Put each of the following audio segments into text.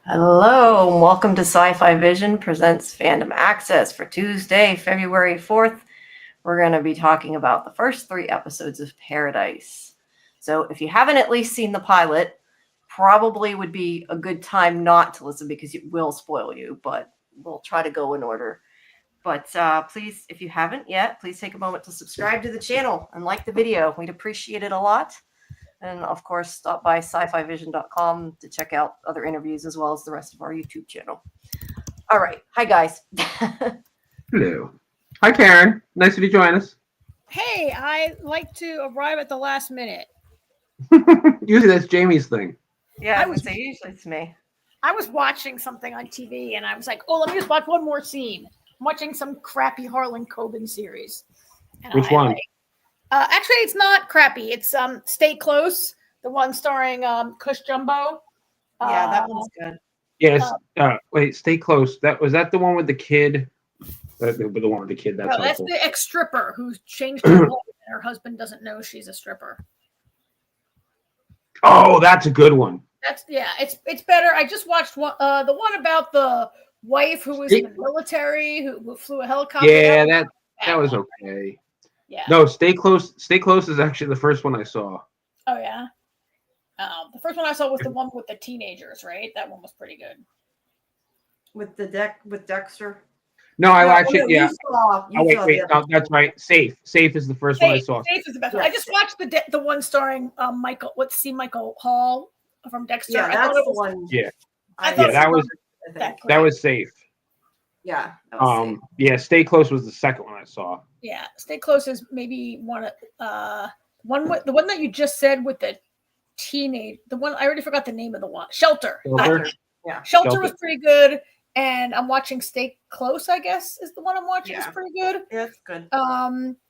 Hello, and welcome to SciFi Vision presents Fandom Access for Tuesday, February 4th. We're going to be talking about the first 3 episodes of Paradise. So if you haven't at least seen the pilot, probably would be a good time not to listen because it will spoil you, but we'll try to go in order. But please, if you haven't yet, please take a moment to subscribe to the channel and like the video. We'd appreciate it a lot. And of course, stop by scifivision.com to check out other interviews as well as the rest of our YouTube channel. All right. Hi, guys. Hello. Hi, Karen. Nice of you to join us. Hey, I like to arrive at the last minute. Usually that's Jamie's thing. Yeah, I would say usually it's me. I was watching something on TV and I was like, oh, let me just watch one more scene. I'm watching some crappy Harlan Coben series. And Which one? Actually, it's not crappy. It's Stay Close, the one starring Cush Jumbo. Yeah, that one's good. Yes. Wait, Stay Close. Was that the one with the kid? The one with the kid. That's the ex-stripper who's changed her life and her husband doesn't know she's a stripper. Oh, that's a good one. It's better. I just watched one, the one about the wife who was in the military who flew a helicopter. Yeah, that was okay. Yeah. No, Stay Close. Stay Close is actually the first one I saw. Oh yeah. The first one I saw was the one with the teenagers, right? That one was pretty good. With Dexter. No, I watched it. Yeah. Wait. No, that's right. Safe is the first one I saw. Safe is the best one. I just watched the one starring Michael Hall from Dexter. Yeah, that's the one. Yeah. That was Safe. Yeah. Safe. Yeah. Stay Close was the second one I saw. Yeah, Stay Close is maybe the one that you just said with the teenage. The one I already forgot the name of the one. Shelter. Yeah. Shelter was pretty good. And I'm watching Stay Close, I guess, is the one I'm watching. It's pretty good. Yeah, it's good.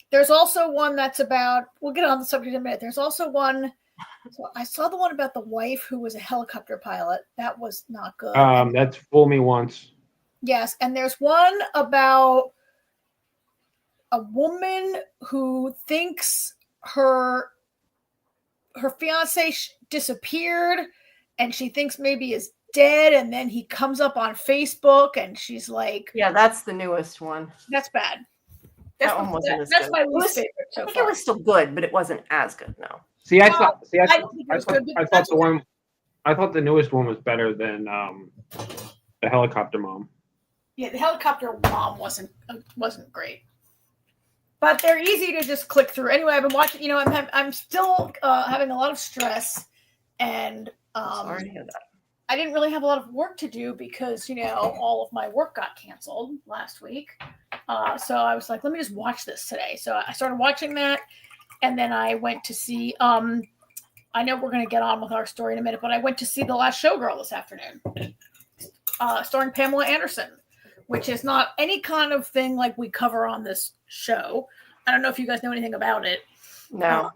There's also one that's about, we'll get on the subject in a minute. There's also one, so I saw the one about the wife who was a helicopter pilot. That was not good. That's Fool Me Once. Yes, and there's one about a woman who thinks her fiance disappeared and she thinks maybe is dead, and then he comes up on Facebook and she's like, yeah, that's the newest one. That's bad. That one wasn't as that's good. My least favorite so I think far. it was still good, but it wasn't as good. No. I thought the newest one was better than the helicopter mom. Yeah, the helicopter mom wasn't great. But they're easy to just click through. Anyway, I've been watching. I'm still having a lot of stress, and sorry to hear that. I didn't really have a lot of work to do because all of my work got canceled last week. So I was like, let me just watch this today. So I started watching that, and then I went to see. I know we're going to get on with our story in a minute, but I went to see The Last Showgirl this afternoon, starring Pamela Anderson, which is not any kind of thing like we cover on this show. I don't know if you guys know anything about it. No.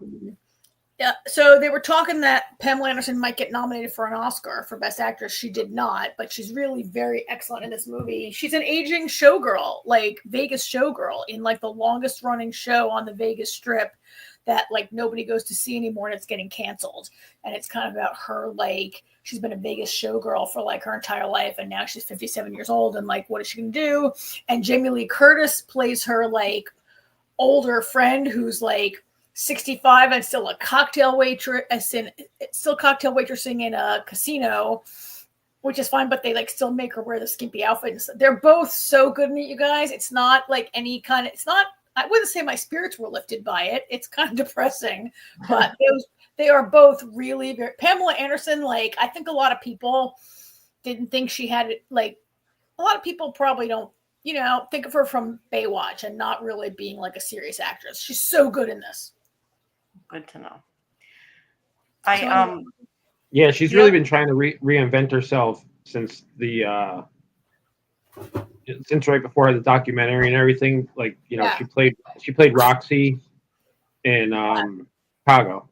Yeah, so they were talking that Pamela Anderson might get nominated for an Oscar for Best Actress. She did not, but she's really very excellent in this movie. She's an aging showgirl, like Vegas showgirl, in like the longest running show on the Vegas Strip that like nobody goes to see anymore, and it's getting canceled. And it's kind of about her, like she's been a Vegas showgirl for like her entire life, and now she's 57 years old, and like what is she gonna do? And Jamie Lee Curtis plays her like older friend who's like 65 and still a cocktail waitressing in a casino, which is fine, but they like still make her wear the skimpy outfit. They're both so good in it, you guys. It's not like any kind of, I wouldn't say my spirits were lifted by it. It's kind of depressing, but they are both really very, Pamela Anderson, like I think a lot of people didn't think she had it. Like a lot of people probably don't, think of her from Baywatch and not really being like a serious actress. She's so good in this. Good to know. Yeah, she's really been trying to reinvent herself since since right before the documentary and everything. Like she played Roxy in Chicago.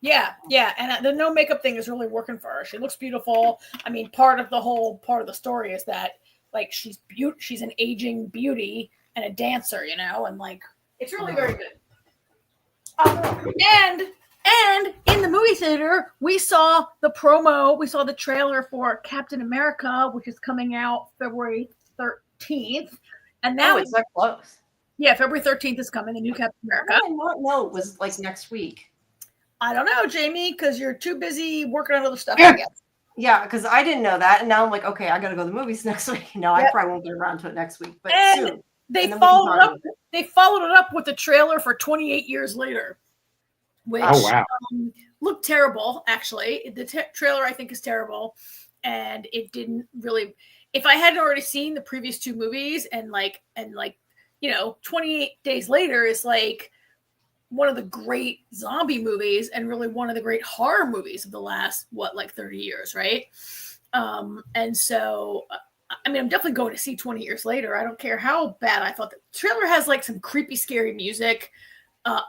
Yeah, and the no makeup thing is really working for her. She looks beautiful. I mean, part of the story is that like she's an aging beauty and a dancer, and like it's really very good. And And in the movie theater, we saw the promo, we saw the trailer for Captain America, which is coming out February 13th. And now it's that close. Yeah, February 13th is coming, the new Captain America. How did I not know it was like next week? I don't know, Jamie, because you're too busy working on other stuff, I guess. Yeah, because I didn't know that. And now I'm like, okay, I got to go to the movies next week. No, I probably won't get around to it next week, but soon. They followed it up with a trailer for 28 years later, which looked terrible, actually. The trailer, I think, is terrible. And it didn't really, if I hadn't already seen the previous two movies and 28 days later is like one of the great zombie movies and really one of the great horror movies of the last, 30 years, right? And so, I mean, I'm definitely going to see 20 years later. I don't care how bad I thought. The trailer has like some creepy, scary music.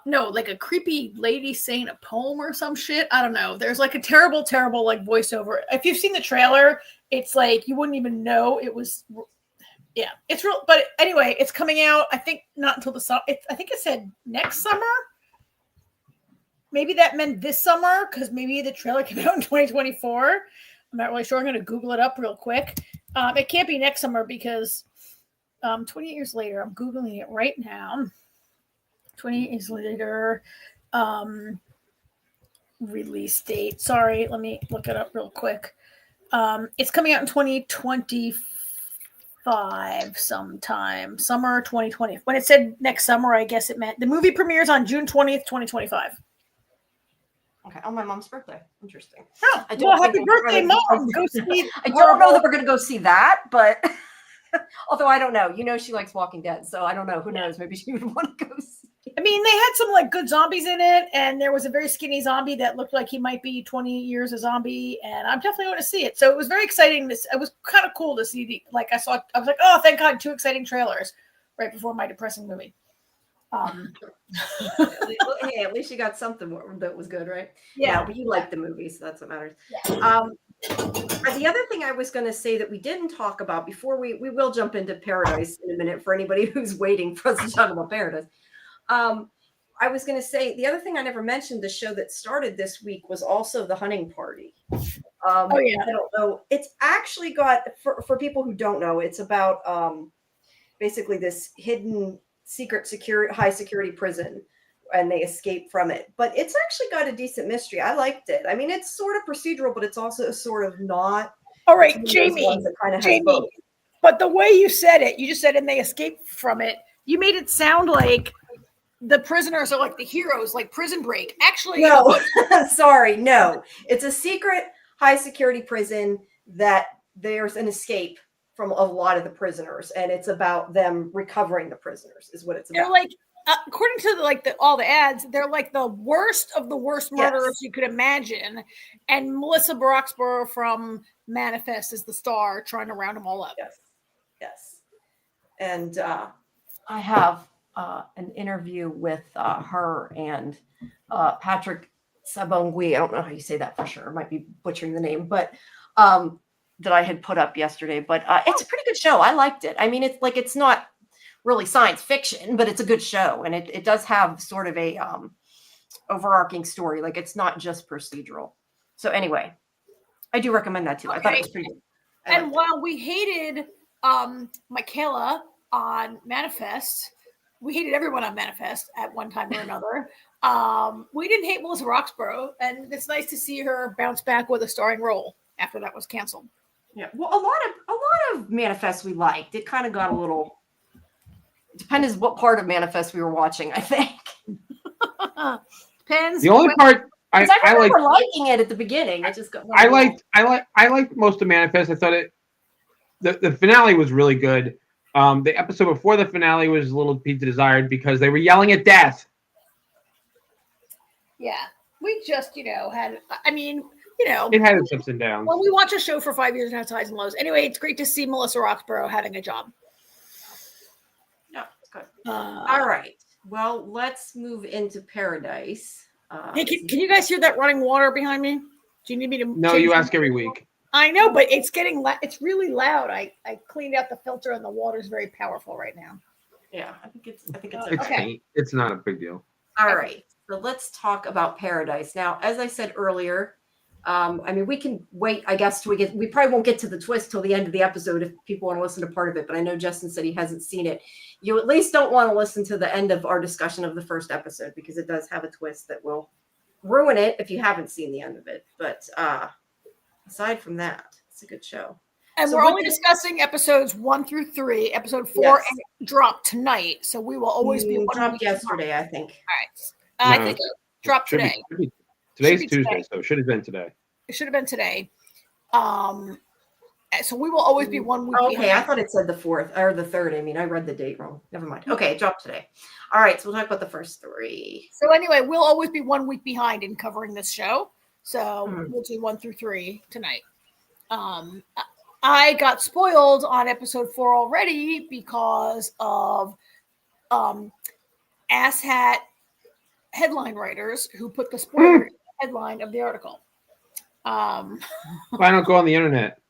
Like a creepy lady saying a poem or some shit. I don't know. There's like a terrible, terrible like voiceover. If you've seen the trailer, it's like you wouldn't even know it was. Yeah, it's real. But anyway, it's coming out. I think not until the summer. I think it said next summer. Maybe that meant this summer because maybe the trailer came out in 2024. I'm not really sure. I'm going to Google it up real quick. It can't be next summer because 28 years later, I'm Googling it right now. 28 years later, release date. Sorry, let me look it up real quick. It's coming out in 2025 sometime, summer 2020. When it said next summer, I guess it meant the movie premieres on June 20th, 2025. Okay. Oh, my mom's birthday. Interesting. Oh, happy birthday, Mom. Go see. I don't know that we're going to go see that, but although I don't know. She likes Walking Dead, so I don't know. Who knows? Maybe she would want to go see. I mean, they had some like good zombies in it, and there was a very skinny zombie that looked like he might be 20 years a zombie, and I'm definitely going to see it. So it was very exciting. It was kind of cool to see I was like, oh, thank God, 2 exciting trailers right before my depressing movie. Hey, at least you got something that was good, right? Yeah, but you like the movie, so that's what matters. Yeah. The other thing I was going to say that we didn't talk about before we will jump into Paradise in a minute for anybody who's waiting for us to talk about Paradise. I was going to say the other thing I never mentioned, the show that started this week was also The Hunting Party. I don't know. It's actually got, for people who don't know, it's about basically this hidden high security prison, and they escape from it. But it's actually got a decent mystery. I liked it. I mean, it's sort of procedural, but it's also sort of not. All right, Jamie. But the way you said it, you just said, and they escape from it. You made it sound like the prisoners are like the heroes, like Prison Break. Actually, no. Sorry, no. It's a secret high security prison that there's an escape from a lot of the prisoners, and it's about them recovering the prisoners is what it's about. They're like, according to all the ads, they're like the worst of the worst murderers you could imagine, and Melissa Roxburgh from Manifest is the star trying to round them all up. Yes. And I have an interview with her and Patrick Sabongui. I don't know how you say that for sure. I might be butchering the name, but that I had put up yesterday. But it's a pretty good show. I liked it. I mean, it's not really science fiction, but it's a good show, and it does have sort of a overarching story. Like, it's not just procedural. So anyway, I do recommend that too. Okay. I thought it was pretty good. And while we hated Michaela on Manifest, we hated everyone on Manifest at one time or another. We didn't hate Melissa Roxburgh, and it's nice to see her bounce back with a starring role after that was canceled. Yeah, well, a lot of Manifest we liked. It kind of got a little. It depends what part of Manifest we were watching, I think. Depends. The only part I remember liking it at the beginning. It just got. I liked most of Manifest. I thought the finale was really good. The episode before the finale was a little pizza desired because they were yelling at death. Yeah, we just had. I mean. It had its ups and downs. When we watch a show for 5 years and has highs and lows. Anyway, it's great to see Melissa Roxburgh having a job. Yeah, it's good. All right. Well, let's move into Paradise. Hey, can you guys hear that running water behind me? Do you need me to? No, you ask every week. I know, but it's getting it's really loud. I cleaned out the filter, and the water's very powerful right now. Yeah, I think it's okay. It's not a big deal. All right. So let's talk about Paradise. Now, as I said earlier, I mean, we can wait, I guess, till we probably won't get to the twist till the end of the episode if people want to listen to part of it, but I know Justin said he hasn't seen it. You at least don't want to listen to the end of our discussion of the first episode because it does have a twist that will ruin it if you haven't seen the end of it. But aside from that, it's a good show. And So we're what only did- discussing episodes 1 through 3. Episode 4 dropped tonight, so we will always be one dropped week yesterday, I think. All right. No, I think it dropped Should be- today. should be- Today's Should be Tuesday, today. so it should have been today. It should have been today. So we will always be 1 week Okay, I behind. thought it said the 4th or the 3rd. I mean, I read the date wrong. Never mind. Okay, it dropped today. All right, so we'll talk about the first 3. So anyway, we'll always be 1 week behind in covering this show. So Mhm. we'll do 1 through 3 tonight. I got spoiled on episode 4 already because of asshat headline writers who put the spoiler in the headline of the article. Why don't go on the internet?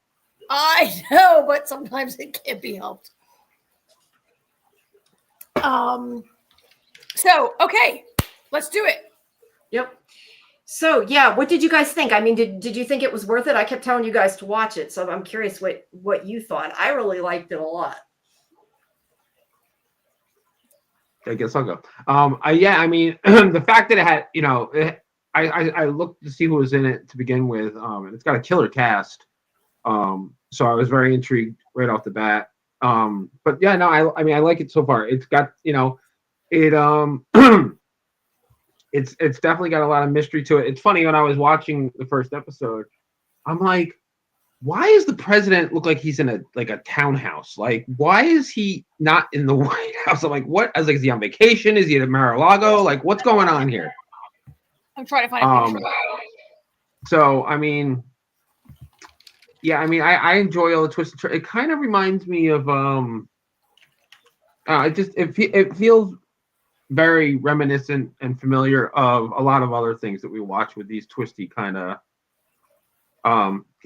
I know, but sometimes it can't be helped. So, okay, let's do it. Yep. So yeah, what did you guys think? I mean, did you think it was worth it? I kept telling you guys to watch it, so I'm curious what you thought. I really liked it a lot. I guess I'll go. I mean, the fact that it had, I looked to see who was in it to begin with. And it's got a killer cast. So I was very intrigued right off the bat. But yeah, no, I mean, I like it so far. It's got, it's definitely got a lot of mystery to it. It's funny, when I was watching the first episode, I'm like, why does the president look like he's in a townhouse? Like, why is he not in the White House? I'm like, what? I was like, is he on vacation? Is he at Mar-a-Lago? Like, what's going on here? I'm trying to find a picture. So, I mean, yeah, I mean, I enjoy all the twists and turns. It kind of reminds me of it feels very reminiscent and familiar of a lot of other things that we watch with these twisty kind of.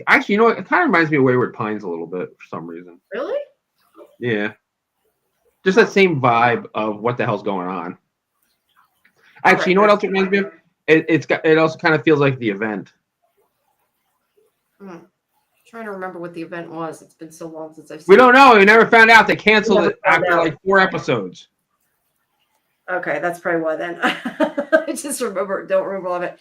Actually, you know what? It kind of reminds me of Wayward Pines a little bit for some reason. Really? Yeah, just that same vibe of what the hell's going on. Actually, you know what else it reminds me of? It also kind of feels like The Event. Trying to remember what the event was. It's been so long since I've seen We don't know. We never found out. They canceled it after like 4 episodes. Okay, that's probably why then. I just don't remember all of it.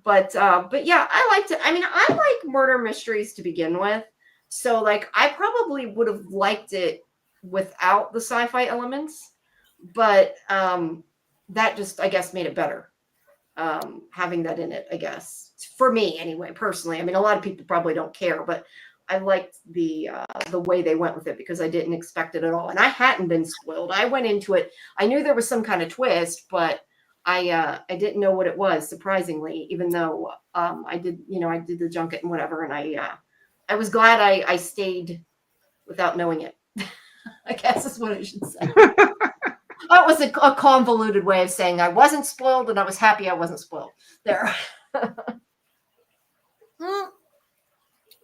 But yeah, I liked it. I mean, I like murder mysteries to begin with. So like I probably would have liked it without the sci-fi elements, but that just, I guess, made it better. Having that in it, I guess. For me anyway, personally. I mean, a lot of people probably don't care, but I liked the way they went with it because I didn't expect it at all. And I hadn't been spoiled. I went into it. I knew there was some kind of twist, but I didn't know what it was, surprisingly, even though I did the junket and whatever. And I was glad I stayed without knowing it. I guess is what I should say. That was a convoluted way of saying I wasn't spoiled and I was happy I wasn't spoiled. There. I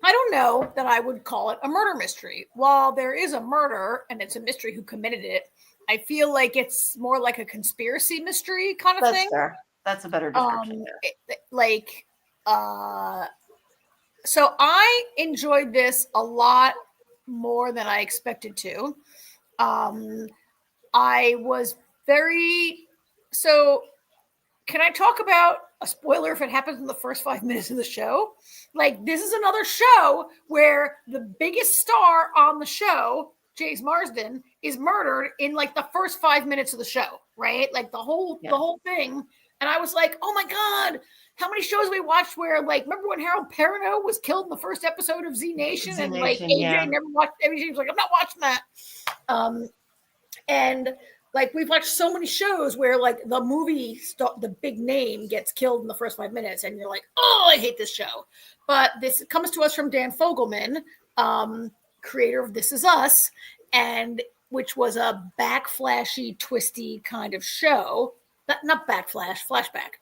don't know that I would call it a murder mystery. While there is a murder and it's a mystery who committed it, I feel like it's more like a conspiracy mystery kind of That's thing. fair. That's a better description. So I enjoyed this a lot more than I expected to. I was can I talk about a spoiler if it happens in the first 5 minutes of the show? Like, this is another show where the biggest star on the show, James Marsden, is murdered in like the first 5 minutes of the show, right? Like the whole thing. And I was like, oh my God, how many shows we watched where, like, remember when Harold Perrineau was killed in the first episode of Z Nation? And like AJ never watched every She was like, I'm not watching that. And like, we've watched so many shows where like the movie the big name gets killed in the first 5 minutes, and you're like, oh, I hate this show. But this comes to us from Dan Fogelman, creator of This Is Us, and which was a backflashy, twisty kind of show. Not backflash, flashback.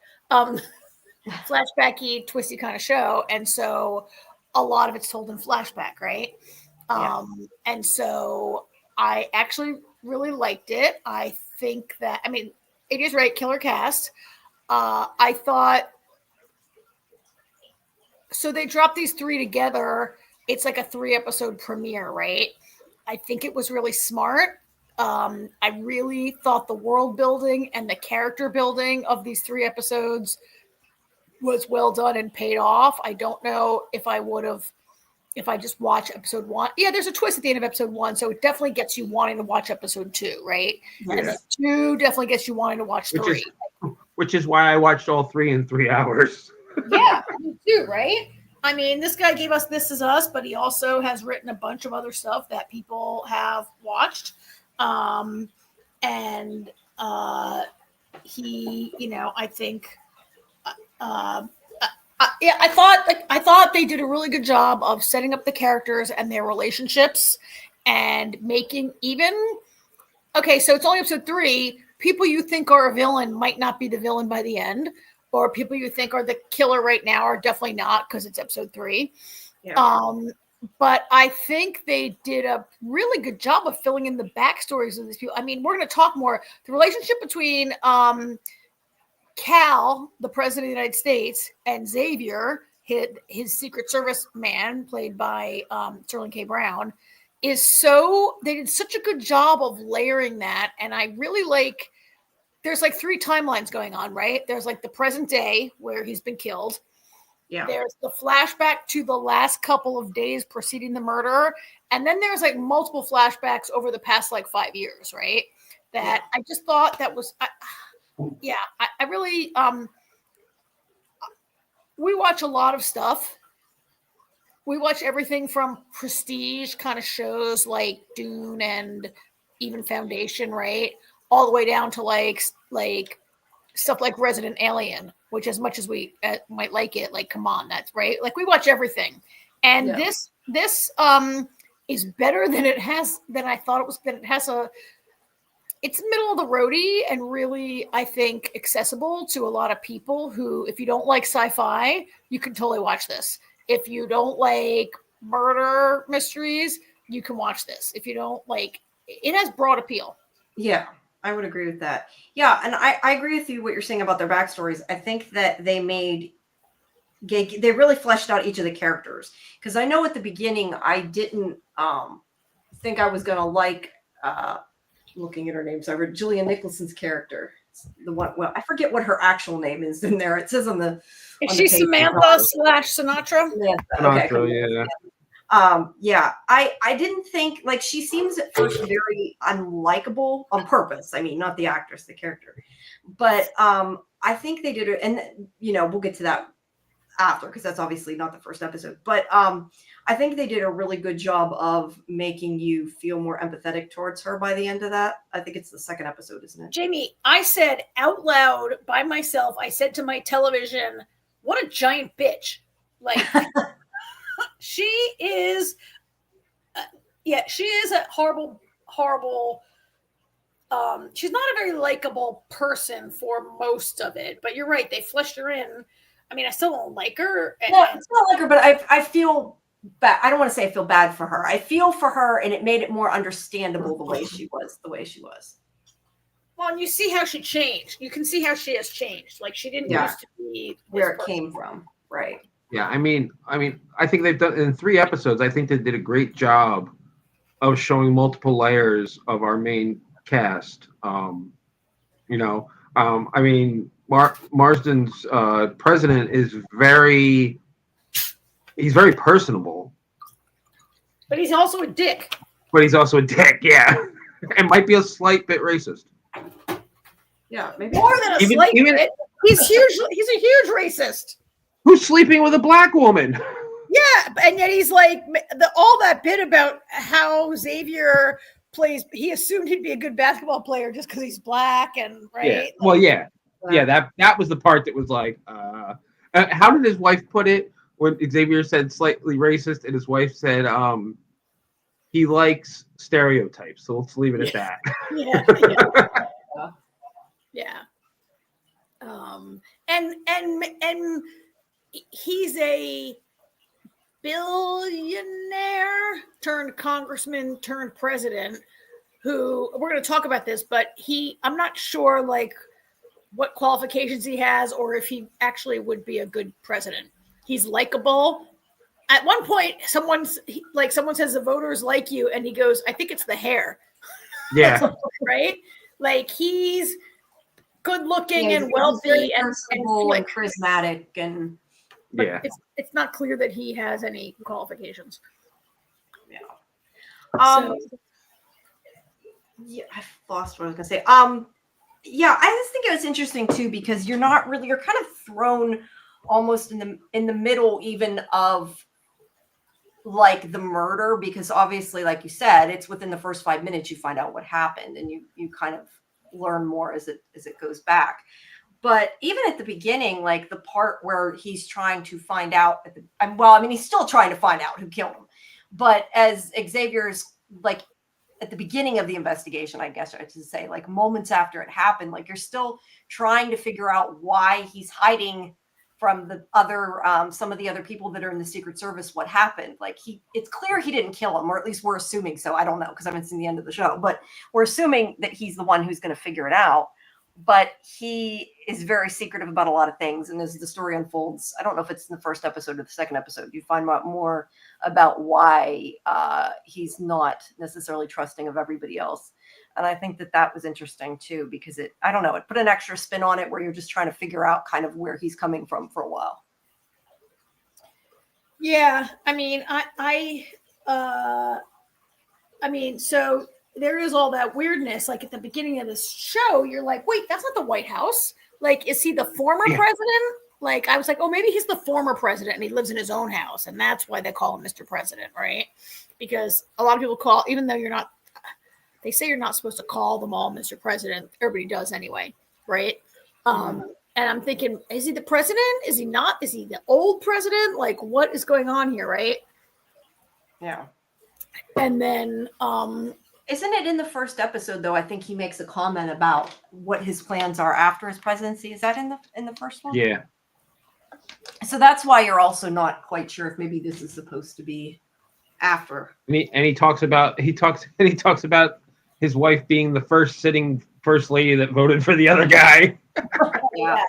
Flashbacky, twisty kind of show. And so a lot of it's told in flashback, right? And so I actually really liked it. I think that, I mean, it is right, killer cast. I thought so. They dropped these three together. It's like a 3-episode premiere, right? I think it was really smart. I really thought the world building and the character building of these 3 episodes was well done and paid off. I don't know if I would have if I just watch episode 1. Yeah, there's a twist at the end of episode 1, so it definitely gets you wanting to watch episode 2, right? Yes. And then 2 definitely gets you wanting to watch 3. Which is why I watched all 3 in 3 hours. Yeah, me too, right? I mean, this guy gave us This Is Us, but he also has written a bunch of other stuff that people have watched. And he, I think, yeah, I thought they did a really good job of setting up the characters and their relationships and making okay, so it's only episode 3. People you think are a villain might not be the villain by the end, or people you think are the killer right now are definitely not because it's episode 3. Yeah. But I think they did a really good job of filling in the backstories of these people. I mean, we're going to talk more. The relationship between Cal, the president of the United States, and Xavier, his Secret Service man, played by Sterling K. Brown, they did such a good job of layering that. And I really there's 3 timelines going on, right? There's the present day where he's been killed. Yeah. There's the flashback to the last couple of days preceding the murder. And then there's multiple flashbacks over the past 5 years, right? That I just thought that was, I really, we watch a lot of stuff. We watch everything from prestige kind of shows like Dune and even Foundation, right? All the way down to like stuff like Resident Alien, which as much as we might like it, come on, that's right. We watch everything. And this is better than I thought it was. It's middle of the roadie and really, I think, accessible to a lot of people who, if you don't like sci-fi, you can totally watch this. If you don't like murder mysteries, you can watch this. If you don't it has broad appeal. Yeah, I would agree with that. Yeah, and I agree with you what you're saying about their backstories. I think that they really fleshed out each of the characters. Because I know at the beginning I didn't think I was going to like looking at her name. So I read Julia Nicholson's character. The one, well, I forget what her actual name is in there. It says on the. Is she Samantha / Sinatra? Okay. Sinatra, yeah. I didn't think she seems at first very unlikable on purpose. I mean, not the actress, the character, but I think they did it, and we'll get to that after because that's obviously not the first episode. But I think they did a really good job of making you feel more empathetic towards her by the end of that. I think it's the second episode, isn't it? Jamie, I said out loud by myself, I said to my television, what a giant bitch. She is, she is a horrible, she's not a very likable person for most of it, but you're right. They fleshed her in. I mean, I still don't like her. No, it's not like her, but I feel bad. I don't want to say I feel bad for her. I feel for her, and it made it more understandable the way she was. Well, and you see how she changed. You can see how she has changed. She didn't used to be where it came from, right? Yeah, I mean, I think they've done in 3 episodes. I think they did a great job of showing multiple layers of our main cast. I mean, Marsden's president is very personable, but he's also a dick. Yeah, and might be a slight bit racist. Yeah, maybe more than a slight bit. He's huge. He's a huge racist. Who's sleeping with a black woman? Yeah, and yet he's all that bit about how Xavier plays. He assumed he'd be a good basketball player just because he's black, and right. Yeah. That was the part that was how did his wife put it when Xavier said slightly racist, and his wife said he likes stereotypes. So let's leave it at that. Yeah. And he's a billionaire turned congressman turned president who, we're going to talk about this, but I'm not sure what qualifications he has or if he actually would be a good president. He's likable. At one point, someone says the voters like you, and he goes, I think it's the hair. Yeah. Right? Like he's good looking Yeah, and he's wealthy very and personable and slick. charismatic, and But Yeah. it's not clear that he has any qualifications. yeah. So, Yeah, I've lost what I was gonna say. Yeah, I just think it was interesting too because you're kind of thrown almost in the middle even of like the murder, because obviously, like you said, it's within the first 5 minutes you find out what happened, and you kind of learn more as it goes back. But even at the beginning, like the part where he's trying to find out he's still trying to find out who killed him. But as Xavier's like at the beginning of the investigation, I guess I should say, like moments after it happened, like you're still trying to figure out why he's hiding from the other some of the other people that are in the Secret Service what happened. Like it's clear he didn't kill him, or at least we're assuming so. I don't know because I haven't seen the end of the show, but we're assuming that he's the one who's going to figure it out. But he is very secretive about a lot of things, and as the story unfolds, I don't know if it's in the first episode or the second episode, you find out more about why he's not necessarily trusting of everybody else. And I think that was interesting too, because it put an extra spin on it where you're just trying to figure out kind of where he's coming from for a while. yeah, I mean, so there is all that weirdness. Like at the beginning of this show, you're like, wait, that's not the White House. Like, is he the former president? Like, I was like, oh, maybe he's the former president and he lives in his own house. And that's why they call him Mr. President, right? Because a lot of people even though they say you're not supposed to call them all Mr. President. Everybody does anyway, right? And I'm thinking, is he the president? Is he not? Is he the old president? Like, what is going on here, right? Yeah. And then isn't it in the first episode though? I think he makes a comment about what his plans are after his presidency. Is that in the first one? Yeah. So that's why you're also not quite sure if maybe this is supposed to be after. And he talks about his wife being the first sitting first lady that voted for the other guy. Yeah.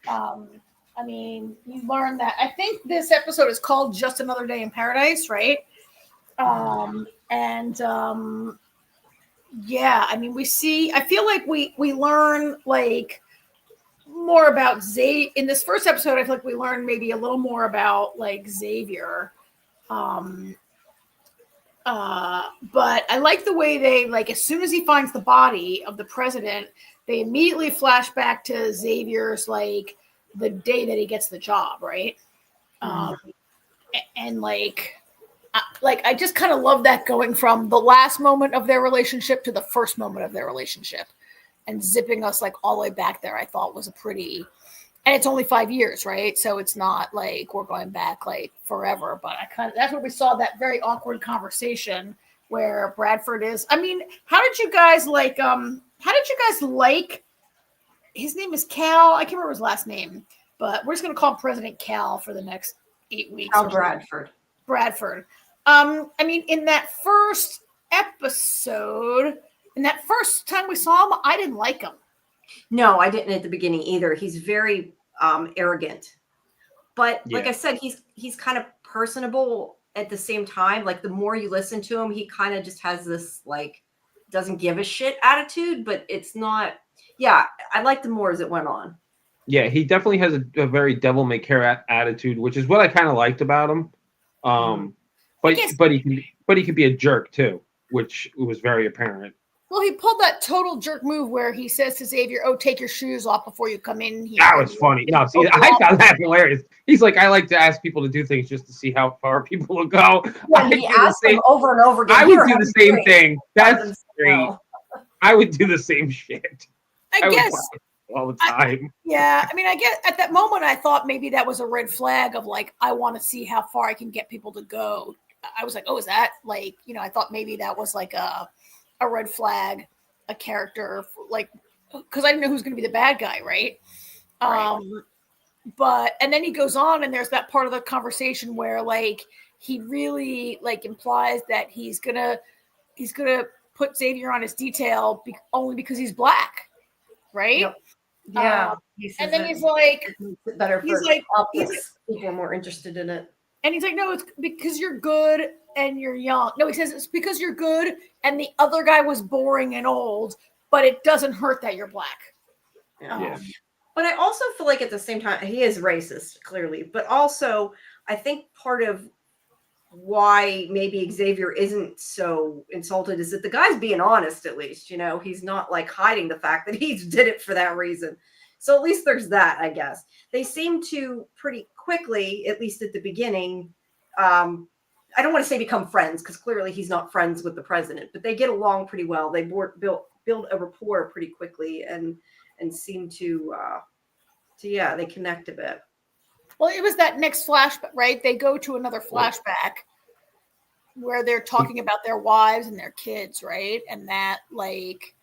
I mean, you learn that. I think this episode is called Just Another Day in Paradise, right? Yeah, I mean, I feel like we learn like more about Xavier in this first episode. I feel like we learn maybe a little more about like Xavier. But I like the way they, like, as soon as he finds the body of the president, they immediately flash back to Xavier's, like, the day that he gets the job, right? And I just kind of love that, going from the last moment of their relationship to the first moment of their relationship and zipping us like all the way back there. I thought was and it's only 5 years, right? So it's not like we're going back like forever, but that's where we saw that very awkward conversation where Bradford is. I mean, how did you guys like his name is Cal? I can't remember his last name, but we're just going to call him President Cal for the next 8 weeks. Cal Bradford. I mean, in that first episode, in that first time we saw him, I didn't like him. No, I didn't at the beginning either. He's very arrogant. But like I said, he's kind of personable at the same time. Like the more you listen to him, he kind of just has this like doesn't give a shit attitude, but it's not. Yeah, I liked him more as it went on. Yeah, he definitely has a very devil may care attitude, which is what I kind of liked about him. But he could be a jerk too, which was very apparent. Well, he pulled that total jerk move where he says to Xavier, "Oh, take your shoes off before you come in here." That was funny. No, see, I found that hilarious. He's like, I like to ask people to do things just to see how far people will go. Yeah, he asked them over and over again. I would do the same thing. That's great. I would do the same shit. I guess all the time. I mean, I guess at that moment I thought maybe that was a red flag of like, I want to see how far I can get people to go. I was like, oh, is that like, I thought maybe that was like a red flag, a character, like, because I didn't know who's going to be the bad guy, right? But and then he goes on, and there's that part of the conversation where like he really like implies that he's gonna put Xavier on his detail only because he's black. right? Yep. Yeah. And then he's like, better he's for like- optics. People are more interested in it. and he's like, no, it's because you're good and you're young. No, he says it's because you're good and the other guy was boring and old, but it doesn't hurt that you're black. Yeah. But I also feel like at the same time, he is racist, clearly. But also, I think part of why maybe Xavier isn't so insulted is that the guy's being honest, at least. You know, he's not like hiding the fact that he did it for that reason. So at least there's that, I guess. They seem to pretty quickly, at least at the beginning, I don't want to say become friends, because clearly he's not friends with the president, but they get along pretty well. They build a rapport pretty quickly and seem to they connect a bit. Well, it was that next flashback, right? They go to another flashback where they're talking about their wives and their kids, right? And that, like,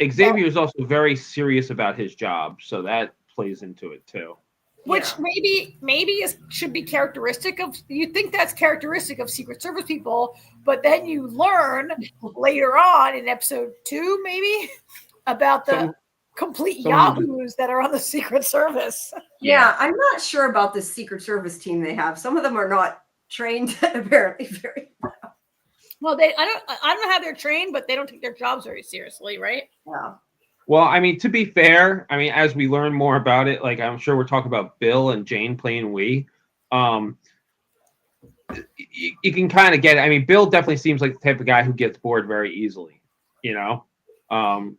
Xavier is also very serious about his job, so that plays into it too. which maybe should be characteristic of. You think that's characteristic of Secret Service people, but then you learn later on in episode 2, maybe, about the complete yahoos that are on the Secret Service. Yeah, I'm not sure about this Secret Service team they have. Some of them are not trained apparently very well. Well, I don't know how they're trained, but they don't take their jobs very seriously, right? Yeah. Well, I mean, to be fair, I mean, as we learn more about it, like I'm sure we're talking about Bill and Jane playing Wii. You can kind of get it. I mean, Bill definitely seems like the type of guy who gets bored very easily, you know?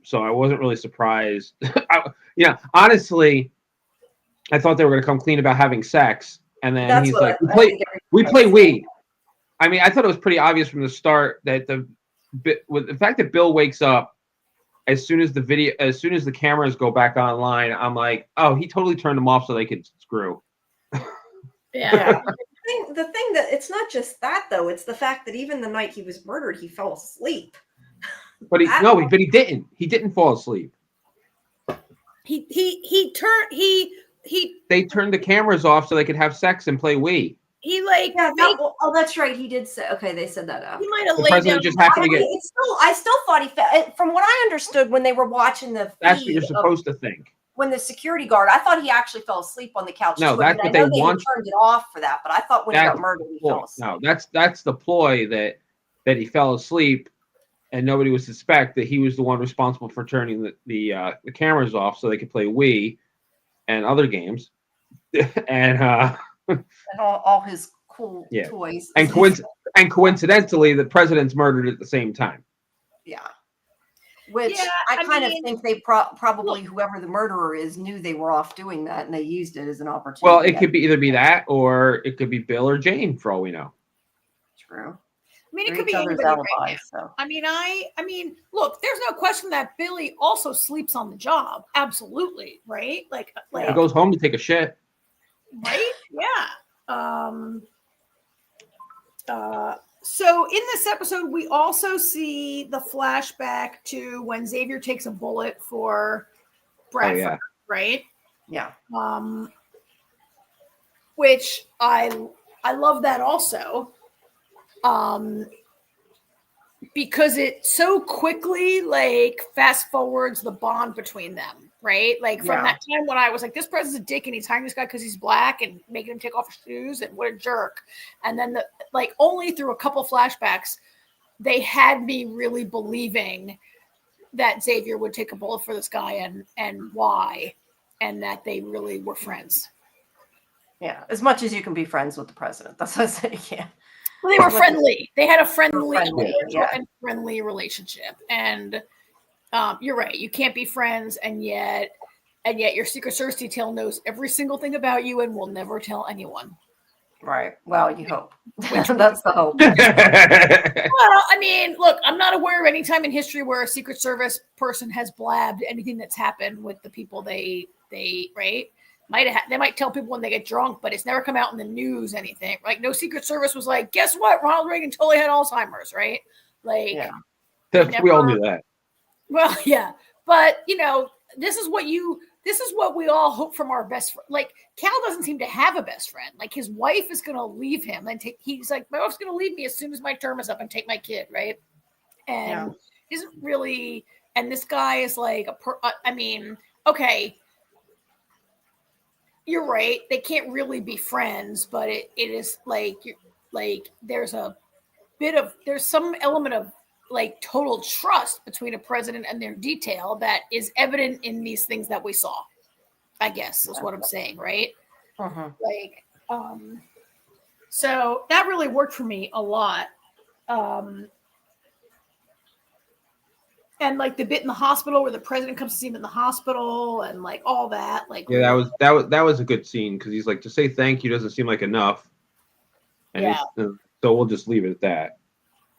So I wasn't really surprised. Honestly, I thought they were going to come clean about having sex. And then he's like, we play Wii. I mean, I thought it was pretty obvious from the start that with the fact that Bill wakes up as soon as the cameras go back online, I'm like, oh, he totally turned them off so they could screw. Yeah. The thing that it's not just that though, it's the fact that even the night he was murdered, he fell asleep. But he didn't. He didn't fall asleep. They turned the cameras off so they could have sex and play Wii. That's right. He did say. Okay, they said that. He might have the laid president down. just happened to get. I still thought he fell. From what I understood when they were watching the feed, that's what you're supposed to think. When the security guard, I thought he actually fell asleep on the couch. No, that's what they want. Turned it off for that, but I thought when he got murdered, he fell asleep. No, that's the ploy that he fell asleep, and nobody would suspect that he was the one responsible for turning the cameras off so they could play Wii and other games, and all his cool toys. And coincidentally, the president's murdered at the same time. Yeah. Which I kind of think they probably, whoever the murderer is, knew they were off doing that, and they used it as an opportunity. Well, it could either be that, or it could be Bill or Jane, for all we know. True. I mean, it could be anybody right now. So. I mean, look, there's no question that Billy also sleeps on the job. Absolutely, right? Like he goes home to take a shit. Right? Yeah. So in this episode, we also see the flashback to when Xavier takes a bullet for Bradford, right? Yeah. Which I love that also. Because it so quickly fast forwards the bond between them, right? Like from that time when I was like, this president's a dick and he's hiring this guy because he's black and making him take off his shoes and what a jerk. And then only through a couple flashbacks, they had me really believing that Xavier would take a bullet for this guy and why, and that they really were friends. Yeah, as much as you can be friends with the president. That's what I said. Yeah. Well, they were friendly. They had a friendly relationship, and you're right. You can't be friends, and yet your Secret Service detail knows every single thing about you and will never tell anyone. Right. Well, you hope. That's the hope. Well, I mean, look, I'm not aware of any time in history where a Secret Service person has blabbed anything that's happened with the people they right. They might tell people when they get drunk, but it's never come out in the news, anything. Like, no Secret Service was like, guess what? Ronald Reagan totally had Alzheimer's, right? Like, we all knew that. Well, yeah. But, this is what we all hope from our best friend. Like, Cal doesn't seem to have a best friend. Like, his wife is going to leave him. And he's like, my wife's going to leave me as soon as my term is up and take my kid, right? And isn't really and this guy is like I mean, okay, you're right. They can't really be friends, but it is like there's some element of like total trust between a president and their detail that is evident in these things that we saw. I guess is what I'm saying, right? Like, so that really worked for me a lot. And like the bit in the hospital where the president comes to see him in the hospital and like all that, like Yeah, that was a good scene because he's like, to say thank you doesn't seem like enough, and so we'll just leave it at that.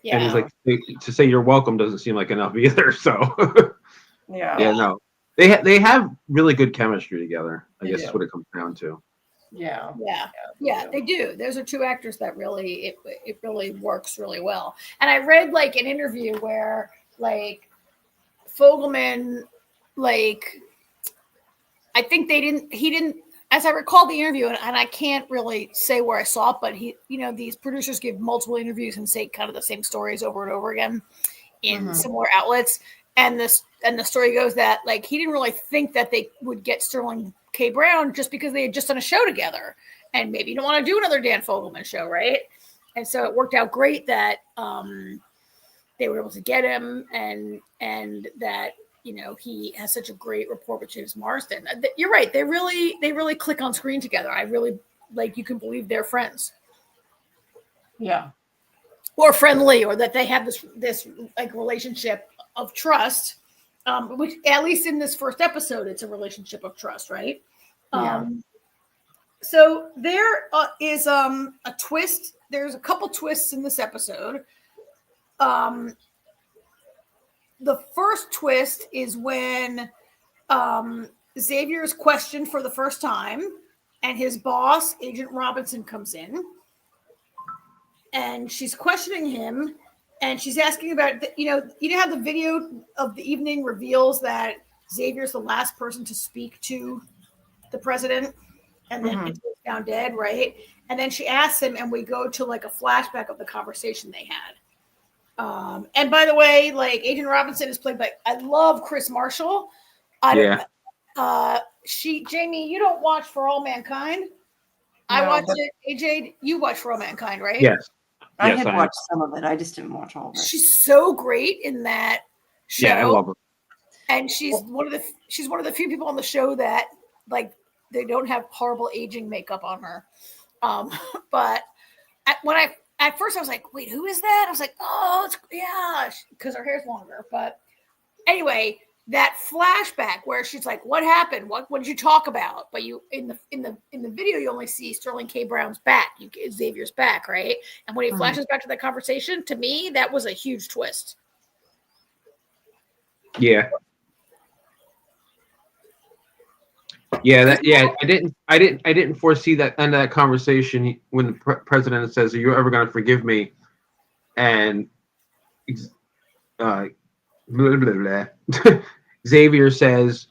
yeah. And he's like, to say you're welcome doesn't seem like enough either. So yeah, no, they have really good chemistry together. I guess is what it comes down to. Yeah, they do. Those are two actors that really it really works really well. And I read like an interview where like Fogelman, like I think he didn't, as I recall the interview, and I can't really say where I saw it, but these producers give multiple interviews and say kind of the same stories over and over again in similar outlets. And the story goes that like he didn't really think that they would get Sterling K. Brown just because they had just done a show together, and maybe you don't want to do another Dan Fogelman show, right? And so it worked out great that they were able to get him, and that he has such a great rapport with James Marsden. You're right; they really click on screen together. I really like. You can believe they're friends. Yeah. Or friendly, or that they have this like relationship of trust, which at least in this first episode, it's a relationship of trust, right? Yeah. So there is a twist. There's a couple twists in this episode. The first twist is when Xavier is questioned for the first time, and his boss, Agent Robinson, comes in. And she's questioning him, and she's asking about, how the video of the evening reveals that Xavier's the last person to speak to the president, and then it's found dead, right? And then she asks him, and we go to like a flashback of the conversation they had. And by the way, like Agent Robinson is played by, I love Chris Marshall. Jamie, you don't watch For All Mankind. I watched it. AJ, you watch For All Mankind, right? Yes. I had watched some of it. I just didn't watch all of it. She's so great in that show. Yeah, I love her. And she's one of the few people on the show that like they don't have horrible aging makeup on her. But at first I was like, wait, who is that? I was like, oh, because her hair's longer. But anyway, that flashback where she's like, what happened? What did you talk about? But you in the video you only see Sterling K. Brown's back, Xavier's back, right? And when he flashes back to that conversation, to me that was a huge twist. Yeah. I didn't foresee that end of that conversation when the president says, "Are you ever going to forgive me?" And blah, blah, blah. Xavier says,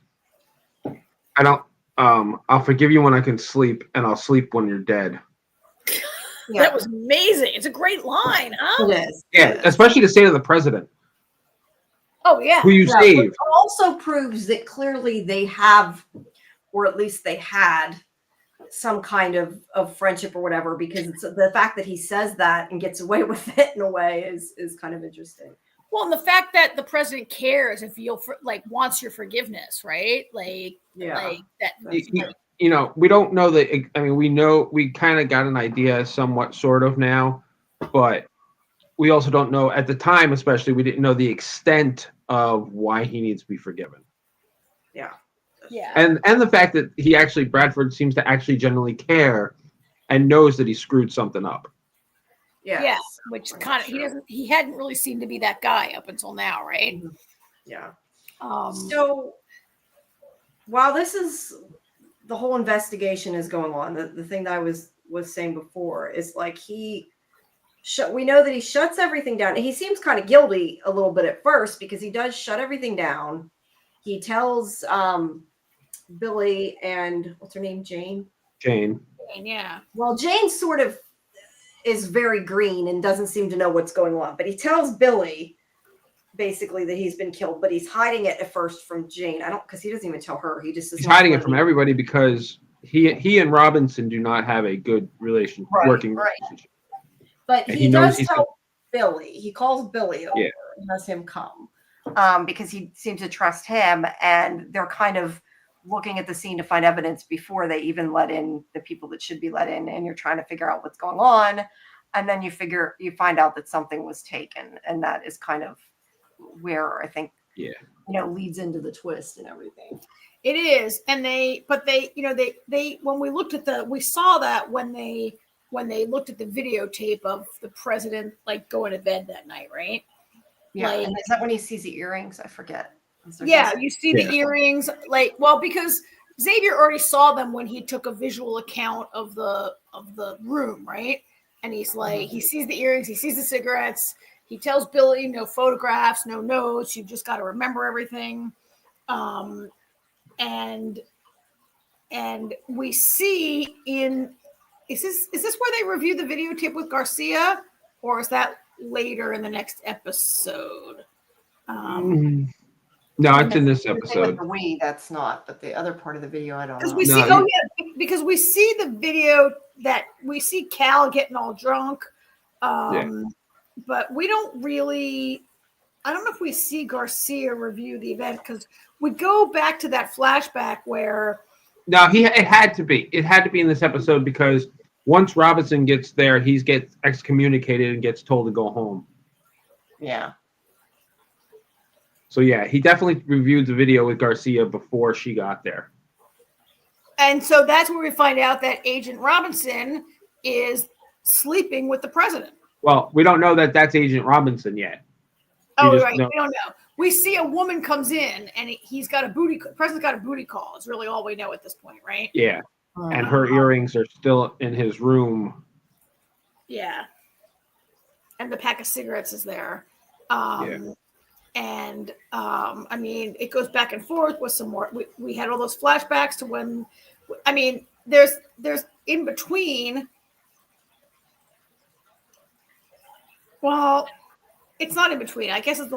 "I don't. I'll forgive you when I can sleep, and I'll sleep when you're dead." Yeah. That was amazing. It's a great line, huh? It is. Yeah, especially to say to the president. Oh yeah. Who you saved. It also proves that clearly they have, or at least they had, some kind of friendship or whatever, because it's the fact that he says that and gets away with it in a way is kind of interesting. Well, and the fact that the president cares if you'll wants your forgiveness, right? Like, yeah, like that. We don't know that. I mean, we kind of got an idea, somewhat, sort of now, but we also don't know at the time, especially, we didn't know the extent of why he needs to be forgiven. Yeah. Yeah. And the fact that Bradford seems to actually genuinely care and knows that he screwed something up. Yes. Yeah, which kind of he hadn't really seemed to be that guy up until now, right? Mm-hmm. Yeah. So while this is the whole investigation is going on, the thing that I was saying before is like we know that he shuts everything down. He seems kind of guilty a little bit at first because he does shut everything down. He tells Billy and what's her name, Jane, yeah. Well, Jane sort of is very green and doesn't seem to know what's going on, but he tells Billy basically that he's been killed, but he's hiding it at first from Jane. Because he doesn't even tell her. He just He's hiding it from everybody because he and Robinson do not have a good working relationship. But And he knows does tell Billy. He calls Billy over and has him come because he seems to trust him, and they're kind of looking at the scene to find evidence before they even let in the people that should be let in, and you're trying to figure out what's going on, and then you find out that something was taken, and that is kind of where I think leads into the twist and everything. It is, and they when we saw that when they looked at the videotape of the president like going to bed that night, right? Yeah, like, and is that when he sees the earrings? I forget. Yeah, you see the earrings, because Xavier already saw them when he took a visual account of the room, right? And he's like, he sees the earrings, he sees the cigarettes. He tells Billy, no photographs, no notes. You just got to remember everything. And we see is this where they review the videotape with Garcia, or is that later in the next episode? No, it's in this episode. That's not, but the other part of the video, I don't know. Because we see the video that we see Cal getting all drunk, but we don't really. I don't know if we see Garcia review the event because we go back to that flashback where. No, it had to be. It had to be in this episode because once Robinson gets there, he gets excommunicated and gets told to go home. Yeah. So yeah, he definitely reviewed the video with Garcia before she got there. And so that's where we find out that Agent Robinson is sleeping with the president. Well, we don't know that that's Agent Robinson yet. Oh, right. We don't know. We see a woman comes in and he's got the president's got a booty call. It's really all we know at this point, right? Yeah. And her earrings are still in his room. Yeah. And the pack of cigarettes is there. And I mean, it goes back and forth with some more. We had all those flashbacks to when, I mean, there's in between. Well, it's not in between. I guess it's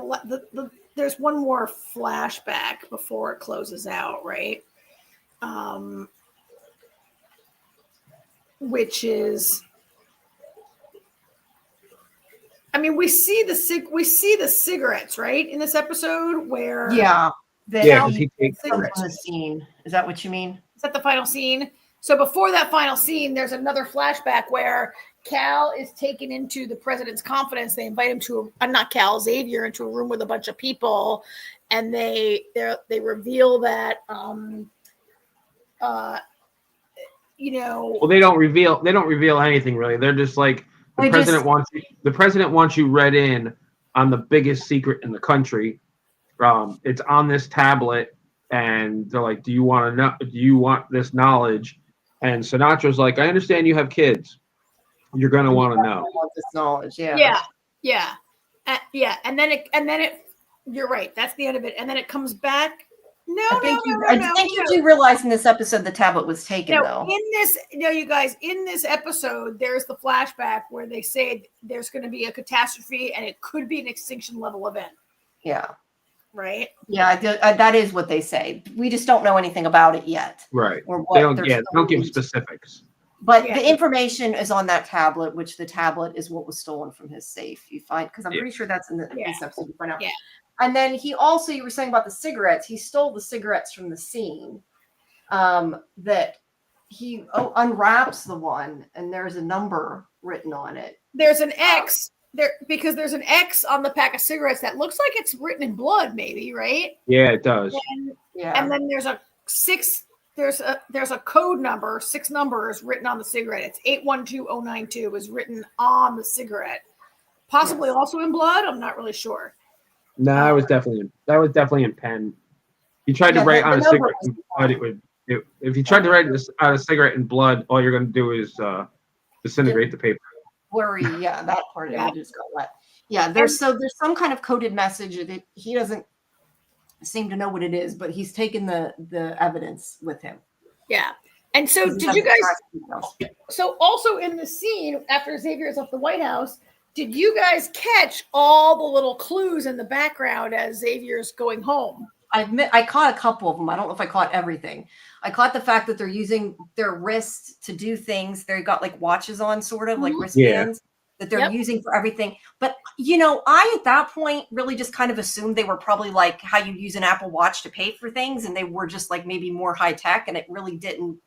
there's one more flashback before it closes out, right? Which is. I mean, we see the cigarettes, right, in this episode where he takes the scene. Is that what you mean? Is that the final scene? So before that final scene, there's another flashback where Cal is taken into the president's confidence. They invite him to Xavier into a room with a bunch of people, and they reveal that Well, they don't reveal anything really. They're just like. The president wants you read in on the biggest secret in the country. It's on this tablet, and they're like, "Do you want to know? Do you want this knowledge?" And Sinatra's like, "I understand you have kids. You're gonna want to know." Want this knowledge, yeah. And then it. You're right. That's the end of it. And then it comes back. I think you do realize in this episode the tablet was taken, though. You guys, in this episode, there's the flashback where they say there's going to be a catastrophe and it could be an extinction level event. Yeah. Right? Yeah, that is what they say. We just don't know anything about it yet. Right. They don't give specifics. But the information is on that tablet, which the tablet is what was stolen from his safe. You find, because I'm pretty sure that's in this episode you find out. Yeah. And then he also, you were saying about the cigarettes, he stole the cigarettes from the scene. That he unwraps the one, and there's a number written on it. There's an X there because there's an X on the pack of cigarettes that looks like it's written in blood, maybe, right? Yeah, it does. And then there's a 6. There's a code number, 6 numbers written on the cigarette. It's 812092 is written on the cigarette, possibly also in blood. I'm not really sure. No, that was definitely in pen. He tried to write on a cigarette in blood. If you tried to write on a cigarette in blood, all you're going to do is disintegrate the paper. Blurry, that part of it just got wet. Yeah, there's some kind of coded message that he doesn't seem to know what it is, but he's taken the evidence with him. Yeah. And so did you guys? So also in the scene after Xavier is off the White House, Did you guys catch all the little clues in the background as Xavier's going home? I caught a couple of them. I don't know if I caught everything. I caught the fact that they're using their wrists to do things. They got like watches on, sort of like wristbands that they're using for everything. But, I, at that point, really just kind of assumed they were probably like how you use an Apple Watch to pay for things. And they were just like maybe more high tech. And it really didn't,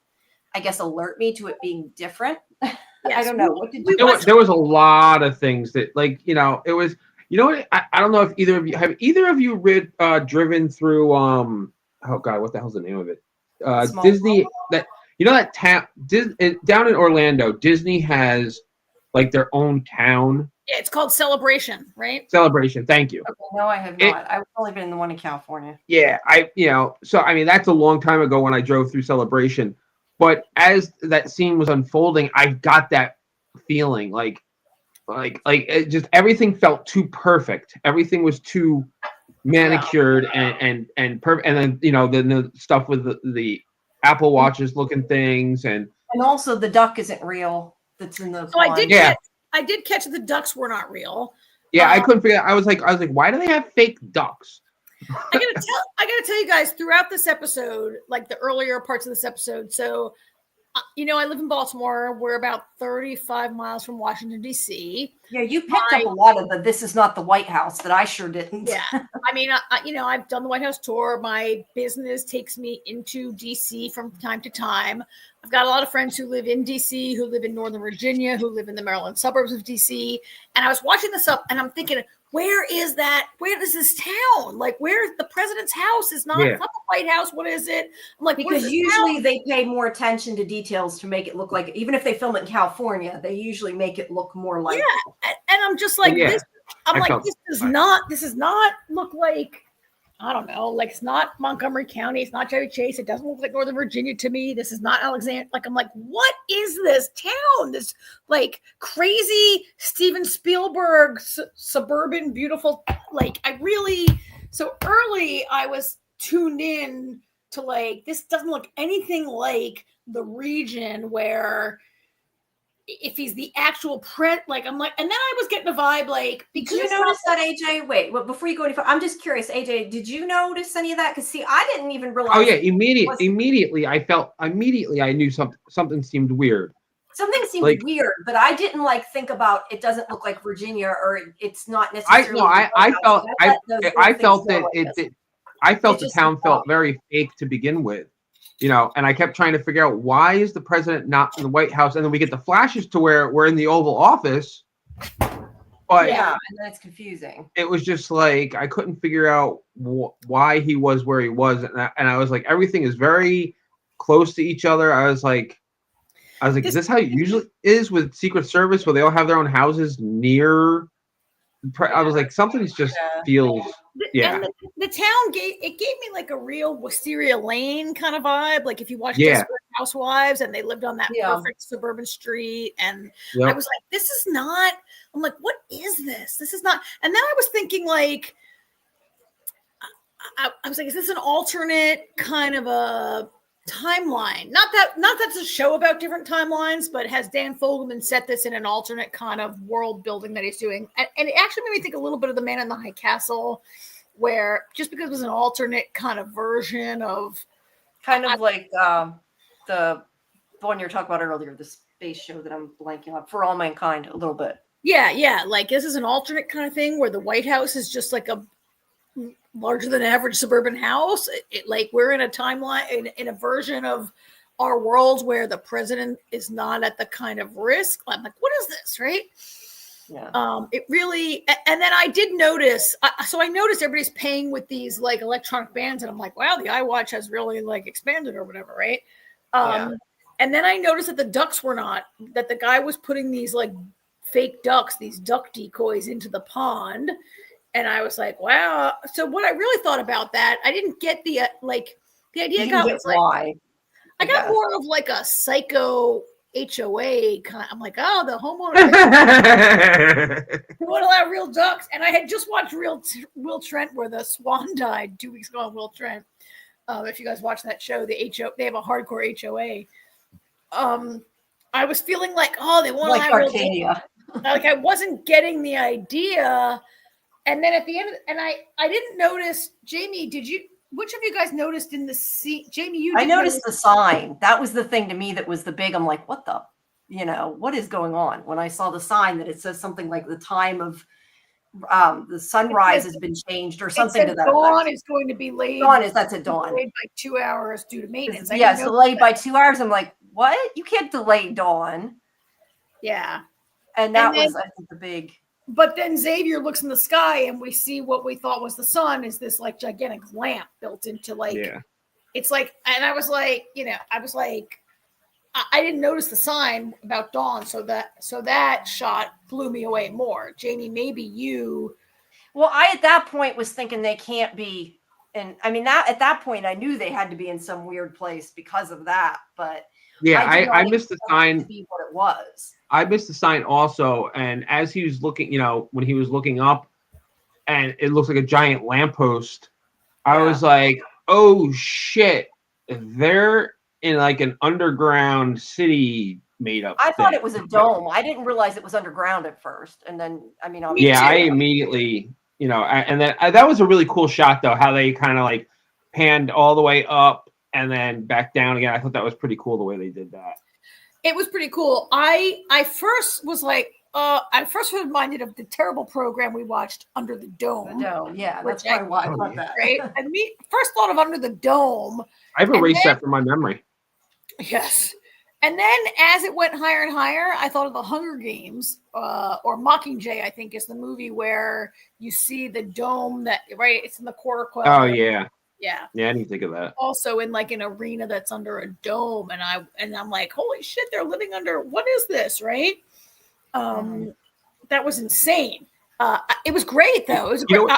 I guess, alert me to it being different. I don't know. What did you there was a lot of things that, like, it was, I don't know if either of you driven through, oh God, what the hell's the name of it? Disney, that town, down in Orlando, Disney has like their own town. Yeah, it's called Celebration, right? Celebration. Thank you. Okay, no, I have not. I've only been in the one in California. Yeah, so I mean, that's a long time ago when I drove through Celebration. But as that scene was unfolding, I got that feeling like it just, everything felt too perfect. Everything was too manicured and perfect. And then then the stuff with the Apple Watches looking things, and also the duck isn't real. That's in the so pond. I did catch the ducks were not real. Yeah, I couldn't figure. I was like, why do they have fake ducks? I gotta tell you guys, throughout this episode, like the earlier parts of this episode, so I live in Baltimore. We're about 35 miles from Washington, D.C. Yeah, you picked up a lot of the "this is not the White House" that I sure didn't. Yeah, I mean, I've done the White House tour. My business takes me into D.C. from time to time. I've got a lot of friends who live in D.C., who live in Northern Virginia, who live in the Maryland suburbs of D.C. And I was watching this up, and I'm thinking, where is that? Where is this town? Like, where's the president's house? It's not the White House. What is it? I'm like, because usually they pay more attention to details to make it look like, even if they film it in California, they usually make it look more like. Yeah, and I'm just like, this does not look like, I don't know, like it's not Montgomery County, it's not Chevy Chase, it doesn't look like Northern Virginia to me. This is not Alexander. Like, I'm like, what is this town? This like crazy Steven Spielberg suburban beautiful. Like, so early I was tuned in to like, this doesn't look anything like the region where, if he's the actual like, I'm like, and then I was getting a vibe like, because did you notice that, AJ? Wait, before you go any further, I'm just curious, AJ, did you notice any of that? Because see, I didn't even realize. Oh yeah, immediately I knew something seemed weird. Something seemed weird, but I didn't think about it. Doesn't look like Virginia, or it's not necessarily. I felt the town felt very fake to begin with. And I kept trying to figure out, why is the president not in the White House? And then we get the flashes to where we're in the Oval Office. But and then it's confusing. It was just like, I couldn't figure out why he was where he was. And I was like, everything is very close to each other. I was like, is this how it usually is with Secret Service, where they all have their own houses near? I was like, something's just feels. Yeah, and the town gave me like a real Wisteria Lane kind of vibe. Like if you watch Desperate Housewives and they lived on that perfect suburban street, and I was like, this is not. I'm like, what is this? This is not. And then I was thinking like, I was like, is this an alternate kind of a timeline? Not that's a show about different timelines, but has Dan Fogelman set this in an alternate kind of world building that he's doing? And it actually made me think a little bit of The Man in the High Castle, where just because it was an alternate kind of version of like the one you were talking about earlier, the space show that I'm blanking on, For All Mankind, a little bit. Yeah. Like this is an alternate kind of thing where the White House is just like a larger than average suburban house. Like we're in a timeline in a version of our world where the president is not at the kind of risk. I'm like, what is this, right? Yeah. It really, and then I did notice. So I noticed everybody's paying with these like electronic bands, and I'm like, wow, the iWatch has really like expanded or whatever, right? And then I noticed that the ducks were not. That the guy was putting these like fake ducks, these duck decoys into the pond. And I was like, wow. So what I really thought about that, I didn't get the idea. I got more of like a psycho HOA kind. I'm like, oh, the homeowner won't allow real ducks. And I had just watched Will Trent, where the swan died 2 weeks ago on Will Trent. If you guys watch that show, they have a hardcore HOA. I was feeling like, oh, they won't allow real ducks. Like I wasn't getting the idea. And then at the end, and I didn't notice. Jamie, which of you guys noticed in the scene? Jamie, you I did noticed the sign. That was the thing to me that was the big. I'm like, what the, what is going on? When I saw the sign that it says something like the time of the sunrise has been changed or something to that dawn effect. is going to be laid. That's at dawn. Delayed by 2 hours due to maintenance. Yeah, so delayed by 2 hours. I'm like, what? You can't delay dawn. Yeah. And that was, I think, the big. But then Xavier looks in the sky and we see what we thought was the sun is this like gigantic lamp built into it's like, and I was like, I didn't notice the sign about dawn. So that shot blew me away more. Jamie, maybe you. Well, I, at that point, was thinking they can't be. And I mean, at that point, I knew they had to be in some weird place because of that. But yeah, I missed the sign. To be what it was. I missed the sign also. And as he was looking, when he was looking up and it looks like a giant lamppost, I was like, oh shit, they're in like an underground city made up. I thought it was a dome. I didn't realize it was underground at first. And then, I mean, I immediately, and then that was a really cool shot though, how they kind of like panned all the way up and then back down again. I thought that was pretty cool the way they did that. It was pretty cool. I first was like, I first was reminded of the terrible program we watched, Under the Dome. The Dome, yeah, that's probably why I thought that. Right? I mean, first thought of Under the Dome. I've erased that from my memory. Yes. And then as it went higher and higher, I thought of the Hunger Games, or Mockingjay, I think is the movie where you see the dome it's in the quarter quail. Oh, yeah. Yeah. Yeah, I didn't think of that. Also in like an arena that's under a dome. And I'm like, holy shit, they're living under, what is this? Right. That was insane. It was great though. It was great.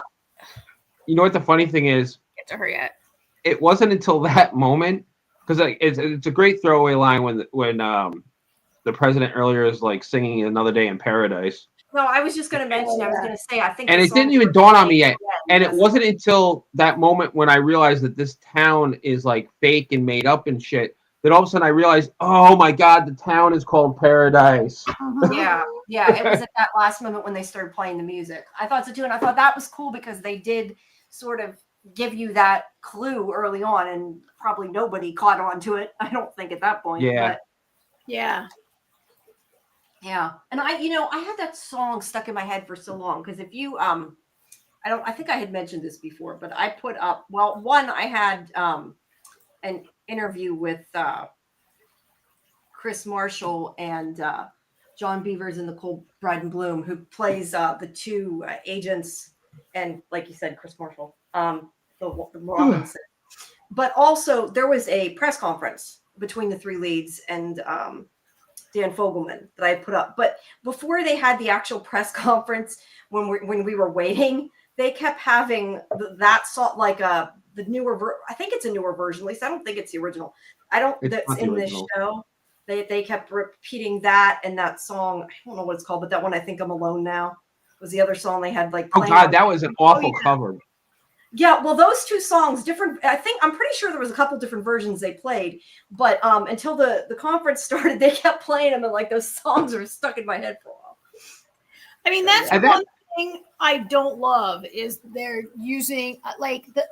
You know what the funny thing is? Get to her yet. It wasn't until that moment, because it's a great throwaway line when the president earlier is like singing Another Day in Paradise. No, I was just going to mention, I was going to say, I think. And it didn't even dawn on me yet. And it wasn't until that moment when I realized that this town is like fake and made up and shit, that all of a sudden I realized, oh my God, the town is called Paradise. Yeah. It was at that last moment when they started playing the music. I thought so too. And I thought that was cool because they did sort of give you that clue early on, and probably nobody caught on to it. I don't think at that point. Yeah. But yeah. And I had that song stuck in my head for so long. Cause if you, I think I had mentioned this before, but I put up, I had, an interview with, Chris Marshall and, John Beavers and Nicole Bryden Bloom, who plays, the two agents, and like you said, Chris Marshall, the Robinson. But also there was a press conference between the three leads and, Dan Fogelman that I put up. But before they had the actual press conference, when we were waiting, they kept having that song, like the newer. I think it's a newer version. At least I don't think it's the original. That's in this show. They kept repeating that and that song. I don't know what it's called, but that one, I Think I'm Alone Now, was the other song they had. Like, oh God, that was an awful cover. Yeah, well, those two songs, different. I'm pretty sure there was a couple different versions they played, but until the conference started, they kept playing them, and like those songs are stuck in my head for a while. I mean, that's one thing I don't love is they're using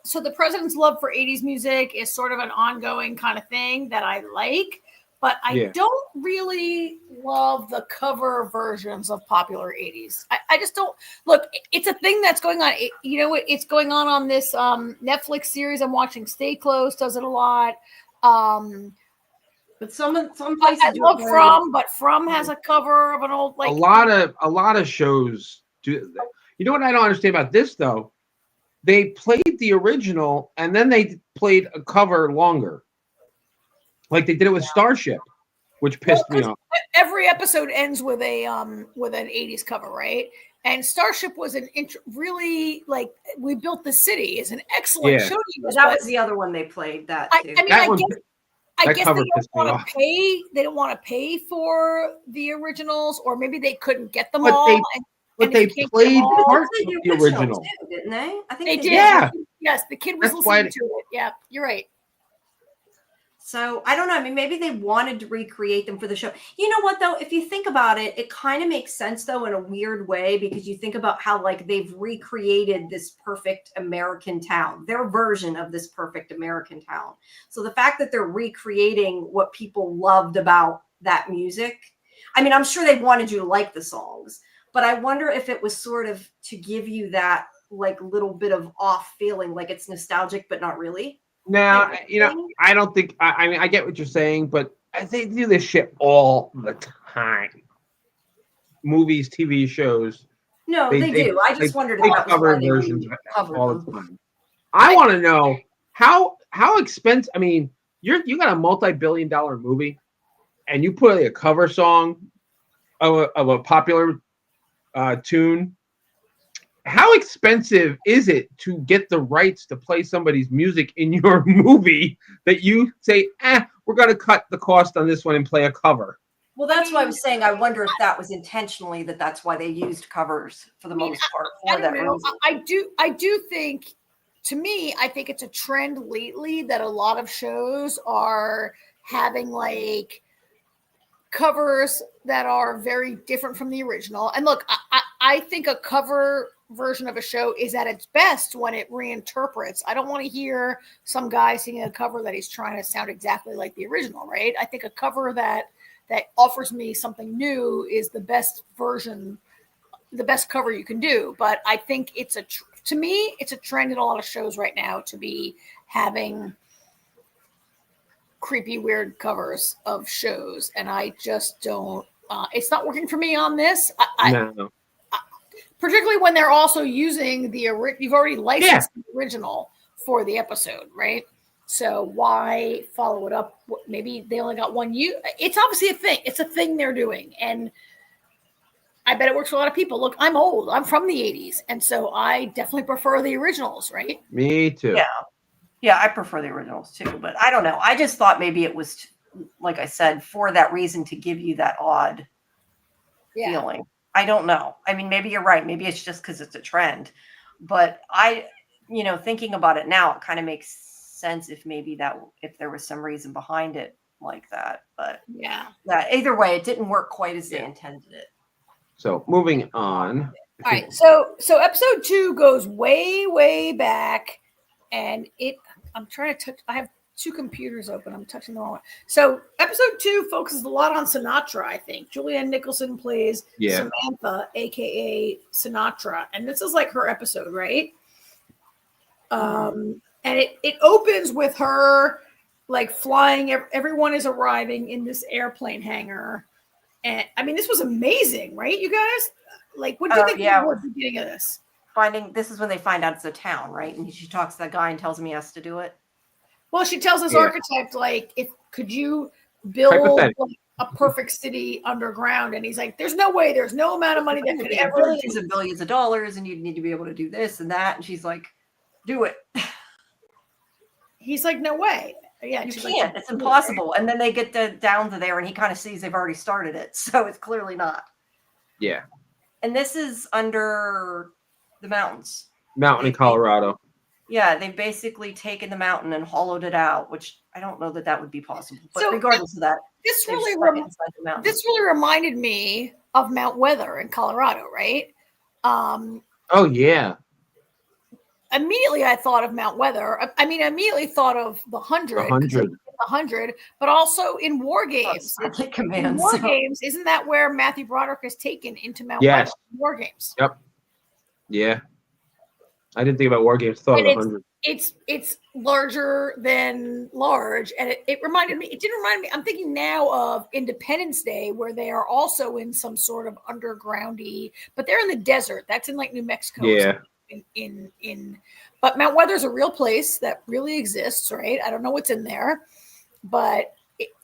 so the president's love for 80s music is sort of an ongoing kind of thing that I like, but I don't really love the cover versions of popular 80s. I just don't. Look, it's a thing that's going on. It's going on this Netflix series I'm watching. Stay Close does it a lot. But some places I love From, but From has a cover of an old a lot of shows do. You know what I don't understand about this though? They played the original and then they played a cover longer. Like they did it with Starship, which pissed me off. Every episode ends with an 80s cover, right? And Starship was really like We Built the City is an excellent show. That was the other one they played. That too. I guess they don't want to pay. They don't want to pay for the originals, or maybe they couldn't get them all. But they played parts of the original, too, didn't they? I think they did. Yeah. Yes, the kid was listening to it. Yeah, you're right. So I don't know. I mean, maybe they wanted to recreate them for the show. You know what, though? If you think about it, it kind of makes sense, though, in a weird way, because you think about how, like, they've recreated this perfect American town, their version of this perfect American town. So the fact that they're recreating what people loved about that music, I mean, I'm sure they wanted you to like the songs, but I wonder if it was sort of to give you that, like, little bit of off feeling, like it's nostalgic, but not really. Now, I don't think. I mean, I get what you're saying, but they do this shit all the time. Movies, TV shows. No, they do. I just wondered if they that was cover why they versions covered all them. the time. I want to know how expensive. I mean, you got a multi-billion-dollar movie, and you put a cover song of a popular tune. How expensive is it to get the rights to play somebody's music in your movie that you say, we're going to cut the cost on this one and play a cover? Well, that's why I was saying I wonder if that was intentionally that's why they used covers for the most part for that reason. I do think, to me, I think it's a trend lately that a lot of shows are having like covers that are very different from the original. And look, I think a cover version of a show is at its best when it reinterprets. I don't want to hear some guy singing a cover that he's trying to sound exactly like the original, right? I think a cover that offers me something new is the best version, the best cover you can do. But I think to me, it's a trend in a lot of shows right now to be having creepy, weird covers of shows. And I just don't, it's not working for me on this. No. Particularly when they're also using you've already licensed the original for the episode, right? So why follow it up? Maybe they only got one use. It's obviously a thing. It's a thing they're doing. And I bet it works for a lot of people. Look, I'm old. I'm from the 80s. And so I definitely prefer the originals, right? Me too. Yeah. Yeah, I prefer the originals too. But I don't know. I just thought maybe it was, like I said, for that reason to give you that odd feeling. I don't know. I mean, maybe you're right. Maybe it's just because it's a trend. But thinking about it now, it kind of makes sense if there was some reason behind it like that. But either way, it didn't work quite as they intended it. So moving on. All right. So episode 2 goes way, way back, and I'm trying to touch. I have 2 computers open. I'm touching the wrong one. So episode 2 focuses a lot on Sinatra, I think. Julianne Nicholson plays Samantha, aka Sinatra. And this is like her episode, right? And it opens with her like flying. Everyone is arriving in this airplane hangar. And I mean, this was amazing, right, you guys? Like, what do you think was the beginning of this? This is when they find out it's a town, right? And she talks to that guy and tells him he has to do it. Well, she tells this architect, like, could you build like, a perfect city underground? And he's like, there's no way, there's no amount of money that could ever billions and billions of dollars, and you'd need to be able to do this and that. And she's like, do it. He's like, no way. Yeah, you can't. It's impossible. And then they get down to there, and he kind of sees they've already started it, so it's clearly not. Yeah. And this is under the mountains. Mountain in Colorado. Yeah, they've basically taken the mountain and hollowed it out, which I don't know that would be possible. But regardless of that, this really reminded me of Mount Weather in Colorado, right? Oh yeah. Immediately, I thought of Mount Weather. I mean, I immediately thought of the 100, but also in War Games. In War Games, isn't that where Matthew Broderick is taken into Mount Weather? War Games. Yep. Yeah. I didn't think about War Games. Thought of 100. It's larger than large, and it reminded me. It didn't remind me. I'm thinking now of Independence Day, where they are also in some sort of undergroundy, but they're in the desert. That's in like New Mexico. Yeah. But Mount Weather is a real place that really exists, right? I don't know what's in there, but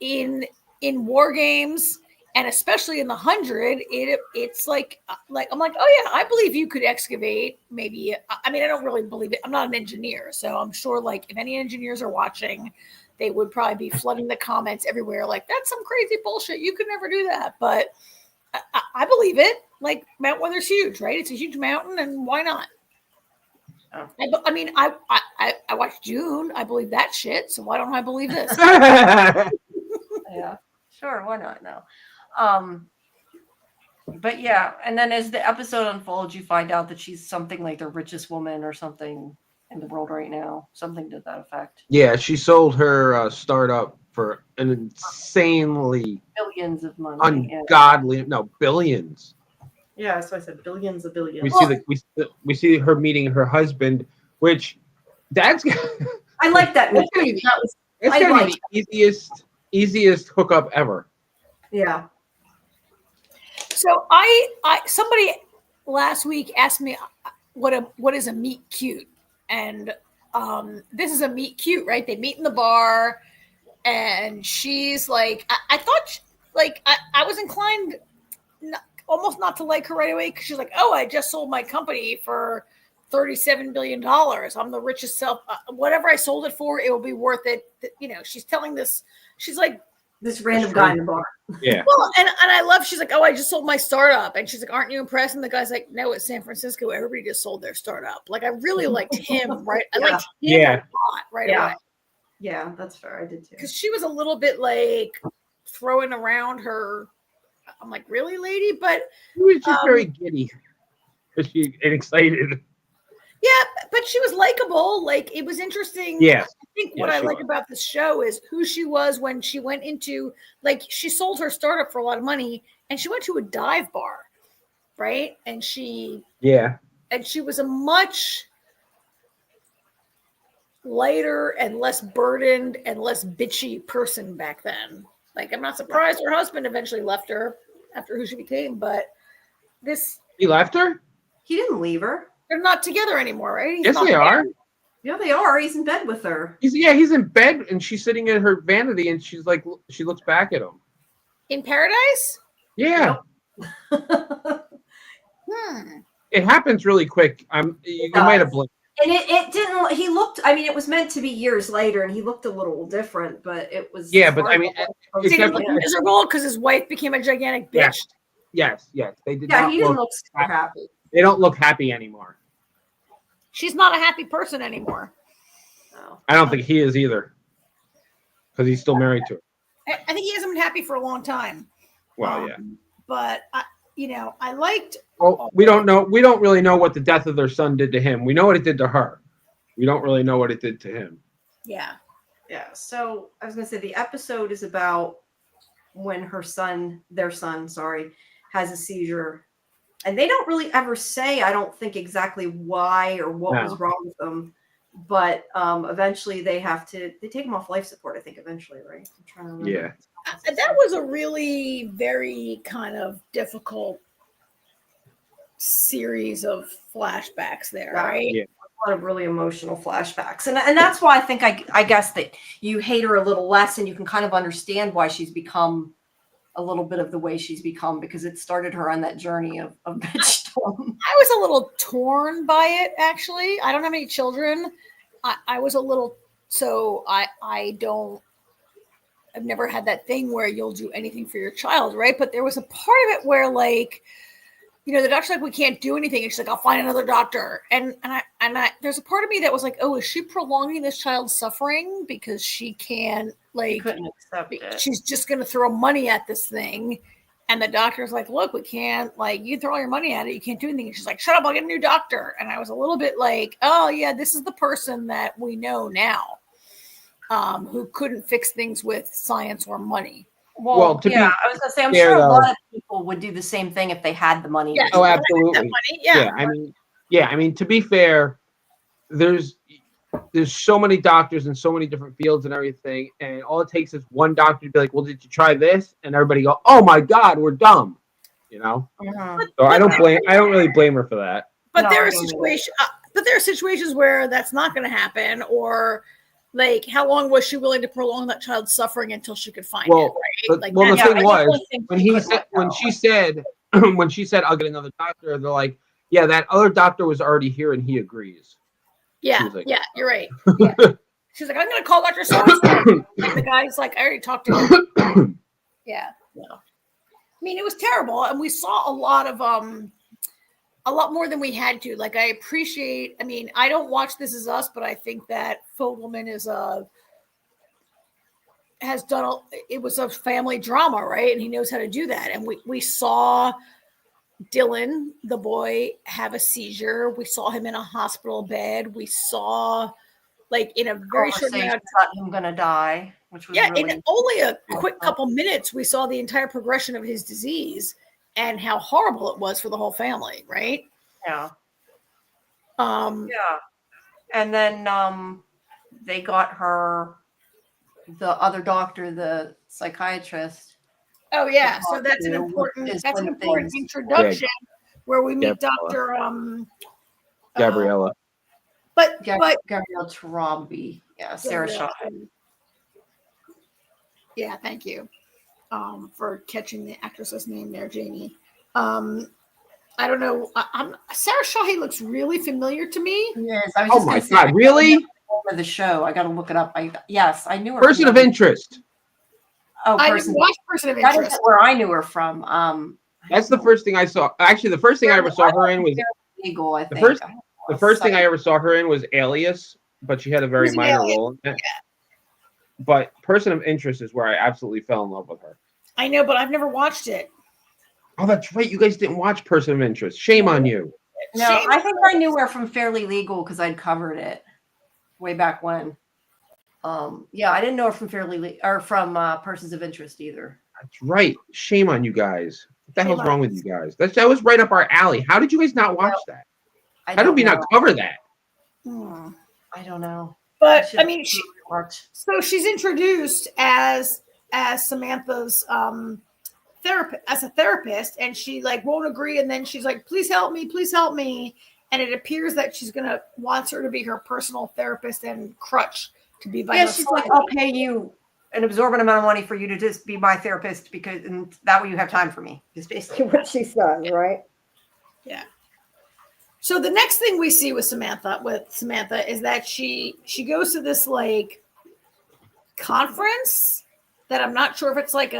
in War Games, and especially in the 100, it's like I'm like, oh yeah, I believe you could excavate. Maybe I mean I don't really believe it. I'm not an engineer, so I'm sure like if any engineers are watching, they would probably be flooding the comments everywhere. Like that's some crazy bullshit. You could never do that, but I believe it. Like Mount Weather's huge, right? It's a huge mountain, and why not? I mean, I watched June. I believe that shit. So why don't I believe this? Yeah, sure. Why not? No. But yeah, and then as the episode unfolds, you find out that she's something like the richest woman or something in the world right now. Something to that effect. Yeah, she sold her startup for an insanely Billions of money. ungodly, no, billions. Yeah, so I said billions of billions. We see her meeting her husband, which that's I like that. It's gonna be the easiest hookup ever. Yeah. So I somebody last week asked me what is a meet cute, and this is a meet cute, right? They meet in the bar, and she's like, I thought I was inclined almost not to like her right away because she's like, oh, I just sold my company for $37 billion. I'm the richest whatever I sold it for, it will be worth it. You know, she's telling this. She's like this random guy in the bar. Yeah. Well, and I love. She's like, oh, I just sold my startup, and she's like, aren't you impressed? And the guy's like, no, it's San Francisco. Everybody just sold their startup. Like, I really liked him, right? I liked him a lot right away. Yeah, that's fair. I did too. Because she was a little bit like throwing around her. I'm like, really, lady? But she was just very giddy and excited. Yeah, but she was likable. Like, it was interesting. Yeah. I think what I like about this show is who she was when she went into, like, she sold her startup for a lot of money and she went to a dive bar, right? And she was a much lighter and less burdened and less bitchy person back then. Like, I'm not surprised her husband eventually left her after who she became, but he left her? He didn't leave her. They're not together anymore, right? Yes, they are. Yeah, they are. He's in bed with her. He's in bed and she's sitting in her vanity and she's like, she looks back at him. In paradise? Yeah. Yep. It happens really quick. You might have blinked. And it didn't. He looked. I mean, it was meant to be years later, and he looked a little different. But it was. Yeah, but I mean, he looked miserable because his wife became a gigantic bitch. Yes. They did. Yeah, he didn't look super happy. They don't look happy anymore. She's not a happy person anymore. No. I don't think he is either, because he's still married to her. I think he hasn't been happy for a long time. Well, yeah. But I liked. Well, we don't know. We don't really know what the death of their son did to him. We know what it did to her. We don't really know what it did to him. Yeah. Yeah. So I was gonna say the episode is about when their son, has a seizure, and they don't really ever say, I don't think, exactly why or what was wrong with them. But eventually they take him off life support, I think, eventually, right? I'm trying to remember. Yeah. That was a really very kind of difficult series of flashbacks there, right? Yeah. A lot of really emotional flashbacks. And that's why I think I guess that you hate her a little less and you can kind of understand why she's become a little bit of the way she's become, because it started her on that journey of bitchdom. I was a little torn by it, actually. I don't have any children. I was a little, so I've never had that thing where you'll do anything for your child, right? But there was a part of it where, like, the doctor's like, we can't do anything. And she's like, I'll find another doctor. And I there's a part of me that was like, oh, is she prolonging this child's suffering because she can't, like, couldn't accept it. She's just going to throw money at this thing. And the doctor's like, look, we can't, like, you throw all your money at it. You can't do anything. And she's like, shut up, I'll get a new doctor. And I was a little bit like, oh yeah, this is the person that we know now, who couldn't fix things with science or money. I was gonna say, I'm sure a lot of people would do the same thing if they had the money. Yeah, oh, absolutely. Yeah. I mean, to be fair, there's so many doctors in so many different fields and everything, and all it takes is one doctor to be like, well, did you try this? And everybody go, oh my God, we're dumb. Mm-hmm. So I don't really blame her for that. But there are situations where that's not going to happen, or like, how long was she willing to prolong that child's suffering until she could find it? Right? The thing was, when she said I'll get another doctor, they're like, yeah, that other doctor was already here and he agrees. Yeah, like, you're right. Yeah. She's like, I'm going to call Dr. So-and-so. And the guy's like, I already talked to him. Yeah. I mean, it was terrible. And we saw a lot of a lot more than we had to. Like, I appreciate, I mean, I don't watch This Is Us, but I think that Fogelman has done, it was a family drama, right? And he knows how to do that. And we saw Dylan, the boy, have a seizure. We saw him in a hospital bed. We saw, like, in a very short amount of time, him gonna die, which was really... in only a quick couple minutes, we saw the entire progression of his disease and how horrible it was for the whole family, right? Yeah. Yeah. And then they got her, the other doctor, the psychiatrist. Oh yeah, so that's an important introduction where we meet Dr. Gabriella. But Gabrielle Tarombi. Yeah, Sarah Shaw. Yeah, thank you for catching the actress's name there, Jamie. I don't know. Sarah Shahi looks really familiar to me. Yes. Oh my God, really? The show. I got to look it up. I knew her. Person of Interest. Oh, I didn't watch Person of Interest. That is where I knew her from. That's the first thing I saw. Actually, the first thing I ever saw her in was Legal. I think the first thing I ever saw her in was Alias, but she had a very minor role in it. Yeah. But Person of Interest is where I absolutely fell in love with her. I know, but I've never watched it. Oh, that's right. You guys didn't watch Person of Interest. Shame on you. No, I think I knew her from Fairly Legal because I'd covered it way back when. Yeah, I didn't know her from from Persons of Interest either. That's right. Shame on you guys. What the hell's wrong with you guys? That was right up our alley. How did you guys not watch that? How did we not cover that? I don't know. But I mean, so she's introduced as Samantha's therapist, and she like won't agree, and then she's like, please help me, and it appears that she's wants her to be her personal therapist and crutch to be by her she's like, I'll pay you an absorbent amount of money for you to just be my therapist and that way you have time for me. Is basically what she says, right? Yeah. So the next thing we see with Samantha is that she goes to this like conference that I'm not sure if it's like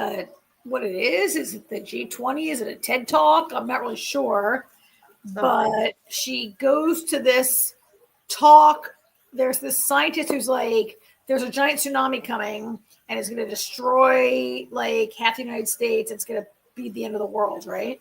what it is. Is it the G20? Is it a TED Talk? I'm not really sure. But she goes to this talk. There's this scientist who's like, there's a giant tsunami coming and it's going to destroy like half the United States. It's going to be the end of the world, right?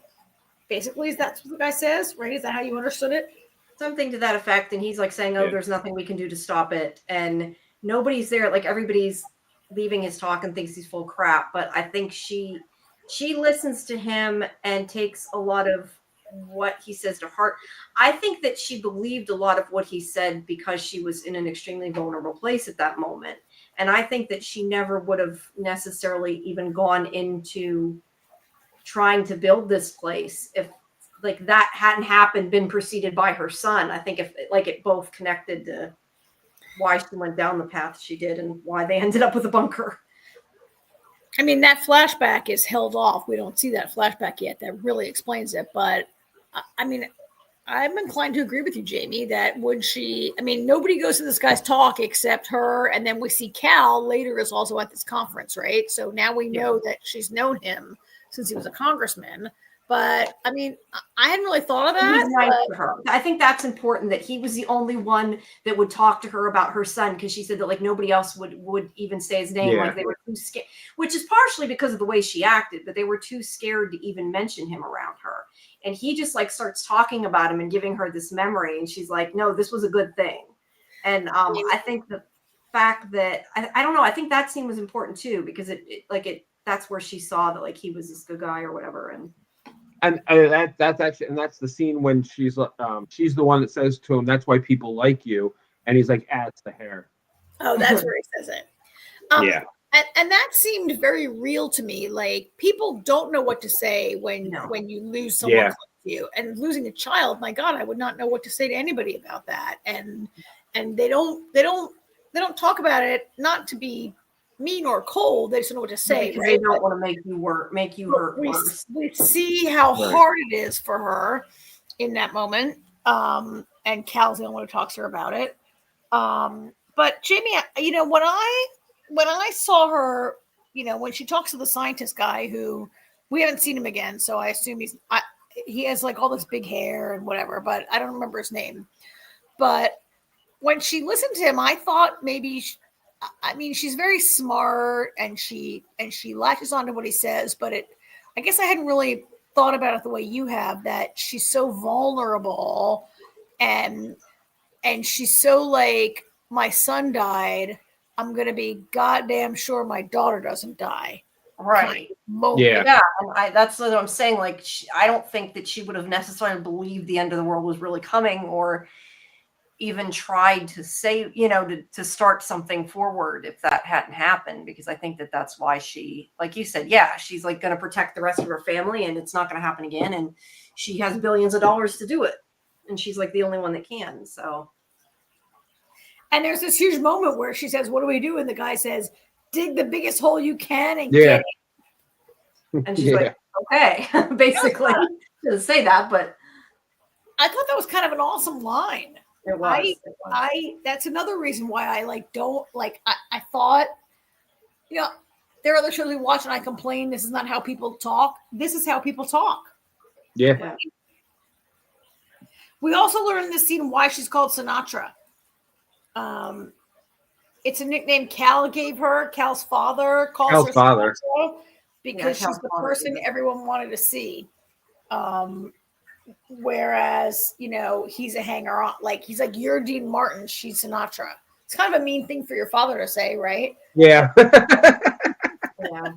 Basically, is that what the guy says, right? Is that how you understood it? Something to that effect. And he's like saying, there's nothing we can do to stop it. And nobody's there. Like everybody's leaving his talk and thinks he's full crap. But I think she listens to him and takes a lot of what he says to heart. I think that she believed a lot of what he said because she was in an extremely vulnerable place at that moment. And I think that she never would have necessarily even gone into trying to build this place if like that hadn't happened, been preceded by her son. I think if like it both connected to why she went down the path she did and why they ended up with a bunker. I mean, that flashback is held off. We don't see that flashback yet. That really explains it. But I mean, I'm inclined to agree with you, Jamie, that nobody goes to this guy's talk except her. And then we see Cal later is also at this conference, right? So now we know that she's known him since he was a congressman. But I mean, I hadn't really thought of that. He's nice to her. I think that's important that he was the only one that would talk to her about her son, because she said that like nobody else would even say his name. Like they were too scared, which is partially because of the way she acted, but they were too scared to even mention him around her. And he just like starts talking about him and giving her this memory, and she's like, no, this was a good thing. And I think the fact that I don't know, I think that scene was important too, because that's where she saw that like he was this good guy or whatever. And that's actually, and that's the scene when she's the one that says to him, "That's why people like you," and he's like, "It's the hair." Oh, that's where he says it. Yeah, and that seemed very real to me. Like people don't know what to say when you lose someone close to you, and losing a child. My God, I would not know what to say to anybody about that. And they don't talk about it, not to be mean or cold. They just don't know what to say. Because they don't want to make you hurt worse. We see how hard it is for her in that moment. And Cal's the only one who talks to her about it. But Jamie, when I saw her, when she talks to the scientist guy, who we haven't seen him again, so I assume he has like all this big hair and whatever, but I don't remember his name. But when she listened to him, I thought maybe, I mean, she's very smart and she latches onto what he says, but I guess I hadn't really thought about it the way you have, that she's so vulnerable and she's so like, my son died, I'm going to be goddamn sure my daughter doesn't die. Right. Yeah. Yeah. And that's what I'm saying. Like, I don't think that she would have necessarily believed the end of the world was really coming, or even tried to say, to start something forward if that hadn't happened, because I think that that's why she, like you said, yeah, she's like going to protect the rest of her family and it's not going to happen again. And she has billions of dollars to do it. And she's like the only one that can. So. And there's this huge moment where she says, what do we do? And the guy says, dig the biggest hole you can and get it. And she's like, okay, basically. She doesn't say that, but. I thought that was kind of an awesome line. It was. That's another reason why I don't like, I thought, there are other shows we watch and I complain, this is not how people talk. This is how people talk. Yeah. We also learned in this scene why she's called Sinatra. It's a nickname Cal gave her. Cal's father calls her father. Sinatra because she's the person everyone wanted to see. Whereas, he's a hanger-on. Like, he's like, you're Dean Martin, she's Sinatra. It's kind of a mean thing for your father to say, right? Yeah. Yeah.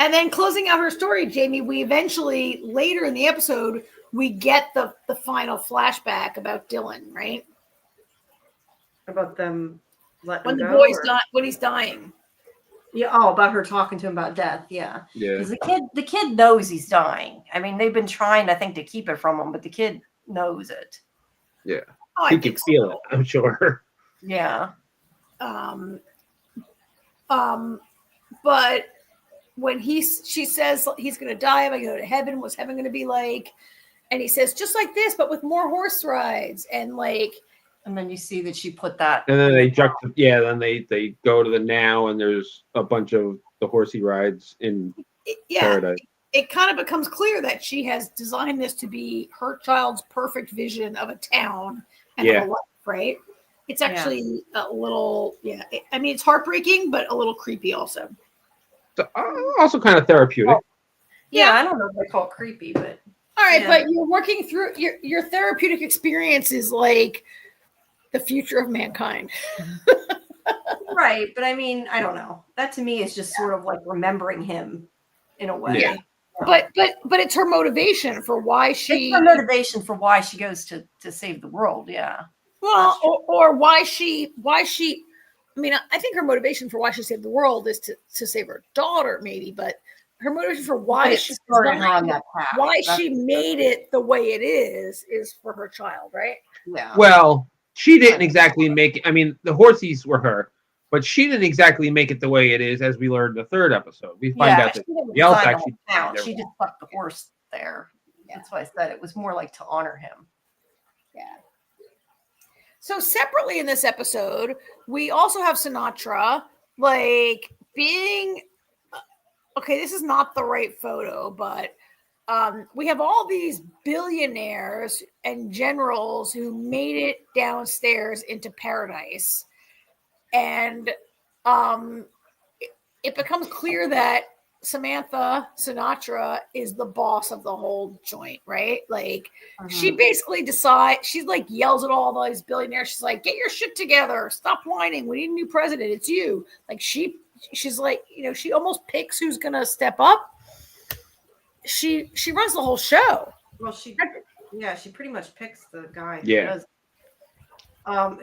And then closing out her story, Jamie, we eventually, later in the episode, we get the final flashback about Dylan, right? About them letting when him the go, boy's when he's dying. Yeah. Oh, about her talking to him about death. Yeah. Yeah. Because the kid knows he's dying. I mean, they've been trying, I think, to keep it from him, but the kid knows it. Yeah. Oh, he can feel it, I'm sure. Yeah. But when she says he's going to die, if I go to heaven, what's heaven going to be like? And he says, just like this, but with more horse rides. And like, and then you see that she put that. And then they jump. Yeah. Then they go to the now, and there's a bunch of the horsey rides in Paradise. It kind of becomes clear that she has designed this to be her child's perfect vision of a town and of a life, right? It's actually a little, I mean, it's heartbreaking, but a little creepy also. So, also kind of therapeutic. Yeah, I don't know if they call it creepy, but. All right, but you're working through your therapeutic experience is like the future of mankind. Right, but I mean, I don't know. That to me is just sort of like remembering him in a way. Yeah. But it's her motivation for why she. It's her motivation for why she goes to save the world. Yeah. Well, or why she. I mean, I think her motivation for why she saved the world is to save her daughter, maybe. But her motivation for why she started on that path, why she made it the way it is for her child, right? Yeah. Well, she didn't exactly make it. I mean, the horsies were her, but she didn't exactly make it the way it is, as we learned in the third episode. We find out that Yelp actually. She just left the horse there. Yeah. That's why I said it was more like to honor him. Yeah. So separately in this episode, we also have Sinatra like being. Okay, this is not the right photo, but we have all these billionaires and generals who made it downstairs into paradise. And it becomes clear that Sinatra is the boss of the whole joint, right? Like, she basically decides, she's like yells at all these billionaires. She's like, get your shit together. Stop whining. We need a new president. It's you. Like, she's like, she almost picks who's going to step up. She runs the whole show. Well, she pretty much picks the guy. Yeah.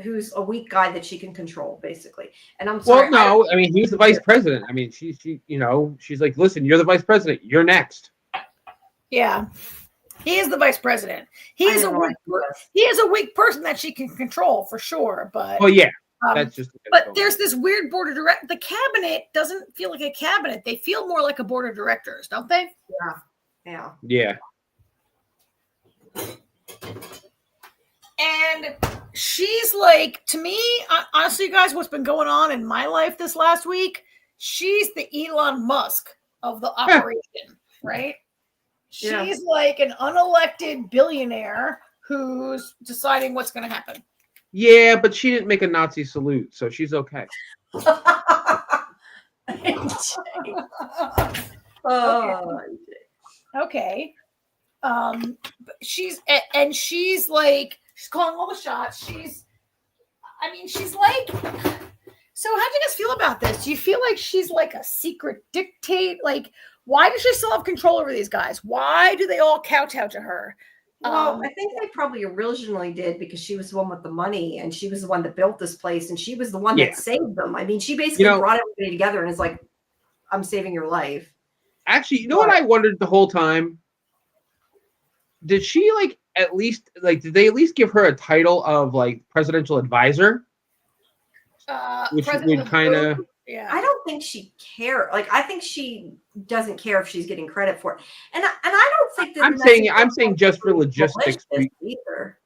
Who's a weak guy that she can control, basically. And I'm sorry. Well, no, I mean, he's the vice president. I mean, she she's like, listen, you're the vice president. You're next. Yeah. He is the vice president. He is a weak person that she can control for sure. But that's just. But there's this weird board of directors. The cabinet doesn't feel like a cabinet. They feel more like a board of directors, don't they? Yeah. Yeah. And she's like, to me, honestly, guys, what's been going on in my life this last week, she's the Elon Musk of the operation, right? Yeah. She's like an unelected billionaire who's deciding what's going to happen. Yeah, but she didn't make a Nazi salute, so she's okay. Oh, Okay. She's like, she's calling all the shots. She's like, so how do you guys feel about this? Do you feel like she's like a secret dictate? Like, why does she still have control over these guys? Why do they all kowtow to her? Well, I think they probably originally did because she was the one with the money and she was the one that built this place and she was the one that saved them. I mean, she basically brought everybody together and is like, I'm saving your life. Actually, you know what I wondered the whole time? Did she did they at least give her a title of like presidential advisor? Which would kind of. Yeah. I don't think she cares. Like, I think she doesn't care if she's getting credit for it. And I don't think that I'm saying just for logistics either.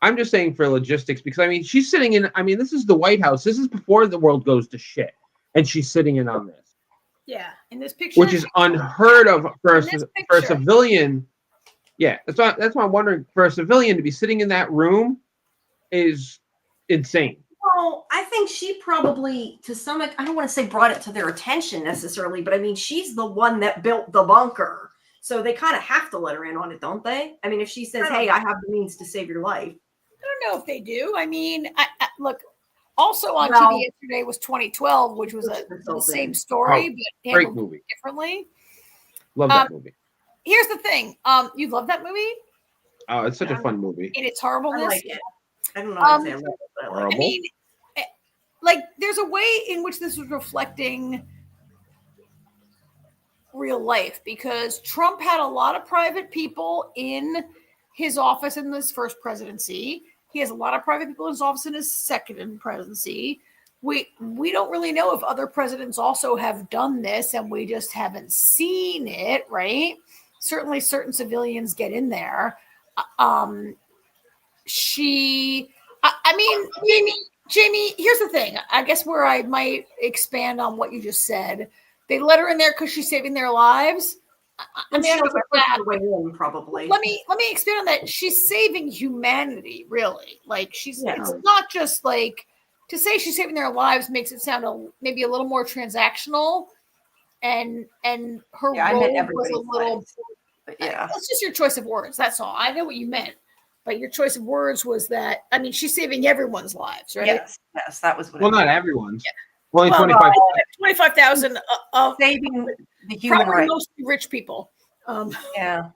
I'm just saying for logistics because I mean she's sitting in. I mean this is the White House. This is before the world goes to shit, and she's sitting in on this. Yeah, in this picture, which is unheard of for a civilian. Yeah, that's why I'm wondering for a civilian to be sitting in that room is insane. Well, I think she probably, to some extent, I don't want to say brought it to their attention necessarily, but I mean, she's the one that built the bunker. So they kind of have to let her in on it, don't they? I mean, if she says, hey, I have the means to save your life. I don't know if they do. I mean, look, also on TV yesterday was 2012, which was the same story, but great movie. Differently. Love that movie. Here's the thing. You love that movie? Oh, it's such a fun movie. In its horribleness. I like it. I don't know how to say I love it, but I like it. I mean, like, there's a way in which this was reflecting real life because Trump had a lot of private people in his office in his first presidency. He has a lot of private people in his office in his second presidency. We don't really know if other presidents also have done this, and we just haven't seen it, right? Certainly, certain civilians get in there. Jamie, here's the thing. I guess where I might expand on what you just said. They let her in there because she's saving their lives. I mean, probably. Let me expand on that. She's saving humanity, really. Like it's not just like to say she's saving their lives makes it sound maybe a little more transactional, and her role was a little. But yeah, that's just your choice of words. That's all. I know what you meant, but your choice of words was that. I mean, she's saving everyone's lives, right? Yes, that was what. Well, not everyone's. Yeah. Well, 25,000 of saving the human probably rights. Mostly rich people. Yeah.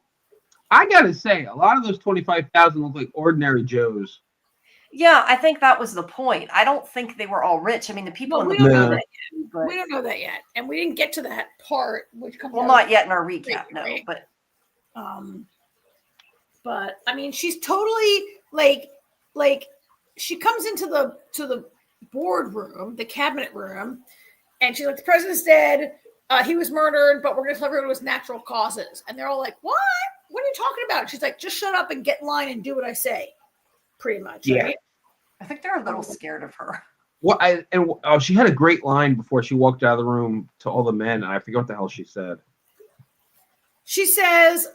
I gotta say, a lot of those 25,000 look like ordinary Joes. Yeah, I think that was the point. I don't think they were all rich. I mean, the people in the we don't know that yet, and we didn't get to that part, which comes. Well, not yet in our recap, no. Right? But I mean, she's totally like she comes into the boardroom, the cabinet room, and she's like, the president's dead. He was murdered, but we're going to tell everyone it was natural causes. And they're all like, what? What are you talking about? She's like, just shut up and get in line and do what I say. Pretty much, right? I think they're a little scared of her. She had a great line before she walked out of the room to all the men, and I forget what the hell she said. She says,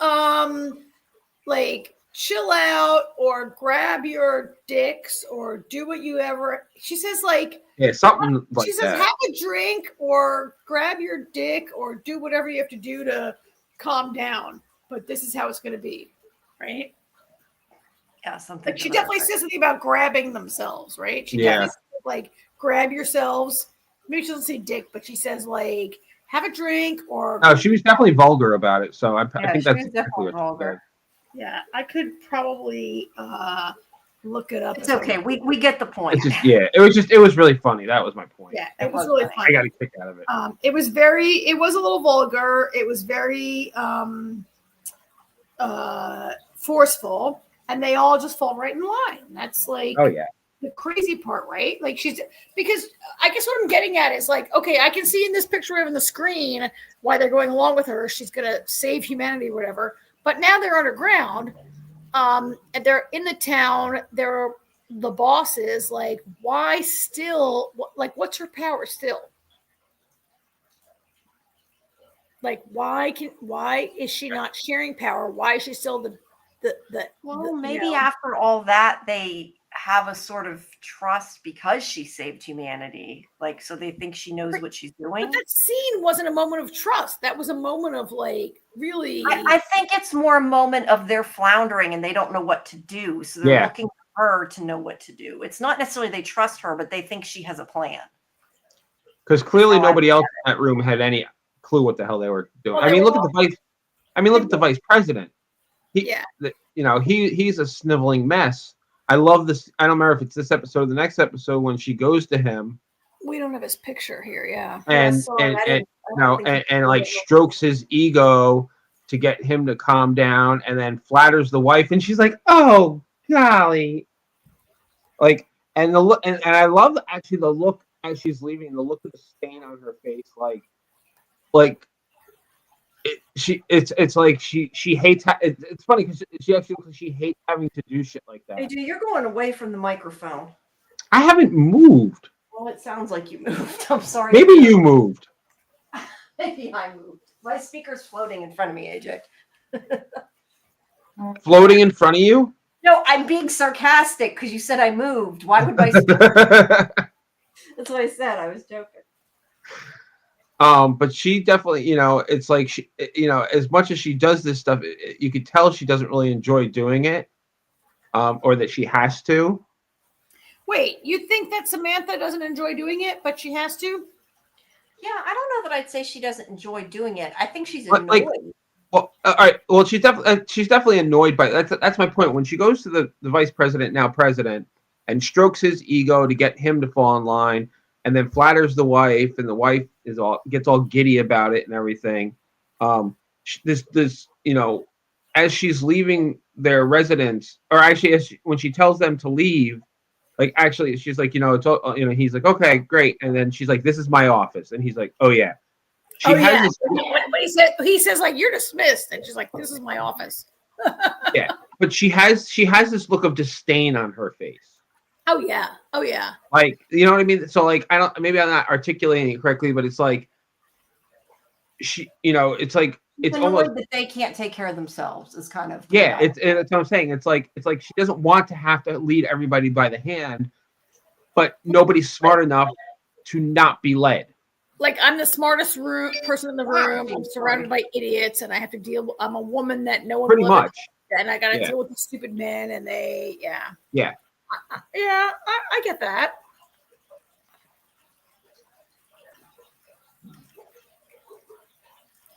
like, chill out or grab your dicks or do what you ever. She says, like, something like that. She says, have a drink or grab your dick or do whatever you have to do to calm down. But this is how it's going to be, right? Yeah, something. But she definitely says something about grabbing themselves, right? She definitely says, like, grab yourselves. Maybe she doesn't say dick, but she says, like, have a drink or. No, she was definitely vulgar about it. So I think that's exactly what vulgar. She said. Yeah, I could probably look it up. It's okay. We get the point. It's just, it was really funny. That was my point. Yeah, it was really funny. I got a kick out of it. It was a little vulgar. It was very forceful, and they all just fall right in line. That's like the crazy part, right? Like because I guess what I'm getting at is like, okay, I can see in this picture on the screen why they're going along with her. She's gonna save humanity or whatever. But now they're underground, and they're in the town. They're the bosses. Like, why still? Like, what's her power still? Like, why is she not sharing power? Why is she still Well, maybe after all that, they have a sort of trust because she saved humanity. Like, so they think she knows what she's doing. But that scene wasn't a moment of trust. That was a moment of like really. I think it's more a moment of they're floundering and they don't know what to do. So they're looking for her to know what to do. It's not necessarily they trust her, but they think she has a plan. Because clearly nobody else in that room had any clue what the hell they were doing. Well, I mean, look at the vice president. He's a sniveling mess. I love this. I don't remember if it's this episode or the next episode when she goes to him. We don't have his picture here, yeah. And like strokes his ego to get him to calm down, and then flatters the wife, and she's like, "Oh golly!" Like, and the look, and I love actually the look as she's leaving, the look of the stain on her face, like. It's like she hates. It's funny because she hates having to do shit like that. Hey, dude, you're going away from the microphone. I haven't moved. Well, it sounds like you moved. I'm sorry. Maybe you moved. Maybe I moved. My speaker's floating in front of me, AJ. Floating in front of you? No, I'm being sarcastic because you said I moved. Why would my speaker? That's what I said. I was joking. But she definitely, it's like she, as much as she does this stuff, you could tell she doesn't really enjoy doing it, or that she has to. Wait, you think that Samantha doesn't enjoy doing it, but she has to? Yeah, I don't know that I'd say she doesn't enjoy doing it. I think she's annoyed. Well, all right. Well, she's definitely annoyed by that's my point. When she goes to the vice president, now president, and strokes his ego to get him to fall in line, and then flatters the wife, and the wife gets all giddy about it and everything. As she's leaving their residence, or actually when she tells them to leave, like actually she's like, it's all, he's like, okay, great, and then she's like, this is my office, and he's like, oh yeah. He says like, you're dismissed, and she's like, this is my office. Yeah, but she has this look of disdain on her face. Oh yeah. Like, you know what I mean? So like, maybe I'm not articulating it correctly, but it's like it's like it's almost that they can't take care of themselves. Is kind of it's what I'm saying. It's like she doesn't want to have to lead everybody by the hand, but nobody's smart enough to not be led. Like, I'm the smartest person in the room. I'm surrounded by idiots, and I have to deal. I'm a woman that no one pretty much, and I got to deal with these stupid men, and they yeah. I get that.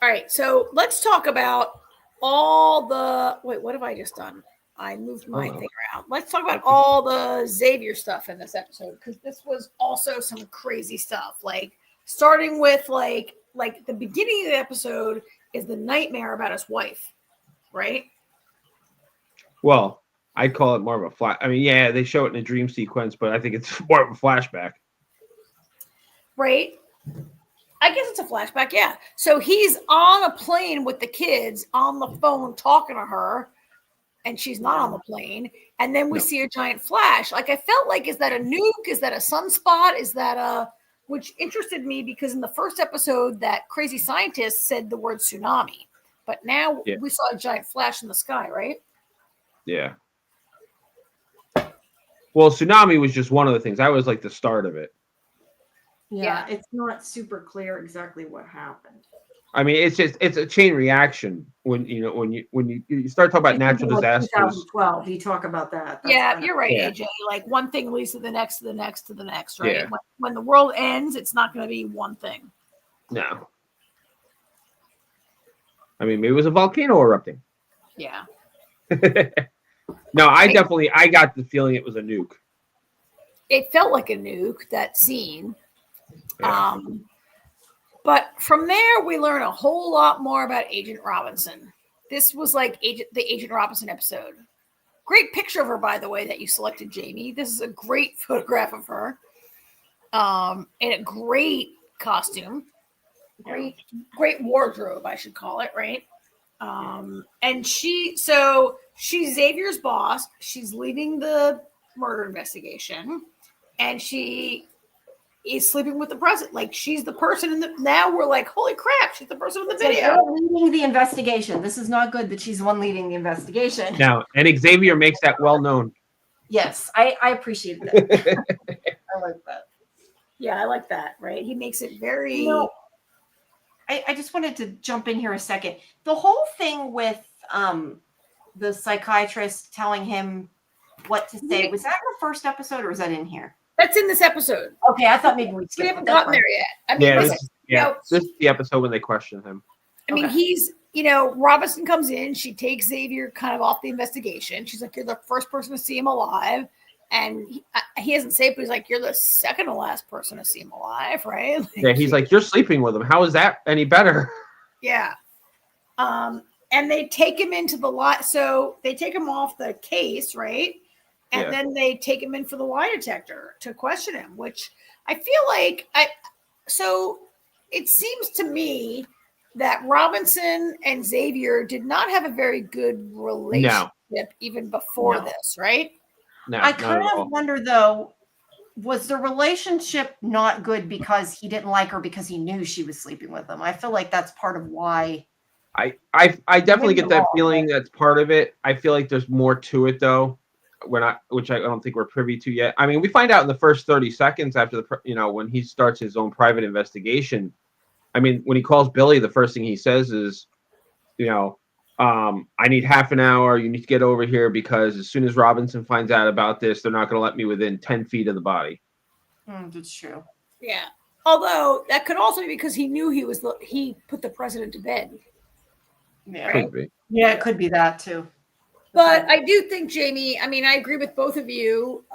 All right, so let's talk about all the. Wait, what have I just done? I moved my thing around. Let's talk about all the Xavier stuff in this episode, because this was also some crazy stuff. Like, starting with like the beginning of the episode is the nightmare about his wife, right? Well, I'd call it more of a flash. I mean, yeah, they show it in a dream sequence, but I think it's more of a flashback. Right? I guess it's a flashback, yeah. So he's on a plane with the kids on the phone talking to her, and she's not on the plane. And then we see a giant flash. Like, I felt like, is that a nuke? Is that a sunspot? Is that a... Which interested me because in the first episode, that crazy scientist said the word tsunami. But now we saw a giant flash in the sky, right? Yeah. Well, tsunami was just one of the things. That was like the start of it. Yeah, it's not super clear exactly what happened. I mean, it's a chain reaction when you start talking about natural disasters. 2012, you talk about that. That's you're right, AJ. Like, one thing leads to the next, to the next, to the next, right? Yeah. When the world ends, it's not going to be one thing. No. I mean, maybe it was a volcano erupting. Yeah. No, I got the feeling it was a nuke. It felt like a nuke, that scene. Yeah. But from there, we learn a whole lot more about Agent Robinson. This was like the Agent Robinson episode. Great picture of her, by the way, that you selected, Jamie. This is a great photograph of her. In a great costume. Great wardrobe, I should call it, right? And she's Xavier's boss. She's leading the murder investigation. And she is sleeping with the president. Like she's the person in the. Now we're like, holy crap, she's the person in the It's like video. they're leading the investigation. This is not good that she's the one leading the investigation. Now, and Xavier makes that well known. Yes, I appreciate that. I like that. Yeah, I like that. Right? He makes it very. You know, I just wanted to jump in here a second. The whole thing with the psychiatrist telling him what to say, was that in the first episode or was that in here? That's in this episode. Okay, I thought maybe we skipped. We haven't gotten there yet. I mean, This is the episode when they question him. I mean, he's, Robinson comes in. She takes Xavier kind of off the investigation. She's like, you're the first person to see him alive. And he hasn't said, but he's like, you're the second to last person to see him alive, right? Like, Yeah, he's like, you're sleeping with him. How is that any better? Yeah. And they take him into the lot. So they take him off the case, right? And then they take him in for the lie detector to question him, which I feel like so it seems to me that Robinson and Xavier did not have a very good relationship even before this, right? No, I kind of wonder though, was the relationship not good because he didn't like her because he knew she was sleeping with him? I feel like that's part of why. I definitely get that feeling that's part of it. I feel like there's more to it though. Which I don't think we're privy to yet. I mean, we find out in the first 30 seconds after when he starts his own private investigation. I mean, when he calls Billy, the first thing he says is, I need half an hour. You need to get over here because as soon as Robinson finds out about this, they're not going to let me within 10 feet of the body. That's true. Yeah. Although that could also be because he knew he put the president to bed. Yeah. Right? Could be. Yeah, it could be that too. But I do think, Jamie, I mean, I agree with both of you,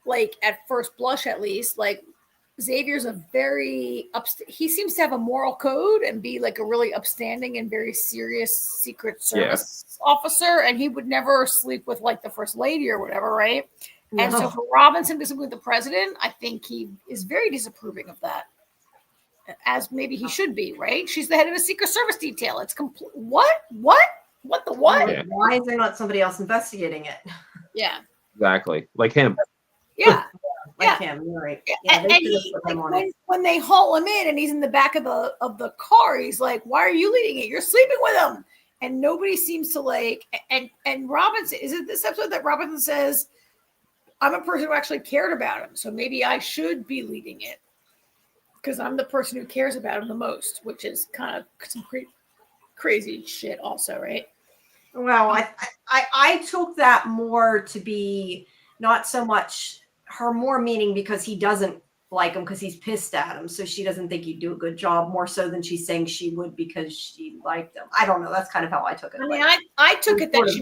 like at first blush, at least, like Xavier's a very, he seems to have a moral code and be like a really upstanding and very serious Secret Service officer. And he would never sleep with like the first lady or whatever, right? No. And so for Robinson to sleep with the president, I think he is very disapproving of that. As maybe he should be, right? She's the head of a Secret Service detail. It's complete. What? What the what? Yeah. Why is there not somebody else investigating it? Yeah. Exactly. Like him. Yeah. Like him. You're right. Yeah, and when they haul him in and he's in the back of the car, he's like, "Why are you leading it? You're sleeping with him." And nobody seems to like. And Robinson, is it this episode that Robinson says, "I'm a person who actually cared about him, so maybe I should be leading it because I'm the person who cares about him the most," which is kind of some crazy shit, also, right? Well, I took that more to be not so much her more meaning because he doesn't like him because he's pissed at him, so she doesn't think he'd do a good job, more so than she's saying she would because she liked him. I don't know. That's kind of how I took it. I mean, I took it that she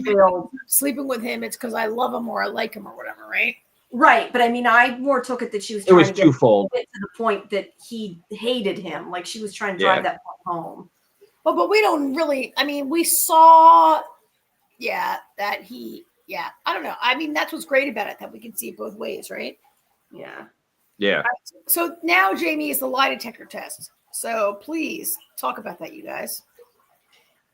sleeping with him. It's because I love him or I like him or whatever, right? Right, but I mean, I more took it that she was trying to get twofold to the point that he hated him, like she was trying to drive that point home. But we don't really. I mean, we saw, that he. Yeah, I don't know. I mean, that's what's great about it, that we can see it both ways, right? Yeah. Yeah. So now, Jamie, is the lie detector test. So please talk about that, you guys.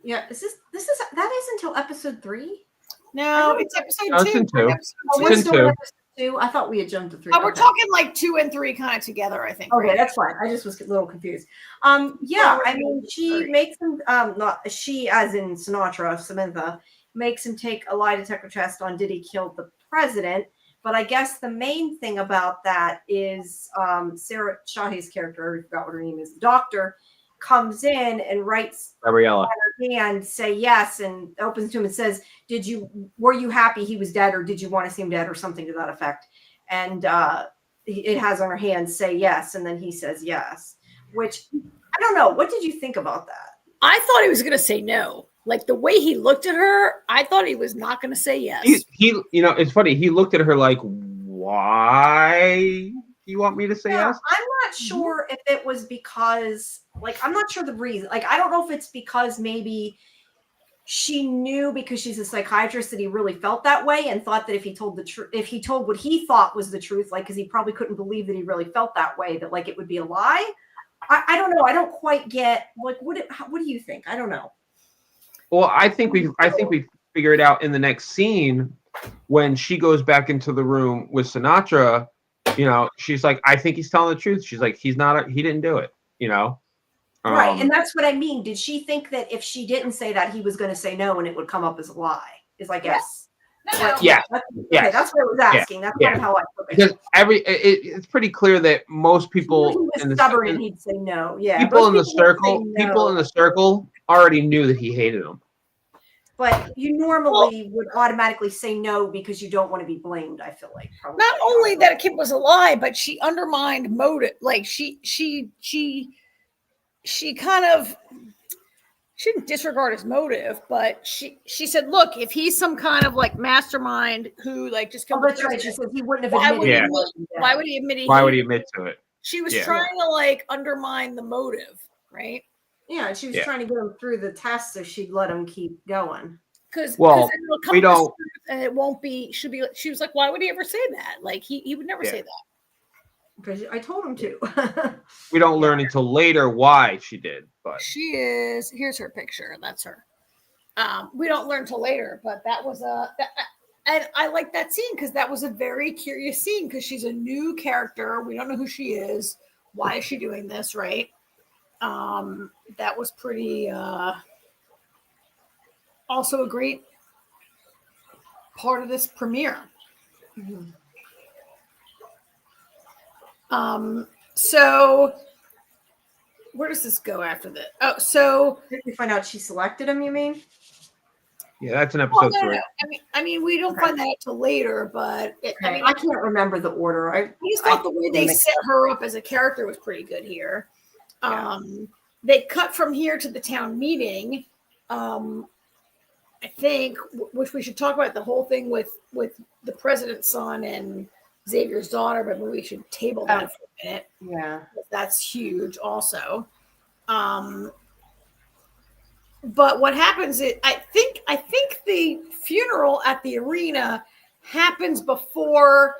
Yeah. This is that is until episode 3? No, it's episode 2. It's in 2. We're still in episode 2. I thought we had jumped to 3. We're talking like 2 and 3 kind of together, I think. Okay, right? that's fine. I just was a little confused. Yeah, I mean, she makes him not she as in Samantha makes him take a lie detector test on did he kill the president. But I guess the main thing about that is Sarah Shahi's character, I forgot what her name is, doctor, comes in and writes Gabriella on her hand, say yes, and opens to him and says, were you happy he was dead, or did you want to see him dead, or something to that effect? And it has on her hand, say yes, and then he says yes, which I don't know. What did you think about that? I thought he was going to say no. Like the way he looked at her, I thought he was not going to say yes. He it's funny. He looked at her like, why do you want me to say yes? I'm not sure if it was because, like, I'm not sure the reason. Like, I don't know if it's because maybe she knew because she's a psychiatrist that he really felt that way and thought that if he told the truth, if he told what he thought was the truth, like, because he probably couldn't believe that he really felt that way, that like it would be a lie. I don't know. I don't quite get like what do you think? I don't know. Well, I think we figure it out in the next scene when she goes back into the room with Sinatra. she's like, I think he's telling the truth. She's like, he didn't do it. Right, and that's what I mean. Did she think that if she didn't say that, he was going to say no, and it would come up as a lie? Is I guess. Yeah. Okay, that's what I was asking. That's kind of how I took it. Because it's pretty clear that most people He was stubborn and he'd say no. Yeah, people in the most circle, would say no. people in the circle already knew that he hated them. But you normally would automatically say no because you don't want to be blamed. I feel like probably. Not only that it was a lie, but she undermined motive. Like she kind of, she didn't disregard his motive, but she said, look, if he's some kind of like mastermind who like just killed that's right. She said he wouldn't have admitted why would he admit why would he admit to it? She was trying to like undermine the motive, right? Yeah, she was trying to get him through the test so she'd let him keep going. Because we don't, and it won't be. She was like, why would he ever say that? Like he would never say that. Because I told him to. We don't learn until later why she did, but here's her picture. That's her. We don't learn till later, but that was and I like that scene because that was a very curious scene because she's a new character. We don't know who she is. Why is she doing this, right? That was pretty also a great part of this premiere. Mm-hmm. So where does this go after this? Oh, so did we find out she selected him, you mean? Yeah, that's an episode 3. No. I mean, we don't find that out till later, but I can't remember the order. I just thought the way they set her up as a character was pretty good here. They cut from here to the town meeting. I think, which we should talk about the whole thing with the president's son and Xavier's daughter, but we should table that for a minute. Yeah, that's huge also. But what happens is I think the funeral at the arena happens before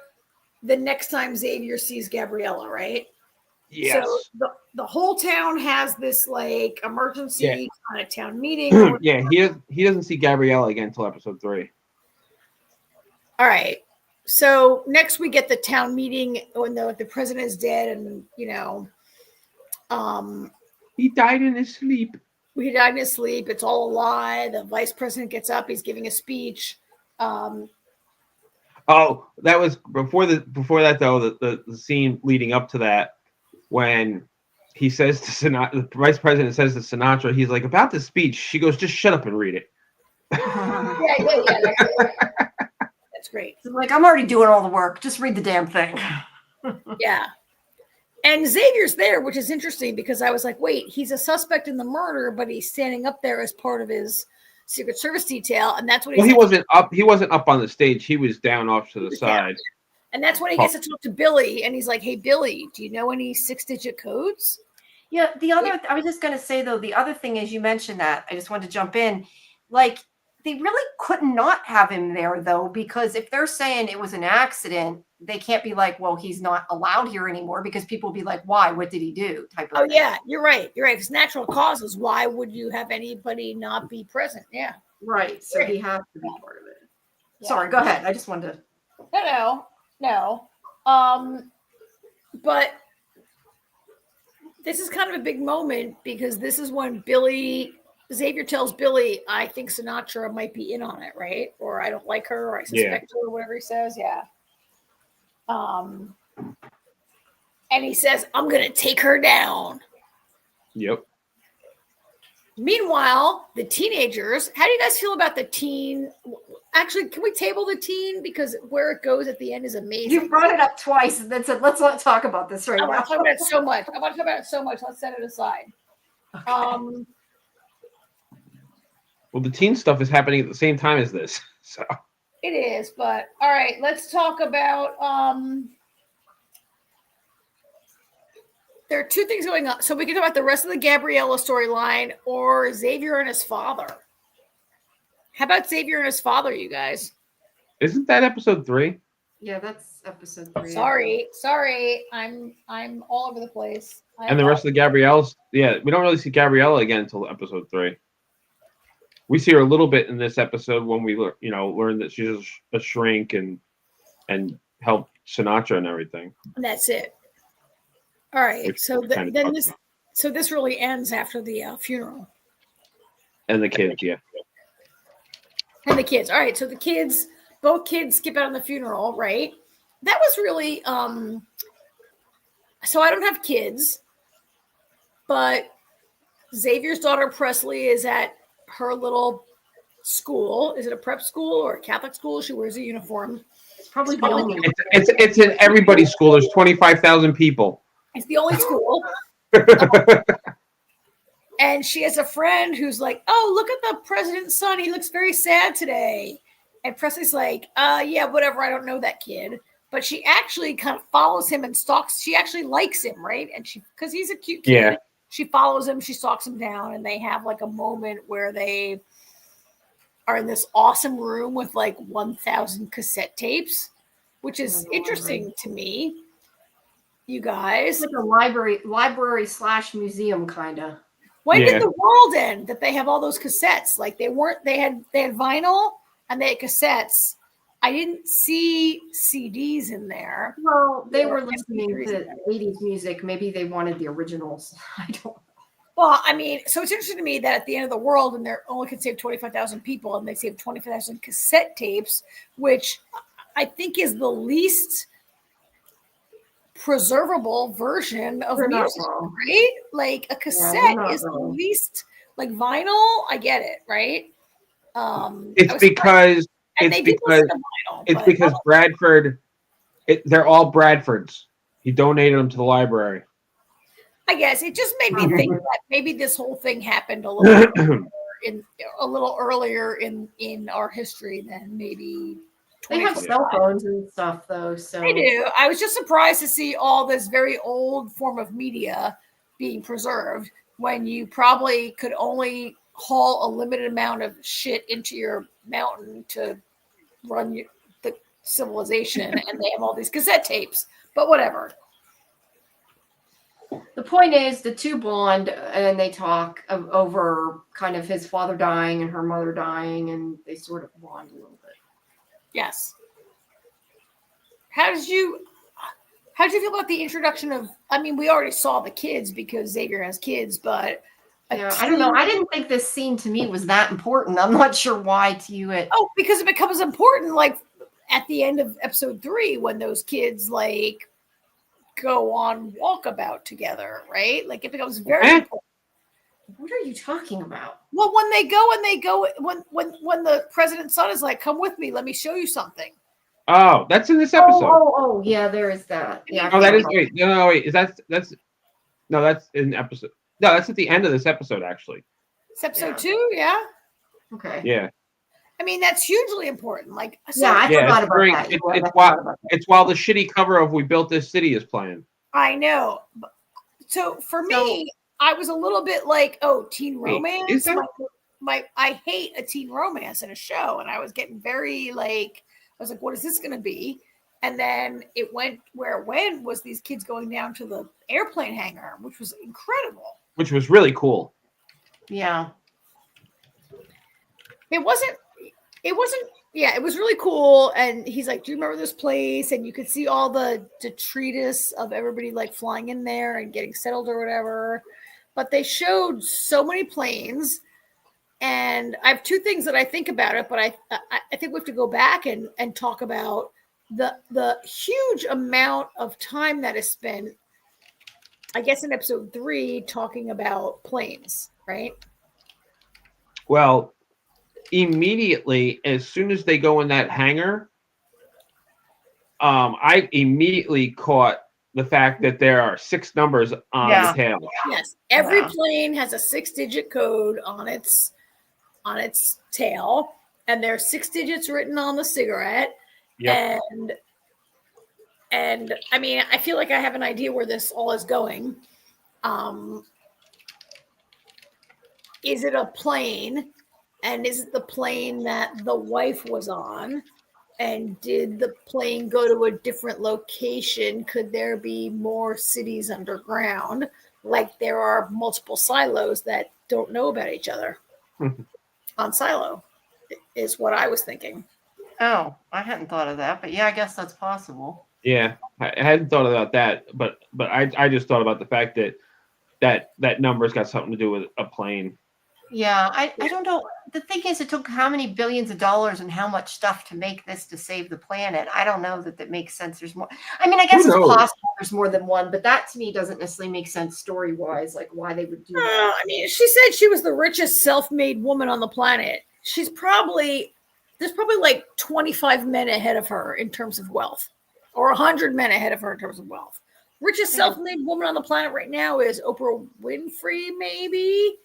the next time Xavier sees Gabriella, right? Yes. So the whole town has this like emergency kind of town meeting. Yeah, he doesn't see Gabriella again until episode 3. All right. So next we get the town meeting when the president is dead, and he died in his sleep. He died in his sleep. It's all a lie. The vice president gets up. He's giving a speech. Oh, that was before that though. The scene leading up to that, when he says to Sinatra, the vice president says to Sinatra, he's like, about this speech. She goes, just shut up and read it. Yeah. That's great. So like, I'm already doing all the work. Just read the damn thing. Yeah. And Xavier's there, which is interesting because I was like, wait, he's a suspect in the murder, but he's standing up there as part of his Secret Service detail. And that's what he wasn't up on the stage. He was down off to the side. And that's when he gets to talk to Billy. And he's like, hey, Billy, do you know any 6-digit codes? Yeah. I was just going to say, though, the other thing is you mentioned that. I just wanted to jump in. Like, they really could not have him there, though, because if they're saying it was an accident, they can't be like, well, he's not allowed here anymore, because people will be like, why? What did he do? Type of thing. Yeah, you're right. If it's natural causes, why would you have anybody not be present? Yeah. Right. So he has to be part of it. Yeah. Sorry, go ahead. I just wanted to. No. But this is kind of a big moment because this is when Xavier tells Billy, I think Sinatra might be in on it, right? Or I don't like her, or I suspect her, or whatever he says. Yeah. And he says, I'm going to take her down. Yep. Meanwhile, the teenagers, how do you guys feel about the teen? Actually, can we table the teen? Because where it goes at the end is amazing. You brought it up twice and then said, let's not talk about this right now. I want to talk about it so much. Let's set it aside. Okay. Well, the teen stuff is happening at the same time as this. So it is, but all right, let's talk about there are two things going on. So we can talk about the rest of the Gabriella storyline or Xavier and his father. How about Xavier and his father, you guys? Isn't that episode 3? Yeah, that's episode 3. Sorry. I'm all over the place. And the rest of the Gabrielle's, we don't really see Gabriella again until episode 3. We see her a little bit in this episode when we learn that she's a shrink and help Sinatra and everything. And that's it. All right. Which So we kinda then talked this, about. so this really ends after the funeral And the kids, yeah. and the kids. All right. So the kids, both kids skip out on the funeral, right? That was really, so I don't have kids, but Xavier's daughter Presley is at her little school. Is it a prep school or a Catholic school? She wears a uniform. It's probably the only. It's in everybody's school. There's 25,000 people. It's the only school. And she has a friend who's like, "Oh, look at the president's son. He looks very sad today." And Presley's like, yeah, whatever. I don't know that kid." But she actually kind of follows him and stalks. She actually likes him, right? And because he's a cute kid, Yeah. she follows him. She stalks him down, and they have like a moment where they are in this awesome room with like 1,000 cassette tapes, which is interesting to me. You guys, It's like a library / museum kind of. when Yeah. did the world end that they have all those cassettes? Like they had vinyl and they had cassettes. I didn't see CDs in there. Well, they Yeah, were listening MP3s to in there. 80s music. Maybe they wanted the originals. I don't. Well, I mean, so it's interesting to me that at the end of the world, and they're only can save 25,000 people, and they save 25,000 cassette tapes, which I think is the least preservable version of You're not music, wrong. right? Like a cassette not is the wrong. least, like vinyl. I get it, right? It's because and they did listen to vinyl, it's but- because Bradford. They're all Bradfords. He donated them to the library. I guess it just made me think that maybe this whole thing happened a little earlier in our history than maybe They have 2025. cell phones and stuff, though. So They do. I was just surprised to see all this very old form of media being preserved when you probably could only haul a limited amount of shit into your mountain to run the civilization, and they have all these cassette tapes. But whatever. the point is, the two bond and they talk over kind of his father dying and her mother dying, and they sort of bond a little bit. Yes. How did you feel about the introduction of? I mean, we already saw the kids because Xavier has kids, but Yeah, I don't know. I didn't think this scene to me was that important. I'm not sure why to you it. Oh, because it becomes important, like at the end of episode 3 when those kids like go on walkabout together, right? Like it becomes very important. What are you talking about? Well, when the president's son is like, "Come with me, let me show you something." Oh, that's in this episode. Oh, yeah, there is that. Yeah. Oh, that is wait. No, wait. That's in episode. No, that's at the end of this episode, actually. It's episode 2, yeah. Okay. Yeah. I mean, that's hugely important. Like, so Yeah, I forgot about during- that. it's- Yeah, I it's forgot about that. It's while the shitty cover of "We Built This City" is playing. I know. So for me, I was a little bit like, "Oh, teen Wait, romance." is that- I hate a teen romance in a show, and I was getting very like, I was like, "What is this going to be?" And then it went where it went was these kids going down to the airplane hangar, which was incredible. Which was really cool. Yeah. It wasn't. Yeah, it was really cool. And he's like, "Do you remember this place?" And you could see all the detritus of everybody like flying in there and getting settled or whatever. But they showed so many planes. And I have two things that I think about it, but I think we have to go back and talk about the huge amount of time that is spent, I guess, in episode 3 talking about planes, right? Well, immediately, as soon as they go in that hangar, I immediately caught the fact that there are 6 numbers on Yeah. the tail. Yes, every Yeah. plane has a 6-digit code on its tail, and there's 6 digits written on the cigarette. Yep. And I mean, I feel like I have an idea where this all is going. Is it a plane? And is it the plane that the wife was on? And did the plane go to a different location? Could there be more cities underground? Like there are multiple silos that don't know about each other on Silo, is what I was thinking. Oh, I hadn't thought of that, but yeah, I guess that's possible. Yeah, I hadn't thought about that, but I just thought about the fact that number's got something to do with a plane. Yeah, I don't know. The thing is, it took how many billions of dollars and how much stuff to make this to save the planet. I don't know that makes sense. There's more. I mean, I guess Who it's knows? possible there's more than one, but that to me doesn't necessarily make sense story wise, like why they would do that. I mean, she said she was the richest self-made woman on the planet. There's probably like 25 men ahead of her in terms of wealth, or 100 men ahead of her in terms of wealth. Richest self-made woman on the planet right now is Oprah Winfrey, maybe.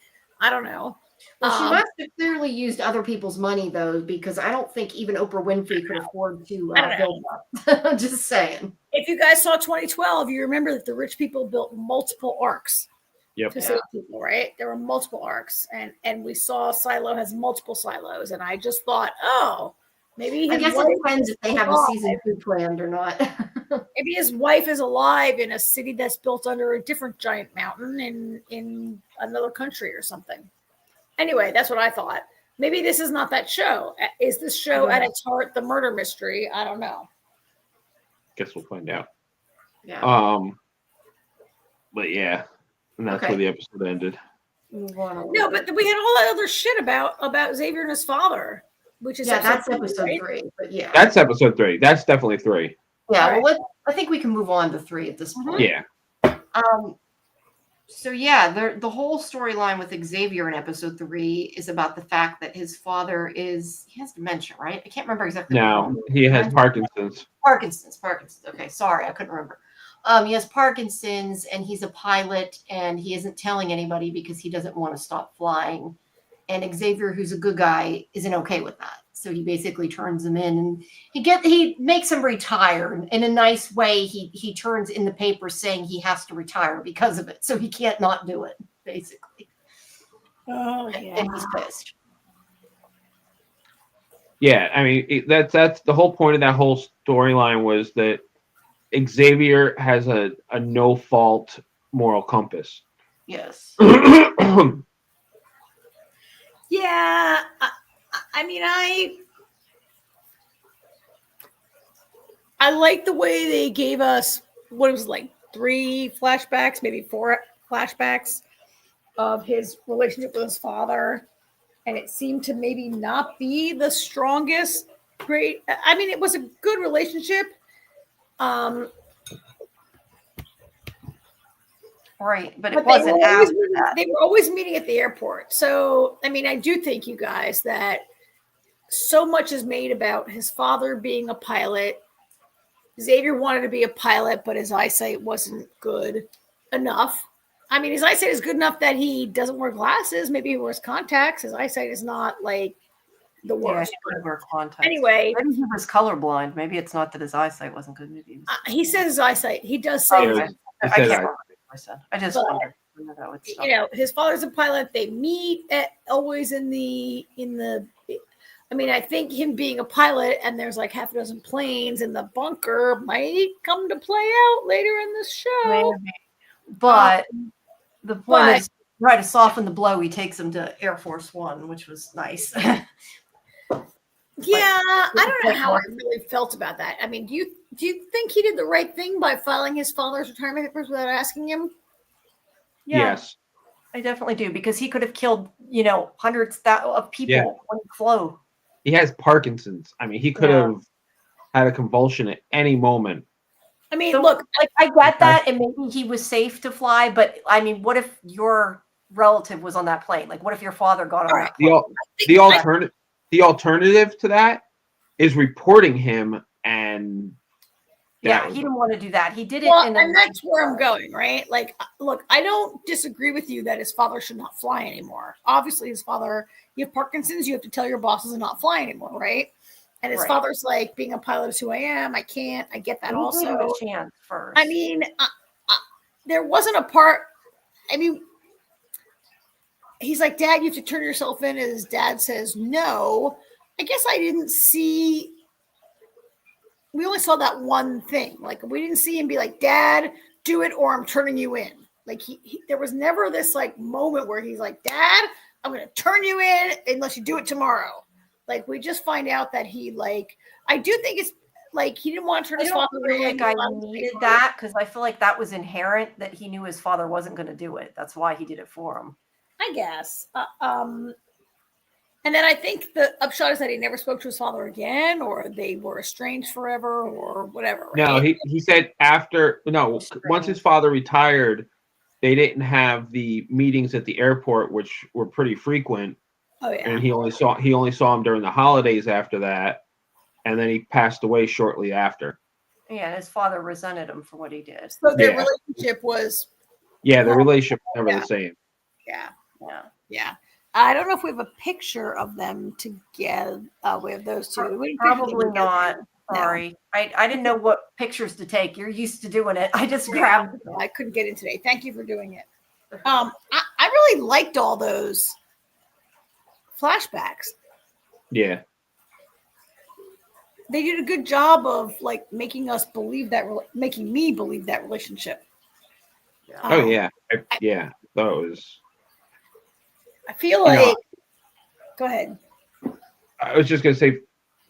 I don't know. Well, she must have clearly used other people's money though, because I don't think even Oprah Winfrey could afford to build that. Just saying. If you guys saw 2012, you remember that the rich people built multiple arcs. Yep. To save people, right? There were multiple arcs, and we saw Silo has multiple silos, and I just thought, oh, maybe I guess it depends if they have a season 2 planned or not. Maybe his wife is alive in a city that's built under a different giant mountain in another country or something. Anyway, that's what I thought. Maybe this is not that show. Is this show at its heart the murder mystery? I don't know. Guess we'll find out. Yeah. But yeah, and that's where the episode ended. No, but we had all that other shit about Xavier and his father, which is that's episode 3. But yeah, that's episode 3. That's definitely 3. Yeah, right. Well, I think we can move on to 3 at this point. Yeah. So yeah, the whole storyline with Xavier in episode 3 is about the fact that his father he has dementia, right? I can't remember exactly. No, he has Parkinson's. Parkinson's. Okay, sorry, I couldn't remember. He has Parkinson's, and he's a pilot, and he isn't telling anybody because he doesn't want to stop flying. And Xavier, who's a good guy, isn't okay with that. So he basically turns him in, and he makes him retire in a nice way. He turns in the paper saying he has to retire because of it, so he can't not do it, basically. Oh yeah, and he's pissed. Yeah, I mean that's the whole point of that whole storyline was that Xavier has a no fault moral compass. Yes. Yeah, I mean, I like the way they gave us what it was like 3 flashbacks, maybe 4 flashbacks of his relationship with his father, and it seemed to maybe not be the strongest. Great, I mean, it was a good relationship. Right, but it wasn't after that. They were always meeting at the airport. So, I mean, I do think, you guys, that so much is made about his father being a pilot. Xavier wanted to be a pilot, but his eyesight wasn't good enough. I mean, his eyesight is good enough that he doesn't wear glasses. Maybe he wears contacts. His eyesight is not like the worst. Yeah, he wear contacts. Anyway, maybe he was colorblind. Maybe it's not that his eyesight wasn't good. Maybe he says his eyesight. He does say. I can't remember. I just wondered. You know, his father's a pilot. They meet always in the. I mean, I think him being a pilot and there's like half a dozen planes in the bunker might come to play out later in this show. Maybe. But the point is, try to soften the blow. He takes him to Air Force One, which was nice. Yeah, I don't know how I really felt about that. I mean, do you think he did the right thing by filing his father's retirement papers without asking him? Yeah, yes, I definitely do, because he could have killed, hundreds of people when he flew. He has Parkinson's. I mean, he could have had a convulsion at any moment. I mean, look, I get that, and maybe he was safe to fly, but I mean, what if your relative was on that plane? Like, what if your father got on that plane? The alternative to that is reporting him, and he didn't want to do that. He did it, and that's where I'm going, right? Like, look, I don't disagree with you that his father should not fly anymore. Obviously, his father, you have Parkinson's, you have to tell your bosses to not fly anymore, right? And his father's like, being a pilot is who I am. I can't. I get that also. Give him a chance first. I mean, there wasn't a part. I mean, he's like, Dad, you have to turn yourself in. And his dad says no. I guess I didn't see. We only saw that one thing. Like, we didn't see him be like, Dad, do it, or I'm turning you in. Like, there was never this like moment where he's like, Dad, I'm going to turn you in unless you do it tomorrow. Like we just find out that he like. I do think it's like he didn't want to turn I his don't father feel in. like I needed that because I feel like that was inherent that he knew his father wasn't going to do it. That's why he did it for him. I guess. And then I think the upshot is that he never spoke to his father again, or they were estranged forever, or whatever. Right? No, he said once his father retired, they didn't have the meetings at the airport, which were pretty frequent. Oh yeah. And he only saw him during the holidays after that, and then he passed away shortly after. Yeah, and his father resented him for what he did. So their relationship was. Yeah, the relationship was never the same. Yeah. I don't know if we have a picture of them together. We have those two. Probably not. Sorry. No. I didn't know what pictures to take. You're used to doing it. I just grabbed them. I couldn't get in today. Thank you for doing it. I really liked all those flashbacks. Yeah. They did a good job of like making me believe that relationship. Yeah. Those. I feel like. Go ahead. I was just gonna say,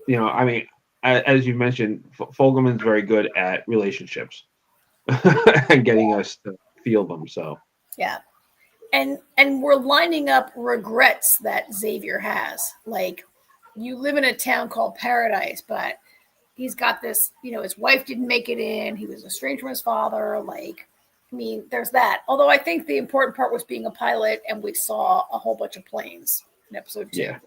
I mean, as you mentioned, Fogelman's very good at relationships and getting us to feel them. So. Yeah. And we're lining up regrets that Xavier has. Like, you live in a town called Paradise, but he's got this, his wife didn't make it in. He was estranged from his father. Like, I mean, there's that. Although I think the important part was being a pilot, and we saw a whole bunch of planes in episode 2. Yeah.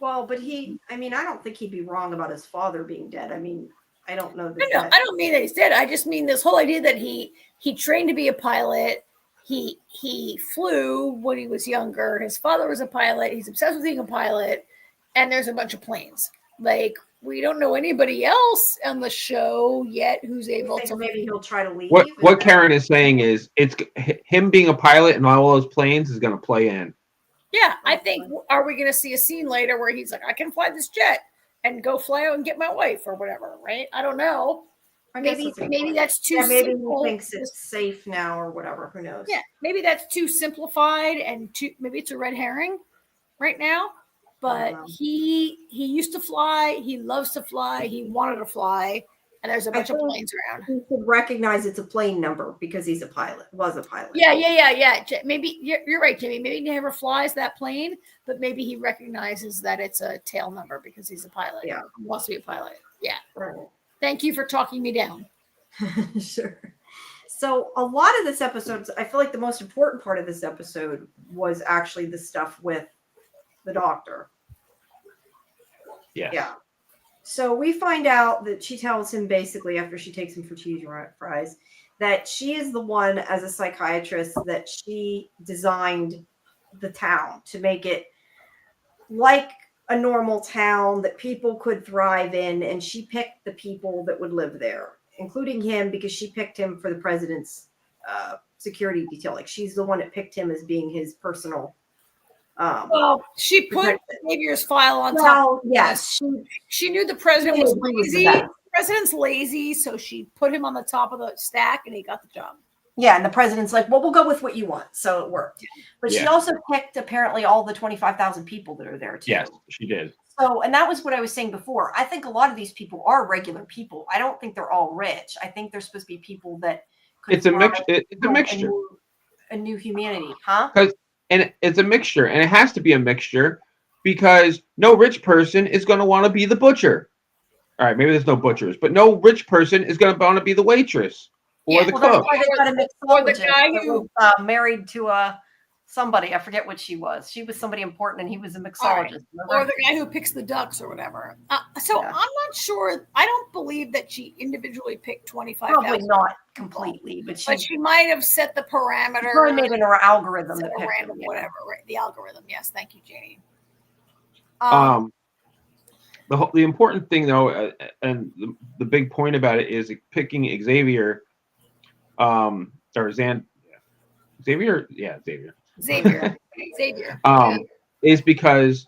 Well, but I don't think he'd be wrong about his father being dead. I mean, I don't know that. I don't mean that he's dead. I just mean this whole idea that he trained to be a pilot. He flew when he was younger. His father was a pilot. He's obsessed with being a pilot. And there's a bunch of planes. Like, we don't know anybody else on the show yet who's able to. Maybe he'll try to leave. What Karen is saying is it's him being a pilot and all those planes is going to play in. Yeah, I think. Are we going to see a scene later where he's like, I can fly this jet and go fly out and get my wife or whatever, right? I don't know. Or maybe that's too. Yeah, maybe he thinks it's safe now or whatever. Who knows? Yeah, maybe that's too simplified and maybe it's a red herring right now. But he used to fly. He loves to fly. He wanted to fly, and there's a bunch of planes around. He should recognize it's a plane number because he's a pilot. Was a pilot. Yeah. Maybe you're right, Jimmy. Maybe he never flies that plane, but maybe he recognizes that it's a tail number because he's a pilot. Yeah, he wants to be a pilot. Yeah. Right. Thank you for talking me down. Sure. So a lot of this episode, I feel like the most important part of this episode was actually the stuff with the doctor. Yeah. So we find out that she tells him basically after she takes him for cheese fries that she is the one as a psychiatrist that she designed the town to make it like a normal town that people could thrive in. And she picked the people that would live there, including him, because she picked him for the president's security detail. Like, she's the one that picked him as being his personal. Well, she put Xavier's file on top. Yes, she knew the president was lazy. The president's lazy, so she put him on the top of the stack, and he got the job. Yeah, and the president's like, "Well, we'll go with what you want," so it worked. But she also picked apparently all the 25,000 people that are there too. Yes, she did. So, and that was what I was saying before. I think a lot of these people are regular people. I don't think they're all rich. I think they're supposed to be people that. It's a mixture. It's a mixture. A new humanity, huh? And it's a mixture, and it has to be a mixture because no rich person is going to want to be the butcher. All right, maybe there's no butchers, but no rich person is going to want to be the waitress or the cook. Or the guy who was married to somebody. I forget what she was. She was somebody important, and he was a mixologist. Right. Or the guy who picks the ducks or whatever. I'm not sure. I don't believe that she individually picked 25,000. Probably not completely, but she might have set the parameter. She probably made an algorithm that picked random, whatever. Right? The algorithm. Yes, thank you, Janie. The important thing though, and the big point about it is picking Xavier, or Xavier. Is because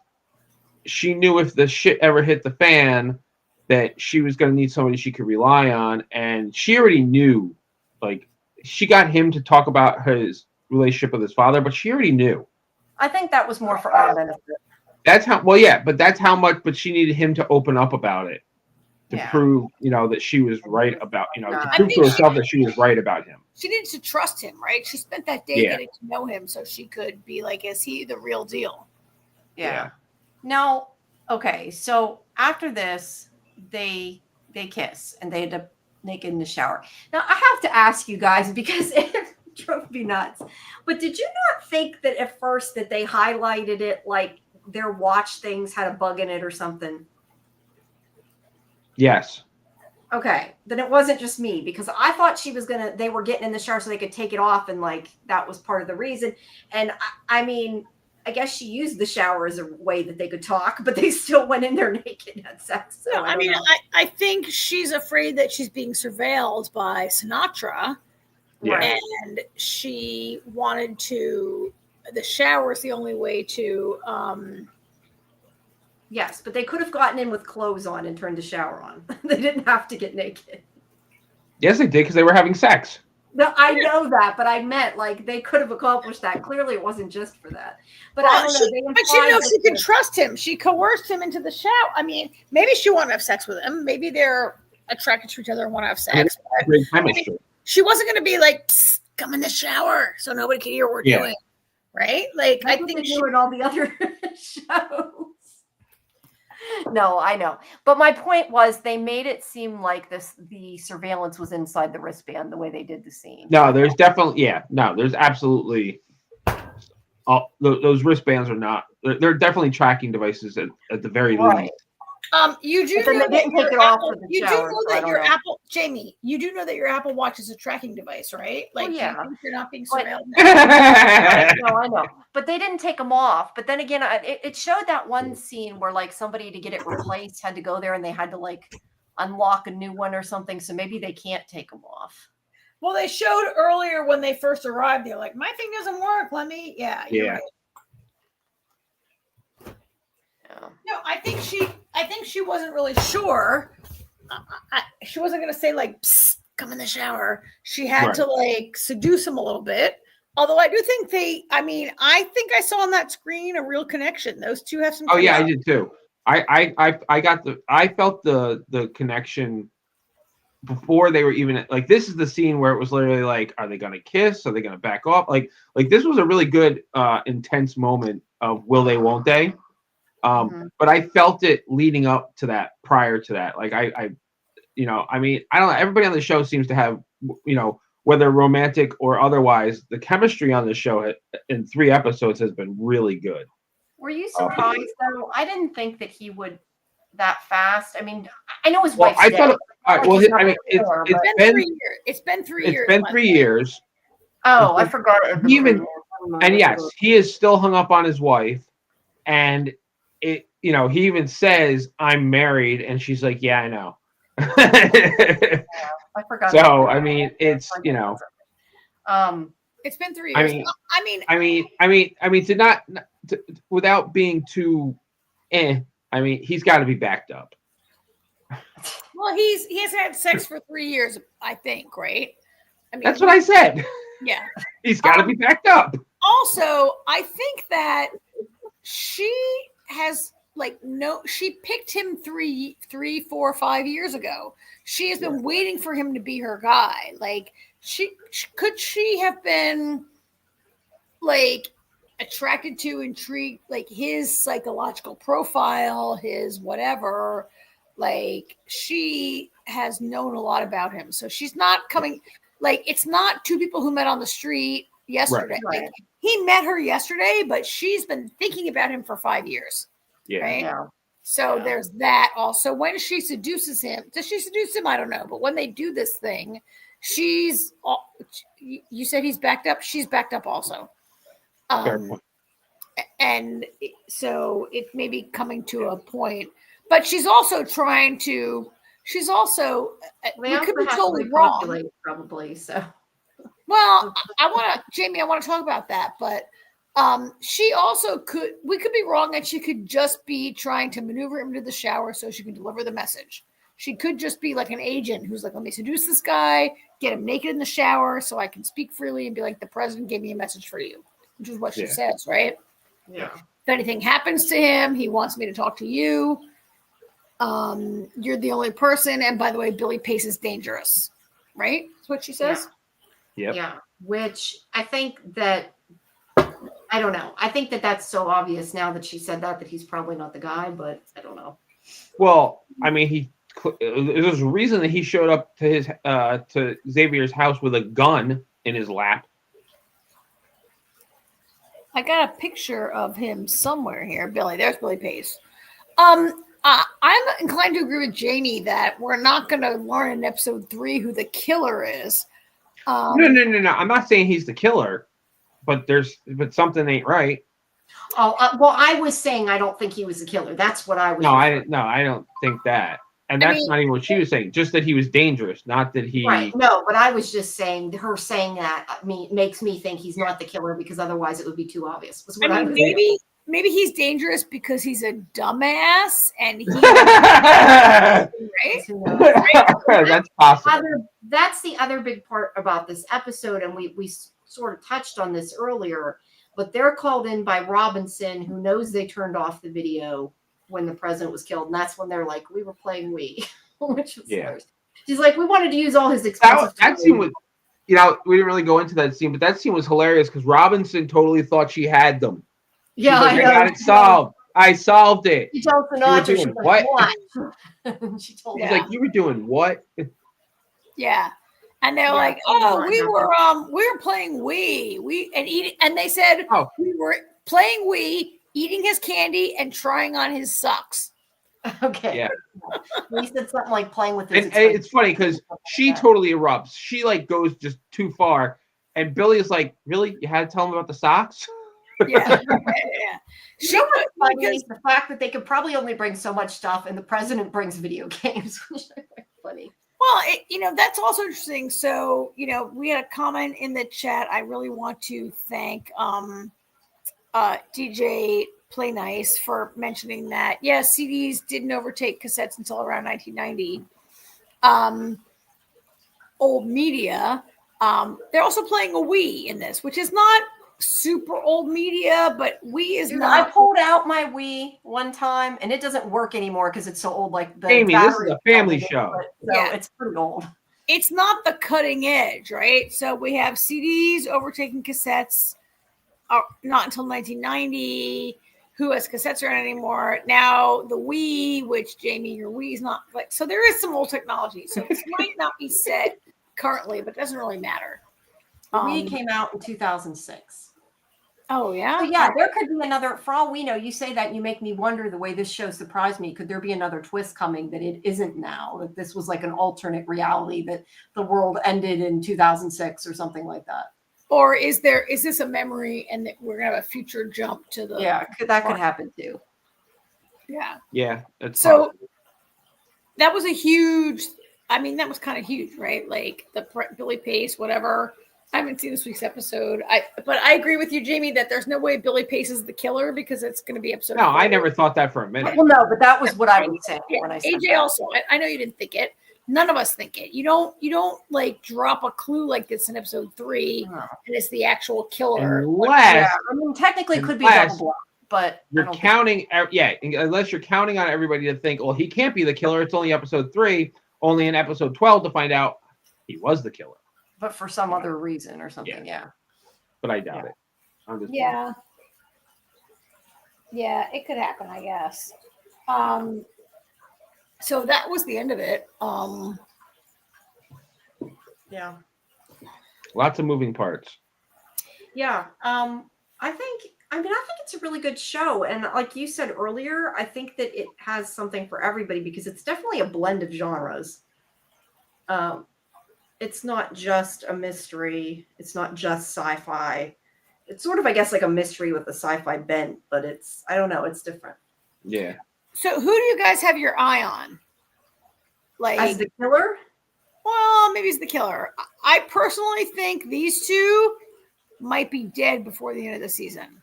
she knew if the shit ever hit the fan that she was going to need somebody she could rely on, and she already knew. Like, she got him to talk about his relationship with his father, but she already knew. I think that was more for our benefit. That's how. Well, yeah, but that's how much. But she needed him to open up about it to prove, that she was right about, to prove to herself that she was right about him. She needs to trust him, right? She spent that day getting to know him, so she could be like, "Is he the real deal?" Yeah. Now, okay, so after this, they kiss and they end up naked in the shower. Now, I have to ask you guys because it drove me nuts. But did you not think that at first that they highlighted it like their watch things had a bug in it or something? Yes. Okay, then it wasn't just me because I thought they were getting in the shower so they could take it off and like that was part of the reason. And I mean, I guess she used the shower as a way that they could talk, but they still went in there naked and had sex. So no, I think she's afraid that she's being surveilled by Sinatra. Yeah. And she wanted the shower is the only way to. Yes, but they could have gotten in with clothes on and turned the shower on. They didn't have to get naked. Yes, they did because they were having sex. No, I know that, but I meant like they could have accomplished that. Clearly, it wasn't just for that. But I don't know. But she knows she could trust him. She coerced him into the shower. I mean, maybe she wanted to have sex with him. Maybe they're attracted to each other and want to have sex. She wasn't going to be like, "Psst, come in the shower so nobody can hear what we're doing," right? Like I think she in all the other shows. No, I know. But my point was they made it seem like the surveillance was inside the wristband the way they did the scene. No, there's definitely there's absolutely those wristbands are not they're definitely tracking devices at the very least. You do know that your Apple Jamie, you do know that your Apple Watch is a tracking device, right? Like you think you're not being surveilled. I know. But they didn't take them off. But then again, it showed that one scene where like somebody to get it replaced had to go there and they had to like unlock a new one or something. So maybe they can't take them off. Well, they showed earlier when they first arrived, they're like, my thing doesn't work. Let me, you're right. No, I think she wasn't really sure. She wasn't going to say like, psst, come in the shower. She had to like seduce him a little bit. Although I do think I think I saw on that screen a real connection. Those two have some. Oh yeah, I did too. I felt the connection before they were even like, this is the scene where it was literally like, are they going to kiss? Are they going to back off? Like this was a really good, intense moment of will they, won't they? But I felt it leading up to that, prior to that. Like I don't know. Everybody on the show seems to have, whether romantic or otherwise, the chemistry on the show in 3 episodes has been really good. Were you surprised though? I didn't think that he would that fast. I mean, I know his wife's dead. It's been 3 years. It's been 3 years. Oh, I forgot. Yes, he is still hung up on his wife, and he even says, "I'm married," and she's like, "Yeah, I know." I forgot. So I mean, it's it's been 3 years. Without being too, he's got to be backed up. Well, he hasn't had sex for 3 years, I think, right? That's what I said. Yeah, he's got to be backed up. Also, I think that she has she picked him 3, 4, 5 years ago. She has been waiting for him to be her guy. Like, could she have been like attracted to, intrigued, like his psychological profile, his whatever? Like, she has known a lot about him, so she's not coming. Like, it's not 2 people who met on the street yesterday. Right. Like, he met her yesterday, but she's been thinking about him for 5 years. Yeah. Right. Yeah. So there's that. Also, when she seduces him, does she seduce him? I don't know. But when they do this thing, you said he's backed up. She's backed up also. And so it may be coming to a point, but she's also trying to. She's also. We could be totally wrong. Probably so. Well, Jamie, I want to talk about that, but. She also we could be wrong that she could just be trying to maneuver him to the shower so she can deliver the message. She could just be like an agent who's like, let me seduce this guy, get him naked in the shower so I can speak freely and be like, the president gave me a message for you, which is what she says, right? Yeah. If anything happens to him, he wants me to talk to you. You're the only person. And by the way, Billy Pace is dangerous, right? That's what she says. Yep. Yeah, which I think that, I don't know. I think that that's so obvious now that she said that he's probably not the guy, but I don't know. Well, I mean, there's a reason that he showed up to to Xavier's house with a gun in his lap. I got a picture of him somewhere here. Billy, there's Billy Pace. I'm inclined to agree with Jamie that we're not going to learn in episode 3 who the killer is. No. I'm not saying he's the killer, but something ain't right. Oh, well, I was saying I don't think he was the killer. That's what I was. I don't think that. And that's not even what she was saying. Just that he was dangerous, not that he. Right. No, but I was just saying her saying that makes me think he's not the killer because otherwise it would be too obvious. Maybe he's dangerous because he's a dumbass and he. Right? That's possible. That's the other big part about this episode, and we sort of touched on this earlier. But they're called in by Robinson, who knows they turned off the video when the president was killed. And that's when they're like, we were playing Wii, which was hilarious. She's like, we wanted to use all his expensive that scene was, we didn't really go into that scene, but that scene was hilarious because Robinson totally thought she had them. Yeah, I got it solved. I solved it. She told Sinatra, she was like, what? She told She's like, you were doing what? Yeah. And they're like, "Oh, we were playing Wii. And they said we were playing Wii, eating his candy, and trying on his socks." Okay. Yeah. He said something like playing with his. And it's funny because she totally erupts. She goes just too far, and Billy is like, "Really? You had to tell him about the socks?" Yeah. You know what's funny is the fact that they could probably only bring so much stuff, and the president brings video games, which I find funny. Well, that's also interesting. So, we had a comment in the chat. I really want to thank DJ Play Nice for mentioning that. Yeah, CDs didn't overtake cassettes until around 1990. Old media. They're also playing a Wii in this, which is not super old media, but Wii is not. I pulled out my Wii one time, and it doesn't work anymore because it's so old. Like the Amy, this is a family show. It's pretty old. It's not the cutting edge, right? So we have CDs overtaking cassettes. Not until 1990. Who has cassettes around anymore? Now the Wii, which Jamie, your Wii is not like. So there is some old technology. So it might not be set currently, but it doesn't really matter. The Wii came out in 2006. Oh, yeah? So, yeah, there could be another, for all we know, you say that and you make me wonder the way this show surprised me. Could there be another twist coming that it isn't now? That this was like an alternate reality, that the world ended in 2006 or something like that? Or is this a memory and that we're going to have a future jump to the... Yeah, that could happen too. Yeah. Yeah. That's so possible. That was that was kind of huge, right? Like the Billy Pace, whatever. I haven't seen this week's episode. But I agree with you, Jamie, that there's no way Billy Pace is the killer because it's going to be episode 4. I never thought that for a minute. Well, no, but that was what I was saying when I said AJ also. I know you didn't think it. None of us think it. You don't like drop a clue like this in episode 3, and it's the actual killer. Technically, it could be double block, but you're counting. Unless you're counting on everybody to think, well, he can't be the killer. It's only episode 3. Only in episode 12 to find out he was the killer. But for some other reason or something, yeah. But I doubt it. I'm just Yeah, it could happen, I guess. So that was the end of it. Yeah. Lots of moving parts. Yeah. I think it's a really good show. And like you said earlier, I think that it has something for everybody because it's definitely a blend of genres. It's not just a mystery. It's not just sci-fi. It's sort of, I guess, like a mystery with a sci-fi bent, but I don't know, it's different. Yeah. So who do you guys have your eye on? Like as the killer? Well, maybe it's the killer. I personally think these two might be dead before the end of the season.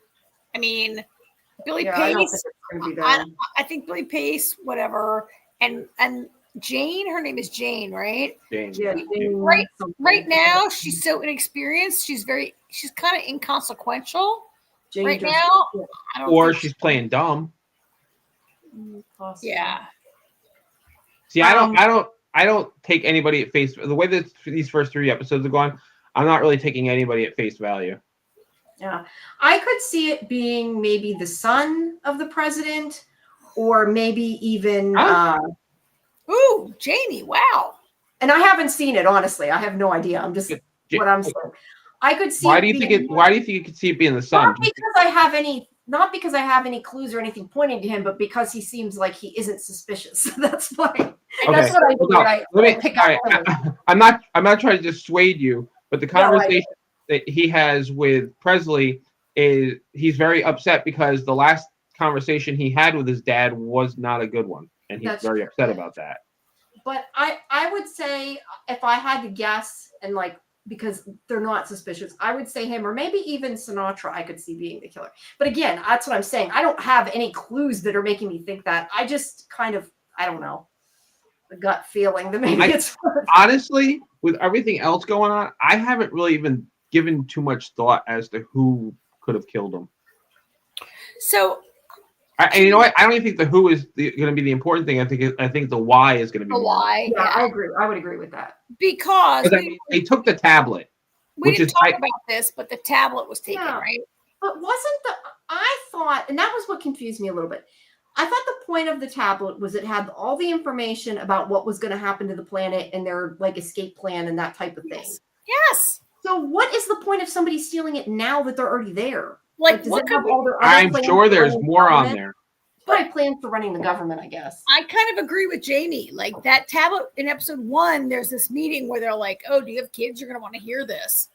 I mean, Billy Pace. I think Billy Pace, whatever, and Jane. Her name is Jane, right? Jane. Yeah. Right now, she's so inexperienced. She's kind of inconsequential. Jane Right just- now, I don't Or think she's so. playing dumb. Possibly. Yeah. See, I don't take anybody at face. The way that these first 3 episodes are going, I'm not really taking anybody at face value. Yeah, I could see it being maybe the son of the president, or maybe even. Huh? Ooh, Jamie! Wow. And I haven't seen it, honestly. I have no idea. I'm just what I'm saying. I could see. Why do you think it? Why do you think you could see it being the son? Not because I have any. Not because I have any clues or anything pointing to him, but because he seems like he isn't suspicious. That's why. That's what I do. No, when I pick all up. right, I'm not trying to dissuade you, but the conversation that he has with Presley is he's very upset because the last conversation he had with his dad was not a good one, and he's very upset about that. But I would say if I had to guess, and like because they're not suspicious, I would say him, or maybe even Sinatra I could see being the killer. But again, that's what I'm saying. I don't have any clues that are making me think that. I just kind of, I don't know, the gut feeling that maybe it's honestly, with everything else going on, I haven't really even given too much thought as to who could have killed him. So, and you know what? I don't even think the who is going to be the important thing. I think the why is going to be the more. why? Yeah, I agree. I would agree with that. Because they took the tablet. We which didn't is talk about this, but the tablet was taken, Yeah. right? But wasn't I thought, and that was what confused me a little bit. I thought the point of the tablet was it had all the information about what was going to happen to the planet and their like escape plan and that type of thing. Yes. So what is the point of somebody stealing it now that they're already there? Like does what it could have we, all their other I'm plans sure for there's running the more on government? there. Probably plans for running the government, I guess. I kind of agree with Jamie. Like that tablet in episode 1, there's this meeting where they're like, "Oh, do you have kids? You're going to want to hear this."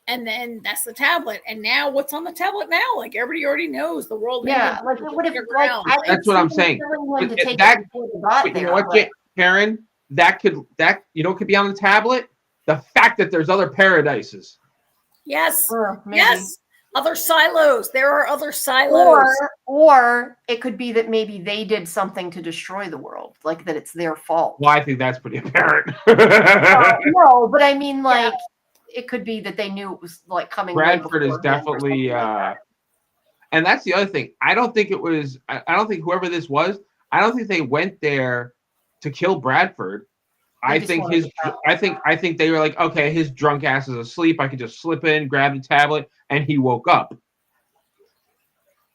And then that's the tablet. And now what's on the tablet now? Like everybody already knows the world. Yeah, like it would have like That's what I'm saying. To take That- it before they got But you there, know what, but- Karen? That could be on the tablet. The fact that there's other paradises. Yes. maybe. Yes. Other silos. There are other silos. Or it could be that maybe they did something to destroy the world, like that it's their fault. Well, I think that's pretty apparent. No, but I mean, like, it could be that they knew it was like coming. Bradford is definitely, and that's the other thing. I don't think it was. I don't think whoever this was. I don't think they went there to kill Bradford. I think they were like, okay, his drunk ass is asleep. I could just slip in, grab the tablet, and he woke up.